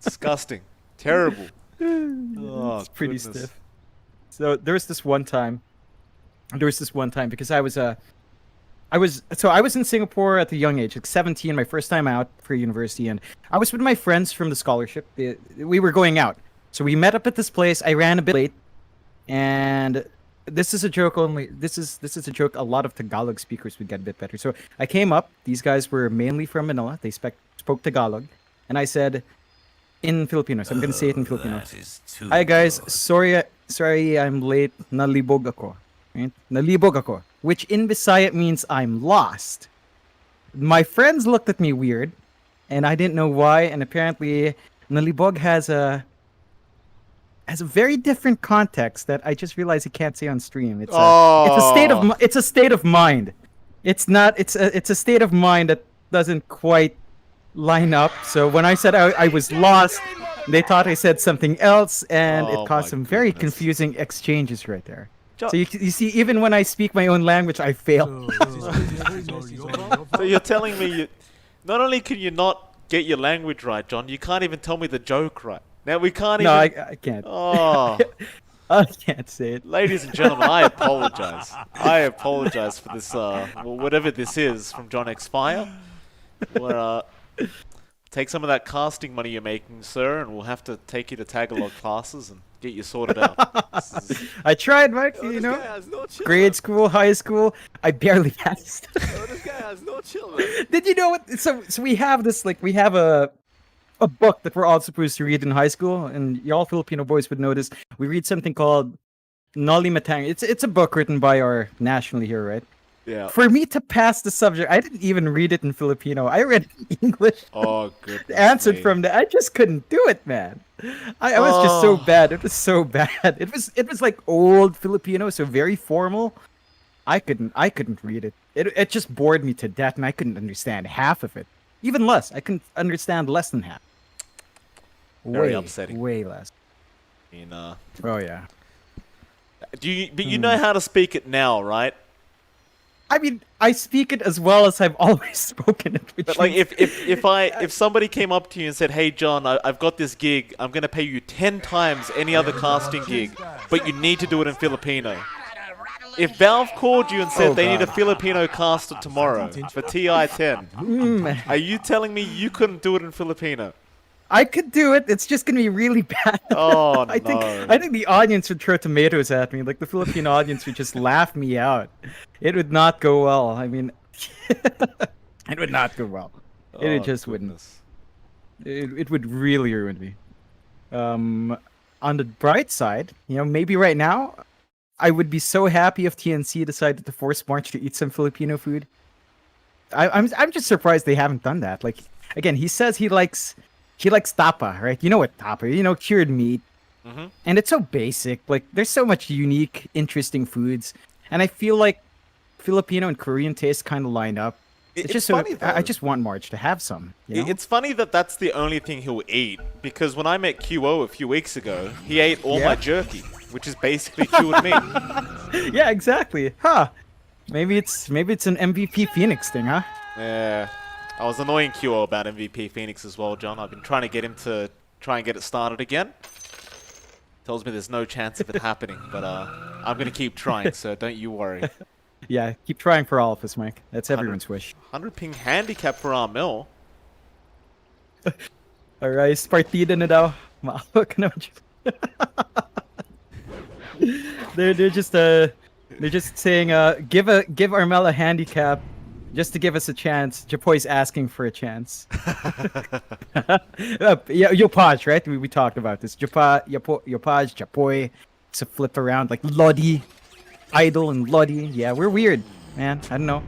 disgusting, terrible. Oh, It's pretty goodness. stiff. So there was this one time. Because I was in Singapore at a young age, like 17, my first time out for university, and I was with my friends from the scholarship. We were going out, so we met up at this place. I ran a bit late, and this is a joke only. This is a joke. A lot of Tagalog speakers would get a bit better. So I came up. These guys were mainly from Manila. They spoke Tagalog, and I said in Filipino. So I'm gonna say it in Filipino. Hi guys, sorry I'm late. Nalibog ako. Right? Nalibog ako, which in Bisaya means I'm lost. My friends looked at me weird, and I didn't know why. And apparently, nalibog has a very different context that I just realized you can't say on stream. It's a state of mind. It's not. It's a state of mind that doesn't quite line up. So when I said I was lost, they thought I said something else, and Oh it caused my some very goodness. confusing exchanges right there. Jo- So you see, even when I speak my own language, I fail. So you're telling me not only can you not get your language right, John, you can't even tell me the joke right. Now we can't No, even. I can't. Oh, I can't say it. ladies and gentlemen, I apologize. I apologize for this. Whatever this is from John X Fire. We'll, take some of that casting money you're making, sir, and we'll have to take you to Tagalog classes and get you sorted out. This is- I tried, Mike. Grade school, high school, I barely passed. This guy has no chill, man. Did you know what? So we have this we have a book that we're all supposed to read in high school, and y'all Filipino boys would know this. We read something called Noli Matang. It's a book written by our national hero, right? yeah. For me to pass the subject, I didn't even read it in Filipino. I read it in English. Oh, goodness. Answered me. from that. I just couldn't do it, man. I was just so Oh. bad. It was so bad. It was like old Filipino, so very formal. I couldn't read it. It just bored me to death, and I couldn't understand half of it. Even less. I couldn't understand less than half. Very Way, upsetting. Way less. In, Oh yeah. but you know how to speak it now, right? I mean, I speak it as well as I've always spoken it. Which But like, means- if somebody came up to you and said, "Hey, John, I've got this gig. I'm gonna pay you 10 times any other casting gig, but you need to do it in Filipino." If Valve called you and said Oh, they need a God. Filipino caster tomorrow for TI-10, Mm, are you telling me you couldn't do it in Filipino? I could do it. It's just gonna be really bad. Oh I think no! the audience would throw tomatoes at me. Like the Filipino audience would just laugh me out. It would not go well. I mean, it would not go well. It Oh, just wouldn't. goodness. It would really ruin me. on the bright side, maybe right now, I would be so happy if TNC decided to force March to eat some Filipino food. I'm just surprised they haven't done that. Like, again, he says he likes tapa, right? You know what tapa? Cured meat. Mm-hmm. And it's so basic. Like, there's so much unique, interesting foods, and I feel like Filipino and Korean tastes kind of line up. It's just funny, I though. just want March to have some. It's funny that that's the only thing he'll eat, because when I met QO a few weeks ago, he ate all my jerky, which is basically cured meat. Yeah, exactly. Huh? Maybe it's an MVP Phoenix thing, huh? Yeah. I was annoying QO about MVP Phoenix as well, John. I've been trying to get him to try and get it started again. Tells me there's no chance of it happening, but I'm going to keep trying, so don't you worry. Yeah, keep trying for all of us, Mike. That's everyone's wish. 100 ping handicap for Armel. Alright, partida na daw. Maawa ka naman. They're just saying give Armel a handicap just to give us a chance. Japoy's asking for a chance. Yeah, Yopaj, right? We talked about this. Yopaj, Japoy. It's a flip around like Lodi. Idol and Lodi. Yeah, we're weird, man. I don't know.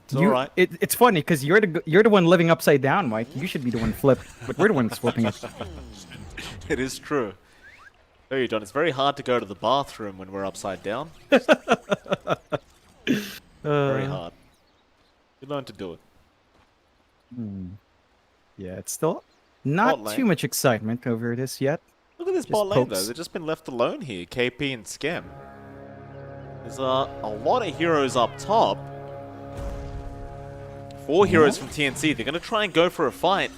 It's alright. It's funny because you're the one living upside down, Mike. You should be the one flipped, but we're the ones flipping it. It is true. There you John. It's very hard to go to the bathroom when we're upside down. Very hard. You learn to do it. Yeah, it's still not too much excitement over this yet. Look at this Just bot lane though. pokes. They've just been left alone here. KP and Scam. There's a lot of heroes up top. 4 heroes from TNC. They're going to try and go for a fight.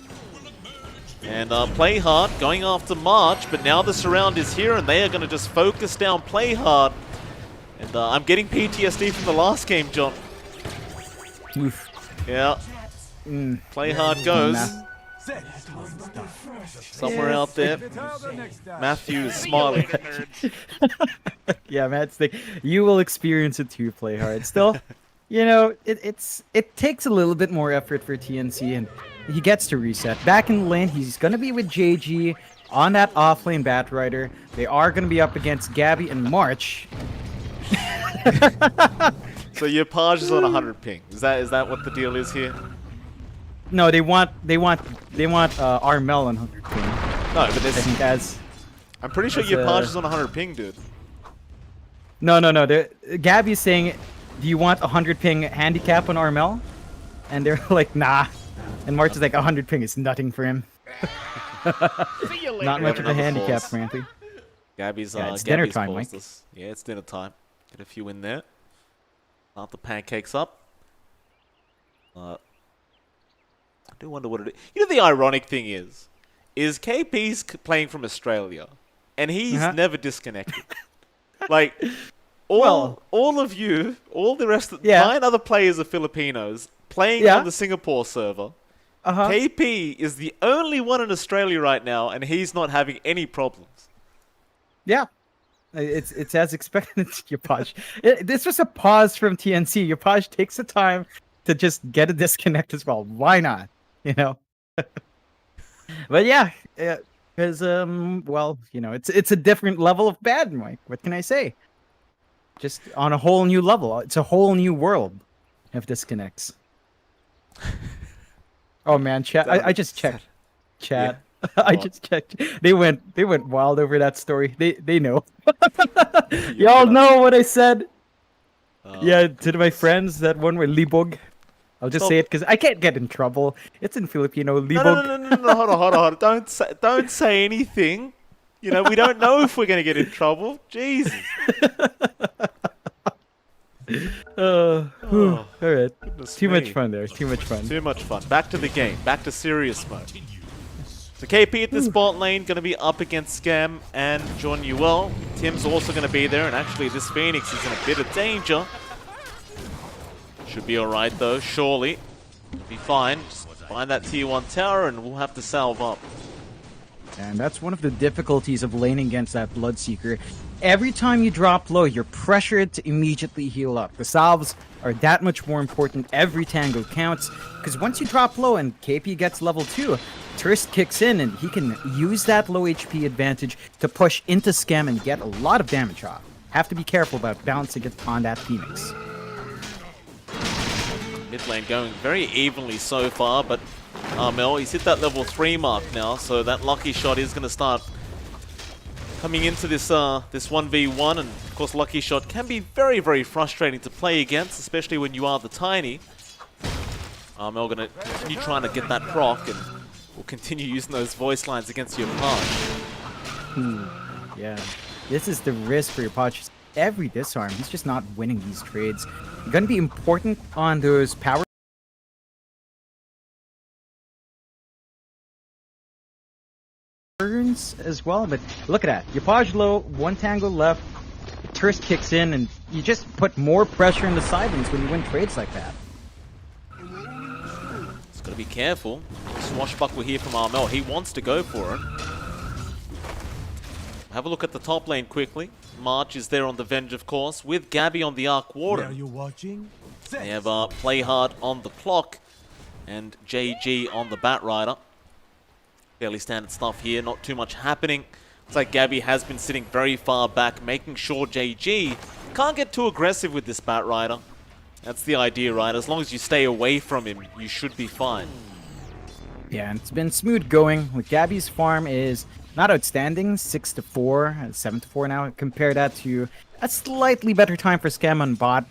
And play hard, going after March, but now the surround is here and they are going to just focus down play hard. And I'm getting PTSD from the last game, John. Oof. Yeah. Play hard goes. Nah. Somewhere out there. Matthew is smiling. Yeah, man, it's like you will experience it too. Play hard. Still, it takes a little bit more effort for TNC, and he gets to reset. Back in the lane, he's gonna be with JG on that offlane Batrider. They are gonna be up against Gabby and March. So your Page is on 100 ping. Is that what the deal is here? No, they want Armel on 100 ping. No, but I think as I'm pretty sure your Page is on 100 ping, dude. no. Gabby's saying, "Do you want 100 ping handicap on Armel?" And they're like, "Nah." And March is like, 100 ping is nothing for him. Not much of a handicap, pause. frankly. Gabby's it's dinner Gabby's time, paused Mike. us. Yeah, it's dinner time. Get a few in there. Start the pancakes up. I do wonder what it is. The ironic thing is KP's playing from Australia, and he's never disconnected. Like, all of you, all the rest of 9 other players are Filipinos playing on the Singapore server. KP is the only one in Australia right now, and he's not having any problems. Yeah. It's as expected. Yopaj. This was a pause from TNC. Yopaj takes the time to just get a disconnect as well. Why not? But yeah, because it's a different level of bad, Mike. What can I say? Just on a whole new level. It's a whole new world of disconnects. Oh man, chat. I just checked. Chat. Yeah. I just checked. They went wild over that story. They know. Y'all know what I said. Yeah, to my friends, that one with Libog. I'll just say it because I can't get in trouble. It's in Filipino. Libog. No, hold on. Don't say anything. We don't know if we're gonna get in trouble. Jesus. All right. Too me. much fun there. Too much fun. Too much fun. Back to the game. Back to serious mode. So KP at this bot lane going to be up against Scam and John Yuel. Tim's also going to be there, and actually this Phoenix is in a bit of danger. Should be alright though, surely. Be fine. Just find that tier 1 tower and we'll have to salve up. And that's one of the difficulties of laning against that Bloodseeker. Every time you drop low, you're pressured to immediately heal up. The salves are that much more important. Every tango counts. Because once you drop low and KP gets level 2, Thirst kicks in and he can use that low HP advantage to push into Scam and get a lot of damage off. Have to be careful about balancing it on that Phoenix. Mid lane going very evenly so far, but Armel, he's hit that level 3 mark now, so that lucky shot is going to start coming into this this 1v1, and of course lucky shot can be very, very frustrating to play against, especially when you are the tiny. Armel going to continue trying to get that proc, and will continue using those voice lines against your Paj. Yeah, this is the risk for your Paj. Every disarm, he's just not winning these trades. Going to be important on those power turns as well, but look at that. Your Paj low, one tango left, Thirst kicks in, and you just put more pressure in the sidelines when you win trades like that. Just gotta be careful. Swashbuckle here from Armel. He wants to go for it. Have a look at the top lane quickly. March is there on the Venge, of course, with Gabby on the Arc Warden. Are you watching? They have Play Hard on the clock and JG on the Bat Rider. Fairly standard stuff here, not too much happening. Looks like Gabby has been sitting very far back, making sure JG can't get too aggressive with this Bat Rider. That's the idea, right? As long as you stay away from him, you should be fine. Yeah, and it's been smooth going. With Gabby's farm is not outstanding, 6-4, 7-4 now. Compare that to a slightly better time for Scam on bot,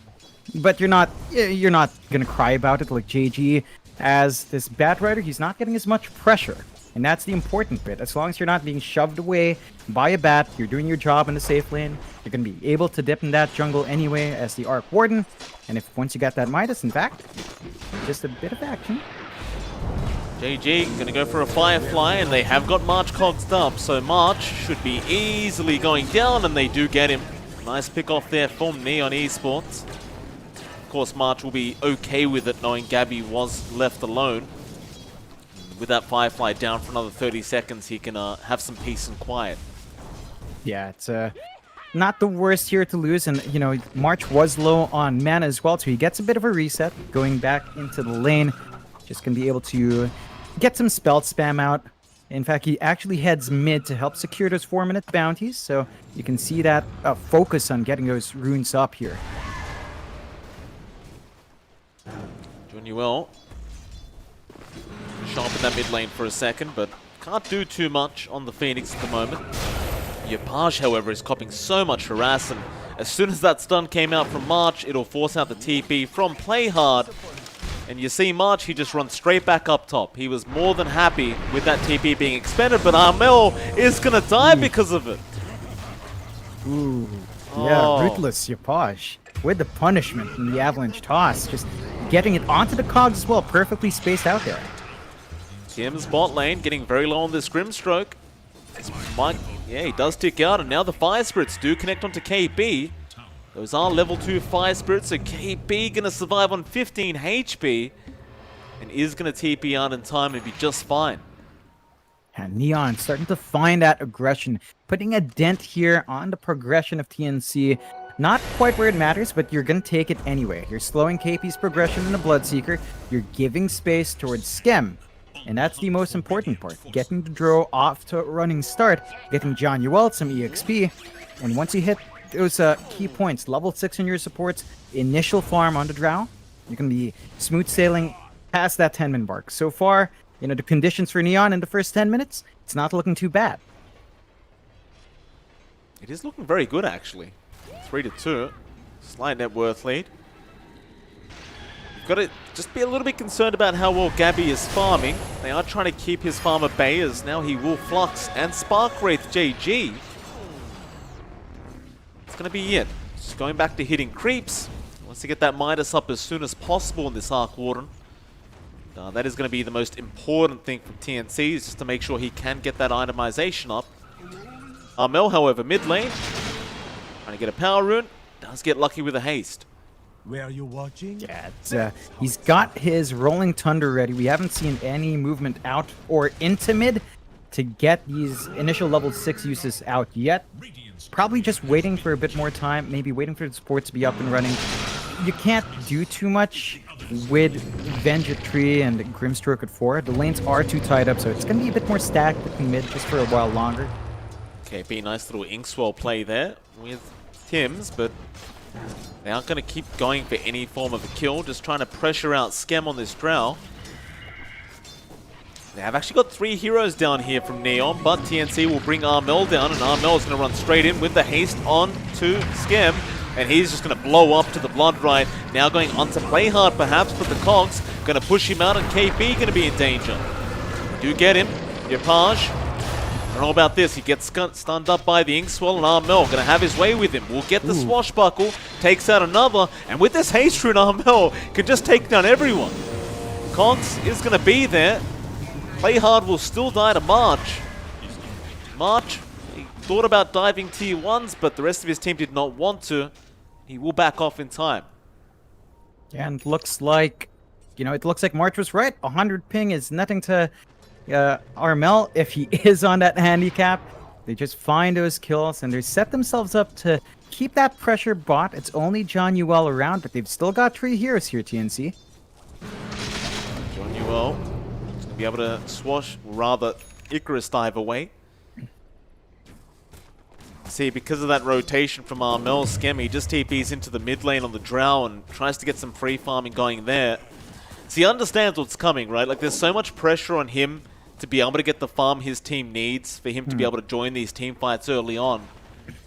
but you're not gonna cry about it like JG. As this Bat Rider, he's not getting as much pressure, and that's the important bit. As long as you're not being shoved away by a bat, you're doing your job in the safe lane. You're gonna be able to dip in that jungle anyway as the Arc Warden, and if once you get that Midas, in fact, just a bit of action. JG gonna go for a Firefly, and they have got March cogsed up, so March should be easily going down, and they do get him. Nice pick off there from Neon Esports. Of course, March will be okay with it, knowing Gabby was left alone. With that Firefly down for another 30 seconds, he can have some peace and quiet. Yeah, it's not the worst here to lose, and you know, March was low on mana as well, so he gets a bit of a reset going back into the lane. Just gonna be able to get some spell spam out. In fact, he actually heads mid to help secure those 4-minute bounties, so you can see that focus on getting those runes up here. Doing you well. Sharpen that mid lane for a second, but can't do too much on the Phoenix at the moment. Your Paj, however, is copping so much harass, and as soon as that stun came out from March, it'll force out the TP from Play Hard. And you see March, he just runs straight back up top. He was more than happy with that TP being expended, but Armel is gonna die because of it. Ooh, yeah, Oh. ruthless, your Paj. With the punishment from the Avalanche toss, just getting it onto the cogs as well, perfectly spaced out there. Kim's bot lane getting very low on this Grimstroke. Mike, yeah, he does tick out, and now the Fire Spirits do connect onto KB. Those are level 2 Fire Spirits, so KB gonna survive on 15 HP and is gonna TP out in time and be just fine. And Neon starting to find that aggression, putting a dent here on the progression of TNC. Not quite where it matters, but you're gonna take it anyway. You're slowing KP's progression in the Bloodseeker, you're giving space towards Skem. And that's the most important part, getting the Drow off to a running start, getting John Yuel some EXP, and once you hit those key points, level 6 in your supports, initial farm on the Drow, you're going to be smooth sailing past that 10-minute mark. So far, you know, the conditions for Neon in the first 10 minutes, it's not looking too bad. It is looking very good, actually. 3-2, slight net worth lead. You've got to just be a little bit concerned about how well Gabby is farming. They are trying to keep his farm at bay, as now he will Flux and Spark Wraith JG. It's going to be it. Just going back to hitting creeps. Wants to get that Midas up as soon as possible in this Arc Warden. That is going to be the most important thing from TNC, is just to make sure he can get that itemization up. Armel, however, mid lane, trying to get a power rune, does get lucky with a haste. Where are you watching? Yeah, it's, he's got his Rolling Thunder ready. We haven't seen any movement out or into mid. to get these initial level 6 uses out yet. Probably just waiting for a bit more time, maybe waiting for the support to be up and running. You can't do too much with Venge at 3 and Grimstroke at 4. The lanes are too tied up, so it's going to be a bit more stacked between mid just for a while longer. KP, nice little Inkswell play there with Tims, but they aren't going to keep going for any form of a kill, just trying to pressure out Skem on this Drow. They have actually got 3 heroes down here from Neon, but TNC will bring Armel down, and Armel is going to run straight in with the haste on to Skem, and he's just going to blow up to the Blood Rite. Now going on to play hard perhaps, but the Cogs going to push him out, and KP going to be in danger. Do get him. Yapage. I don't know about this. He gets stunned up by the Inkswell, and Armel going to have his way with him. Will get the Swashbuckle, takes out another, and with this haste rune, Armel can just take down everyone. Cogs is going to be there. Play hard will still die to March. March, he thought about diving tier 1s, but the rest of his team did not want to. He will back off in time. And it looks like, it looks like March was right. 100 ping is nothing to Armel if he is on that handicap. They just find those kills, and they set themselves up to keep that pressure bot. It's only John Uel around, but they've still got 3 heroes here, TNC. John Uel be able to swash, or rather Icarus dive away. See, because of that rotation from Armel, Skem, he just TPs into the mid lane on the Drow and tries to get some free farming going there. So he understands what's coming, right? Like, there's so much pressure on him to be able to get the farm his team needs for him to be able to join these team fights early on.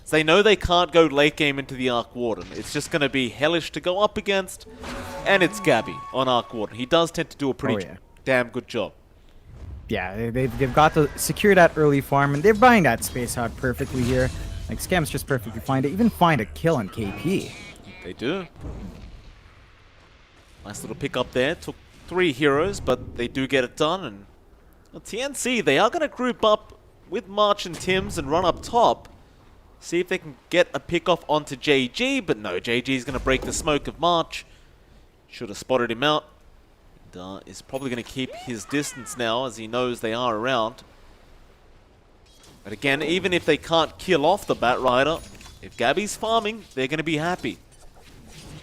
So they know they can't go late game into the Arc Warden. It's just going to be hellish to go up against, and it's Gabby on Arc Warden. He does tend to do a pretty damn good job. Yeah, they've got to secure that early farm, and they're buying that space out perfectly here. Like, Skem's just perfectly fine to even find a kill on KP. They do. Nice little pick up there. Took 3 heroes, but they do get it done. And well, TNC, they are going to group up with March and Tims and run up top. See if they can get a pick off onto JG, but no, JG is going to break the smoke of March. Should have spotted him out. Is probably going to keep his distance now as he knows they are around. But again, even if they can't kill off the Bat Rider, if Gabby's farming, they're going to be happy.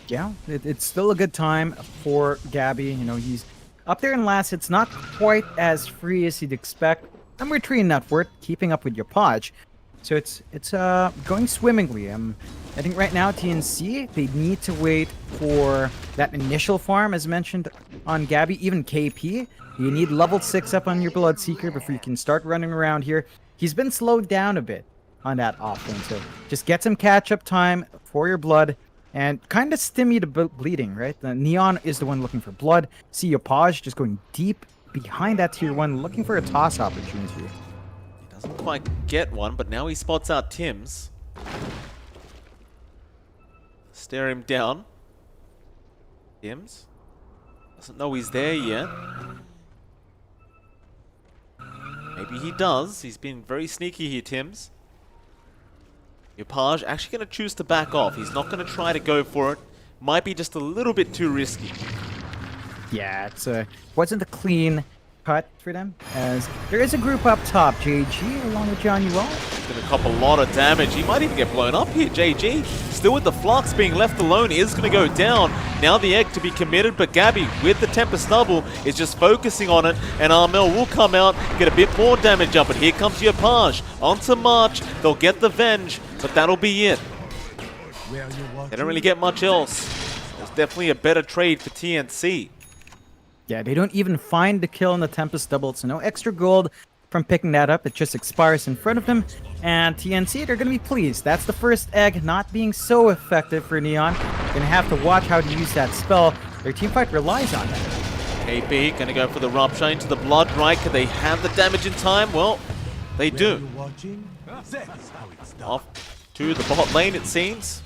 Yeah, it's still a good time for Gabby. He's up there in last. It's not quite as free as you'd expect. Number 3 in net worth, keeping up with your Podge. So it's going swimmingly. I think right now TNC, they need to wait for that initial farm, as mentioned on Gabby, even KP. You need level 6 up on your Bloodseeker before you can start running around here. He's been slowed down a bit on that offlane, so just get some catch-up time for your Blood and kind of stimmy the bleeding, right? The Neon is the one looking for Blood. See Yapage just going deep behind that tier 1, looking for a toss opportunity. He doesn't quite get one, but now he spots out Tims. Stare him down. Tims doesn't know he's there yet. Maybe he does. He's been very sneaky here, Tims. Yapage actually going to choose to back off. He's not going to try to go for it. Might be just a little bit too risky. Yeah, it's wasn't a clean cut for them, as there is a group up top. JG along with John Uel. He's going to cop a lot of damage. He might even get blown up here. JG still with the Flux being left alone is going to go down. Now the egg to be committed, but Gabby with the Tempest Double is just focusing on it, and Armel will come out, get a bit more damage up, and here comes Yapage onto March. They'll get the Venge, but that'll be it. They don't really get much else. There's definitely a better trade for TNC. Yeah, they don't even find the kill on the Tempest Double, so no extra gold from picking that up. It just expires in front of them, and TNC, they're going to be pleased. That's the first egg not being so effective for Neon. Going to have to watch how to use that spell. Their teamfight relies on that. KP going to go for the Rupture into the Blood Rite. Can they have the damage in time? Well, they do. Off to the bot lane, it seems.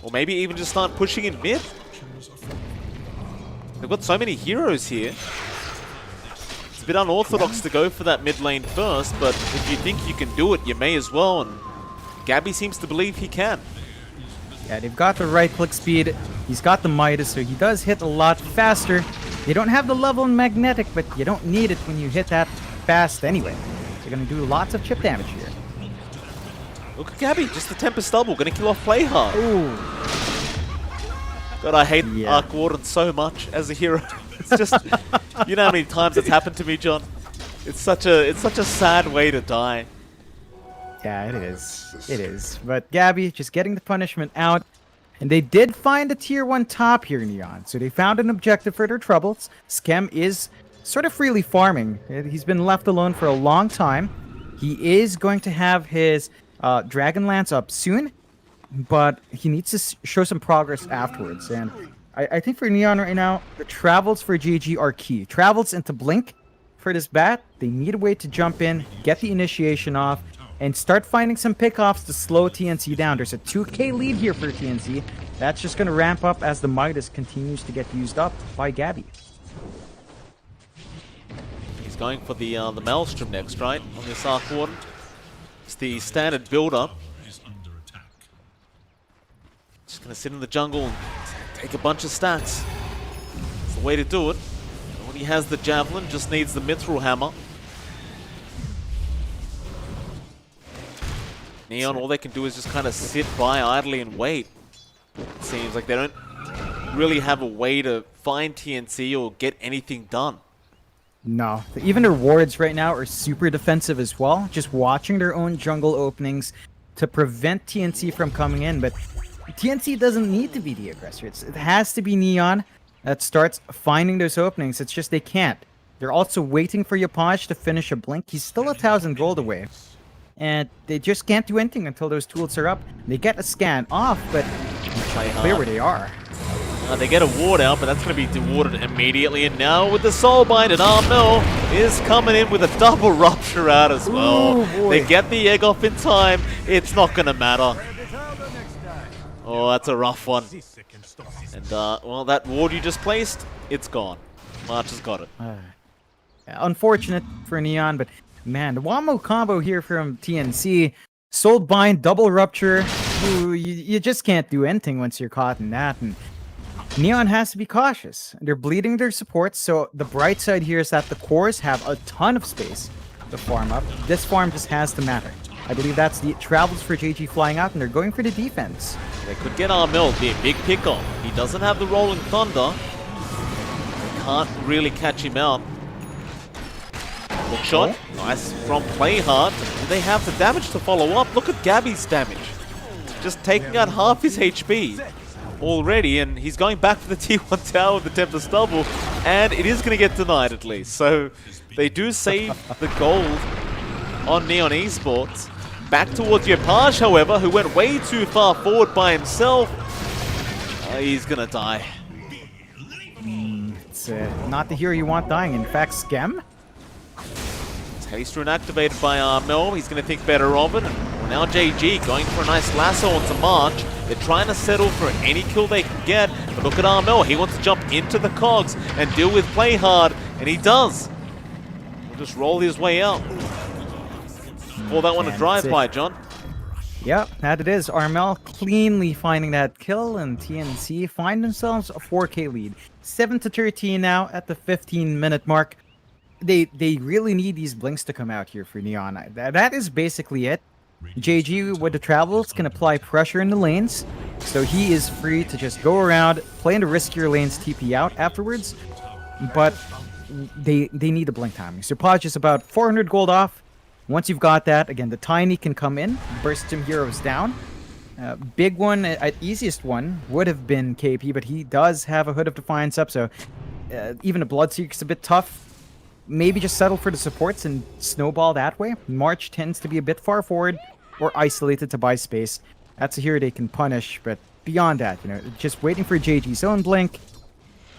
Or maybe even just start pushing in mid. They've got so many heroes here. It's a bit unorthodox to go for that mid lane first, but if you think you can do it, you may as well, and Gabby seems to believe he can. Yeah, they've got the right click speed. He's got the Midas, so he does hit a lot faster. You don't have the level in Magnetic, but you don't need it when you hit that fast anyway. They're going to do lots of chip damage here. Look at Gabby, just the Tempest double, gonna kill off Play Hard. Ooh. God, I hate Yeah. Arc Warden so much as a hero. It's just, you know how many times it's happened to me, John? It's such a sad way to die. Yeah, it is. It is. But Gabby just getting the punishment out. And they did find a tier 1 top here, Neon. So they found an objective for their troubles. Skem is sort of freely farming. He's been left alone for a long time. He is going to have his Dragon Lance up soon. But he needs to show some progress afterwards. And I think for Neon right now, the travels for GG are key. Travels into Blink for this bat. They need a way to jump in, get the initiation off, and start finding some pickoffs to slow TNC down. There's a 2k lead here for TNC. That's just going to ramp up as the Midas continues to get used up by Gabby. He's going for the Maelstrom next, right? On this Arc Warden. It's the standard build-up. Is under attack. Just gonna sit in the jungle and take a bunch of stacks. It's the way to do it. And when he has the Javelin, just needs the Mithril Hammer. Neon, all they can do is just kind of sit by idly and wait. It seems like they don't really have a way to find TNC or get anything done. No. Even their wards right now are super defensive as well. Just watching their own jungle openings to prevent TNC from coming in. But TNC doesn't need to be the aggressor. It has to be Neon that starts finding those openings. It's just they can't. They're also waiting for Yapaj to finish a blink. He's still 1,000 gold away. And they just can't do anything until those tools are up. They get a scan off, but it's clear where they are. They get a ward out, but that's going to be dewarded immediately. And now with the Soulbind, and Armel is coming in with a double rupture out as well. Ooh, they get the egg off in time. It's not going to matter. Oh, that's a rough one. And, well, that ward you just placed, it's gone. March has got it. Unfortunate for Neon, but man, the Wamo combo here from TNC. Soulbind, double rupture. Ooh, you just can't do anything once you're caught in that. And Neon has to be cautious. They're bleeding their supports, so the bright side here is that the cores have a ton of space to farm up. This farm just has to matter. I believe that's the travels for JG flying out, and they're going for the defense. They could get Armel, be a big pick-off. He doesn't have the Rolling Thunder. Can't really catch him out. Hook shot, nice from Play Hard. Do they have the damage to follow up? Look at Gabby's damage. Just taking out half his HP already, and he's going back for the T1 tower with the Tempest double, and it is going to get denied at least. So they do save the gold on Neon Esports. Back towards Yapaj, however, who went way too far forward by himself. He's going to die. It's not the hero you want dying. In fact, Skem. Haste Rune activated by Armel. He's going to think better of it. And now JG going for a nice lasso onto March. They're trying to settle for any kill they can get. But look at Armel. He wants to jump into the cogs and deal with Play Hard. And he does. He'll just roll his way out. Call that one a drive-by, John. Yep, that it is. Armel cleanly finding that kill, and TNC find themselves a 4k lead. 7-13 now at the 15-minute mark. They really need these blinks to come out here for Neon. That is basically it. JG with the travels can apply pressure in the lanes, so he is free to just go around, play in the riskier lanes, TP out afterwards. But they need the blink timing. So Podge is about 400 gold off. Once you've got that, again, the Tiny can come in, burst some heroes down. Big one, easiest one, would have been KP, but he does have a Hood of Defiance up, so even a Bloodseeker's a bit tough. Maybe just settle for the supports and snowball that way. March tends to be a bit far forward or isolated to buy space. That's a hero they can punish, but beyond that, just waiting for JG's own blink.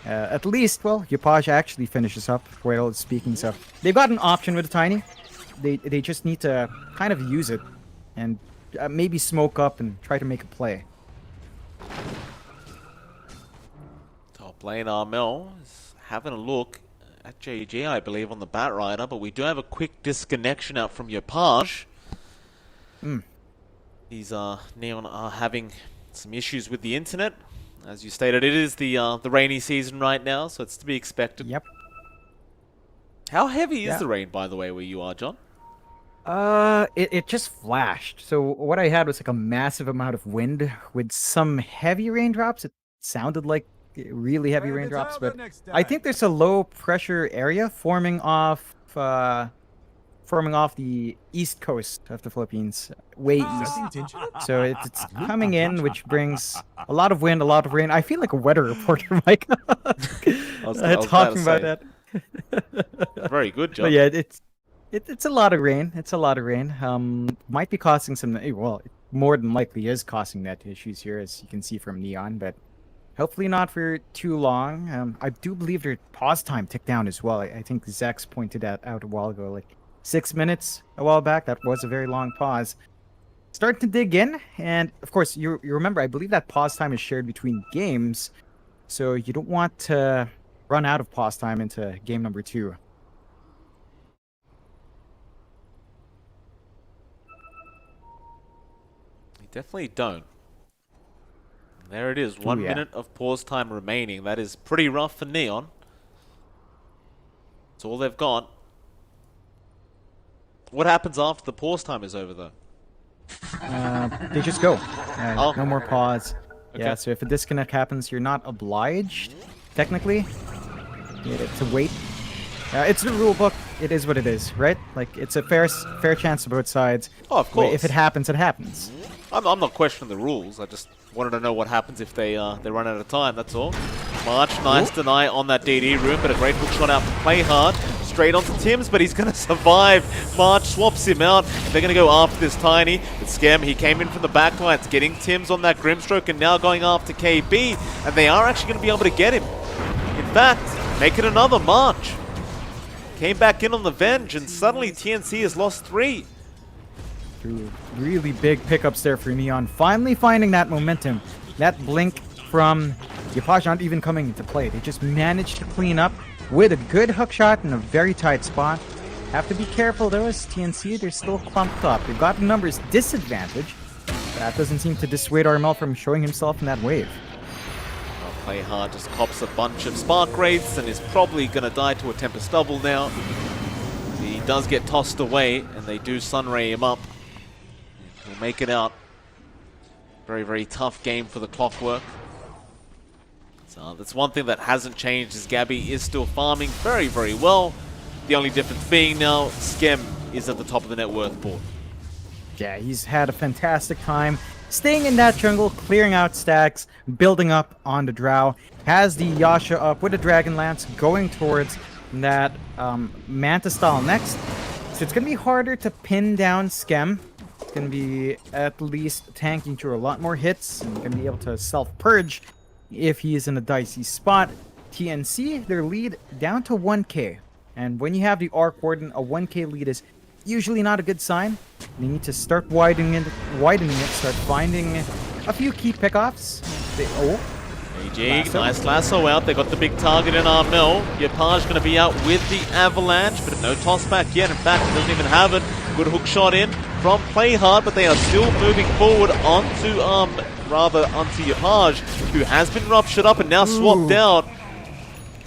At least, well, Yapaj actually finishes up, Royal speaking, so they've got an option with the Tiny. They just need to kind of use it and maybe smoke up and try to make a play. Top lane Armel is having a look at JG, I believe, on the Batrider, but we do have a quick disconnection out from Yapaj. These Neon are having some issues with the internet. As you stated, it is the rainy season right now, so it's to be expected. Yep. How heavy is the rain, by the way, where you are, John? It just flashed. So what I had was like a massive amount of wind with some heavy raindrops. It sounded like really heavy raindrops, but I think there's a low pressure area forming off the east coast of the Philippines, way east. So it's coming in, which brings a lot of wind, a lot of rain. I feel like a weather reporter, Mike. I was about Talking to about say. that. Very good, John. But yeah, it's a lot of rain. It's a lot of rain. Might be causing some. Well, it more than likely is causing net issues here, as you can see from Neon. But hopefully not for too long. I do believe their pause time ticked down as well. I think Zex pointed that out a while ago, like 6 minutes a while back. That was a very long pause. Starting to dig in, and of course, you remember. I believe that pause time is shared between games, so you don't want to run out of pause time into game number 2. You definitely don't. And there it is. 1 yeah. minute of pause time remaining. That is pretty rough for Neon. That's all they've got. What happens after the pause time is over, though? They just go. Oh. No more pause. Okay. Yeah, so if a disconnect happens, you're not obliged, technically, to wait. It's the rule book. It is what it is, right? Like, it's a fair chance to both sides. Oh, of course. If it happens, it happens. I'm not questioning the rules. I just wanted to know what happens if they run out of time, that's all. March, nice deny on that DD room, but a great hook shot out from Play Hard. Straight onto Tim's, but he's going to survive. March swaps him out. They're going to go after this Tiny. But Scam, he came in from the backlines, getting Tim's on that Grimstroke, and now going after KB. And they are actually going to be able to get him. In fact, make it another March. Came back in on the Venge, and suddenly TNC has lost 3. Really big pickups there for Neon. Finally finding that momentum. That blink from Yapaj not even coming into play. They just managed to clean up with a good hook shot in a very tight spot. Have to be careful though, as TNC, they're still clumped up. They've got a numbers disadvantage. That doesn't seem to dissuade Armel from showing himself in that wave. Play Hard just cops a bunch of Spark Wraiths and is probably going to die to a Tempest Double now. He does get tossed away, and they do Sunray him up. He'll make it out. Very, very tough game for the Clockwork. So that's one thing that hasn't changed, is Gabby is still farming very, very well. The only difference being now, Skem is at the top of the net worth board. Yeah, he's had a fantastic time staying in that jungle, clearing out stacks, building up on the Drow. Has the Yasha up with a Dragon Lance, going towards that Manta style next. So it's going to be harder to pin down Skem. It's going to be at least tanking through a lot more hits, and going to be able to self-purge if he is in a dicey spot. TNC, their lead down to 1k. And when you have the Arc Warden, a 1k lead is usually not a good sign. They need to start widening it, start finding a few key pickoffs. AG, nice lasso out. They got the big target in Armel. Yapaj going to be out with the Avalanche, but no toss back yet. In fact, he doesn't even have it. Good hook shot in from Play Hard, but they are still moving forward onto Yapaj, who has been ruptured up and now swapped out.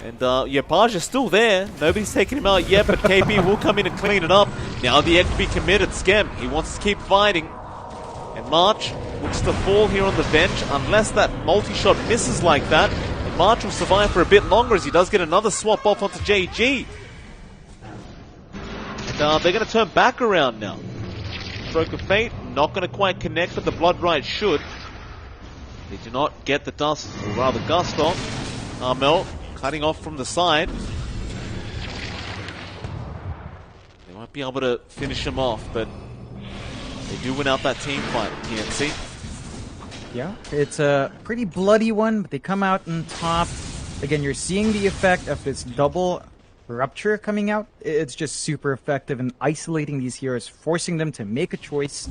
And Yapaj is still there. Nobody's taken him out yet, but KP will come in and clean it up. Now the XP committed. Skem, he wants to keep fighting. And March looks to fall here on the bench unless that multi-shot misses like that. And March will survive for a bit longer as he does get another swap off onto JG. And they're going to turn back around now. Stroke of Fate, not going to quite connect, but the Blood Right should. They do not get the dust, or rather gust off. Armel cutting off from the side. They won't be able to finish him off, but they do win out that team fight, TNC. Yeah, it's a pretty bloody one, but they come out on top. Again, you're seeing the effect of this double rupture coming out. It's just super effective in isolating these heroes, forcing them to make a choice.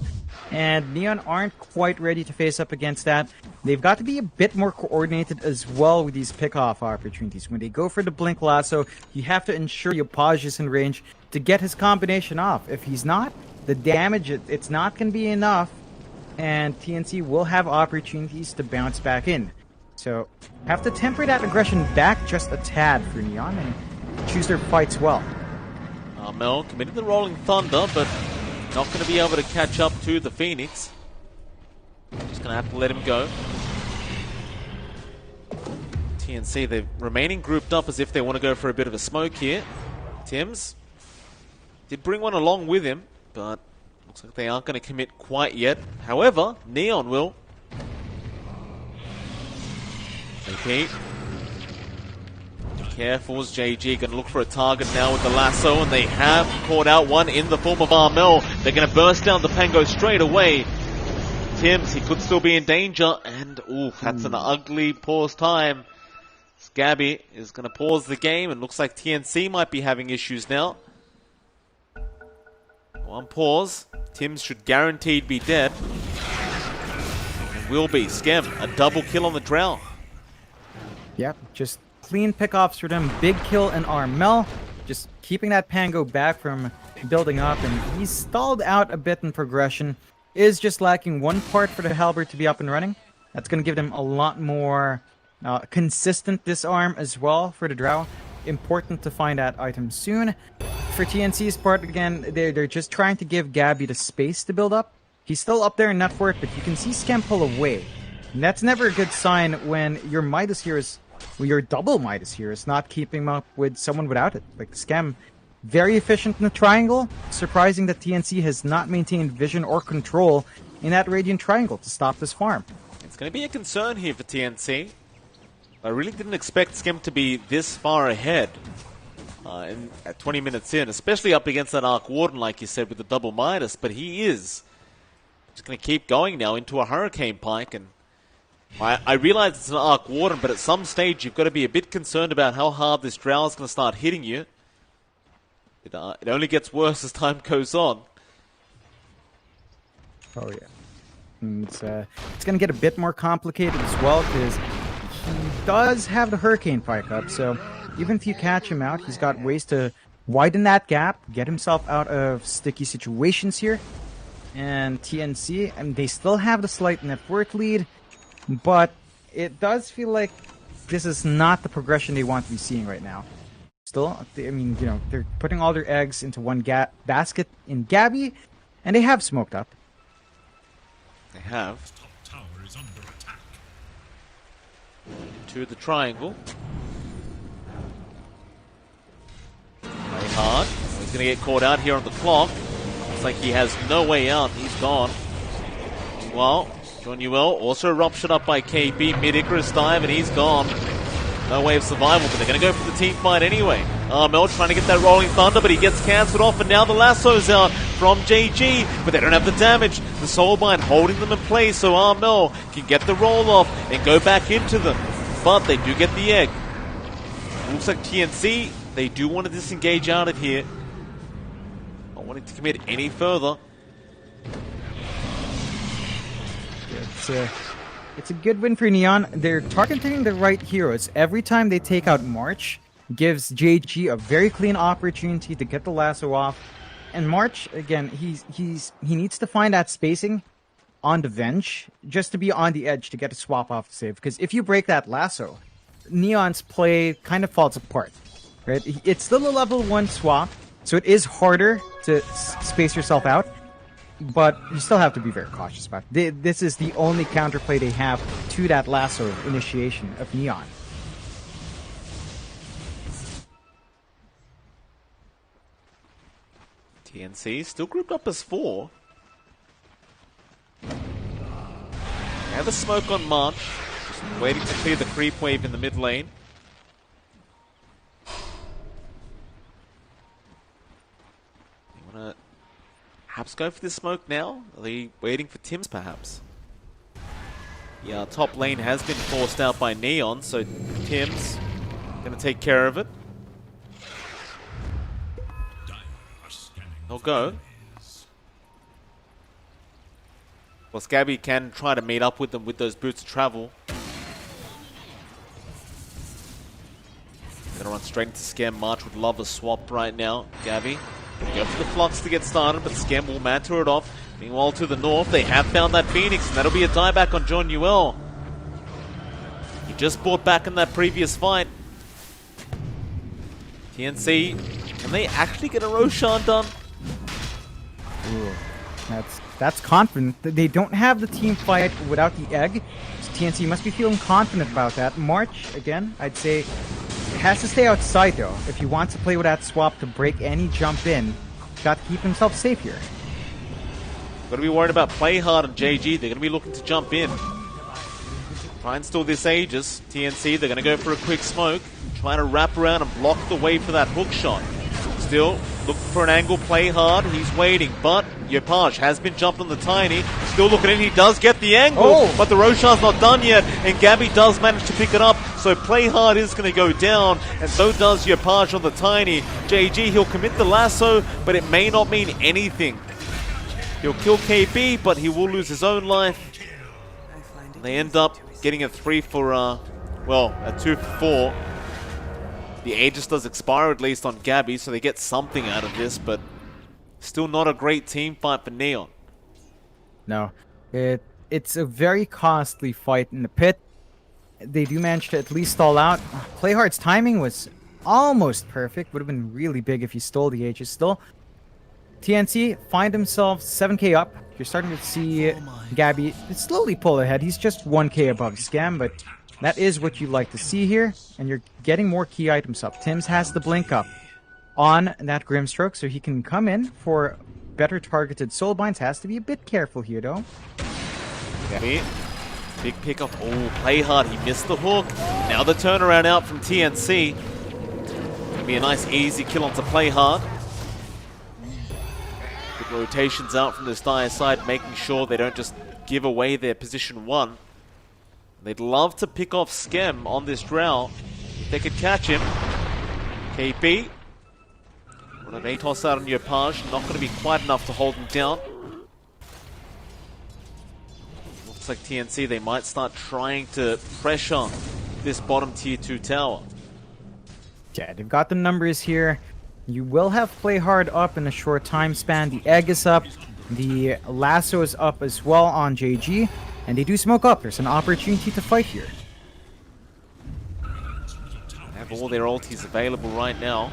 And Neon aren't quite ready to face up against that. They've got to be a bit more coordinated as well with these pick-off opportunities. When they go for the Blink Lasso, you have to ensure Yapaj is in range to get his combination off. If he's not, the damage, it's not going to be enough, and TNC will have opportunities to bounce back in. So, have to temper that aggression back just a tad for Neon and choose their fights well. Armel committed the Rolling Thunder, but Not going to be able to catch up to the Phoenix. Just going to have to let him go. TNC, they're remaining grouped up as if they want to go for a bit of a smoke here. Tims did bring one along with him, but looks like they aren't going to commit quite yet. However, Neon will. JP. Careful as JG going to look for a target now with the lasso, and they have caught out one in the form of Armel. They're going to burst down the Pango straight away. Tims, he could still be in danger, and ooh, that's an ugly pause time. Gabby is going to pause the game, and looks like TNC might be having issues now. One pause. Tims should guaranteed be dead. And will be. Skem, a double kill on the Drow. Yep, just clean pickoffs for them. Big kill in Armel. Just keeping that Pango back from building up, and he's stalled out a bit in progression. Is just lacking one part for the Halberd to be up and running. That's going to give them a lot more consistent disarm as well for the Drow. Important to find that item soon. For TNC's part, again, they're just trying to give Gabby the space to build up. He's still up there in net worth, but you can see Skem pull away. And that's never a good sign when your Midas here is, well, your double Midas here is not keeping up with someone without it. Like Skem, very efficient in the triangle. Surprising that TNC has not maintained vision or control in that Radiant Triangle to stop this farm. It's going to be a concern here for TNC. I really didn't expect Skem to be this far ahead at 20 minutes in, especially up against that Arc Warden, like you said, with the double Midas, but he is just going to keep going now into a Hurricane Pike, and I realize it's an Arc Warden, but at some stage you've got to be a bit concerned about how hard this Drow is going to start hitting you. It only gets worse as time goes on. Oh yeah. And it's going to get a bit more complicated as well, because he does have the Hurricane Pike up, so even if you catch him out, he's got ways to widen that gap, get himself out of sticky situations here. And TNC, and they still have the slight net worth lead, but it does feel like this is not the progression they want to be seeing right now. Still, I mean, you know, they're putting all their eggs into one basket in Gabby, and they have smoked up. They have. Top tower is under attack. To the triangle. Play hard. Oh, he's going to get caught out here on the clock. Looks like he has no way out. He's gone. Well, John Newell also ruptured up by KB. Mid-Icarus dive, and he's gone. No way of survival, but they're going to go for the team fight anyway. Mel trying to get that Rolling Thunder, but he gets cancelled off, and now the lasso's out from JG, but they don't have the damage. The Soulbind holding them in place, so Armel can get the roll off and go back into them. But they do get the egg. Looks like TNC, they do want to disengage out of here. Not wanting to commit any further. It's a good win for Neon. They're targeting the right heroes. Every time they take out March, gives JG a very clean opportunity to get the lasso off. And March, again, he needs to find that spacing on the Venge just to be on the edge to get a swap off the save. Because if you break that lasso, Neon's play kind of falls apart. Right? It's still a level 1 swap, so it is harder to space yourself out. But you still have to be very cautious about it. This is the only counterplay they have to that lasso initiation of Neon. TNC still grouped up as 4. They have a smoke on March. Just waiting to clear the creep wave in the mid lane. You want to perhaps go for this smoke now? Are they waiting for Tims perhaps? Yeah, top lane has been forced out by Neon, so Tims going to take care of it. He'll go. Well, Scabby can try to meet up with them with those boots of travel. Gonna run straight into Skem. March would love a swap right now. Gabby go for the flux to get started, but Skem will mantle it off. Meanwhile, to the north, they have found that Phoenix, and that'll be a dieback on John Newell. He just bought back in that previous fight. TNC, can they actually get a Roshan done? Ooh, that's confident. They don't have the team fight without the egg. So TNC must be feeling confident about that. March, again, I'd say, has to stay outside though. If he wants to play with that swap to break any jump in, got to keep himself safe here. Got to be worried about play hard and JG. They're going to be looking to jump in. Try and stall this Aegis. TNC, they're going to go for a quick smoke. Trying to wrap around and block the way for that hook shot. Still looking for an angle, play hard. He's waiting, but Yopaj has been jumped on the Tiny. Still looking in, he does get the angle, but the Roshan's not done yet, and Gabby does manage to pick it up, so play hard is going to go down, and so does Yopaj on the Tiny. JG, he'll commit the lasso, but it may not mean anything. He'll kill KB, but he will lose his own life. They end up getting a 3 for, well, a 2 for 4. The Aegis does expire at least on Gabby, so they get something out of this, but still not a great team fight for Neon. No, it's a very costly fight in the pit. They do manage to at least stall out. Playhard's timing was almost perfect. Would have been really big if he stole the Aegis still. TNC find himself 7k up. You're starting to see Gabby slowly pull ahead. He's just 1k above Scam, but that is what you like to see here, and you're getting more key items up. Tims has the blink up on that Grimstroke, so he can come in for better targeted soulbinds. Has to be a bit careful here, though. Big pickup. Oh, play hard. He missed the hook. Now the turnaround out from TNC. Gonna be a nice easy kill onto play hard. Good rotations out from this dire side, making sure they don't just give away their position 1. They'd love to pick off Skem on this drow. If they could catch him. KB. With an ATOS out on Yopaj. Not going to be quite enough to hold him down. Looks like TNC, they might start trying to pressure this bottom tier 2 tower. Yeah, they've got the numbers here. You will have play hard up in a short time span. The egg is up. The lasso is up as well on JG. And they do smoke up. There's an opportunity to fight here. They have all their ultis available right now.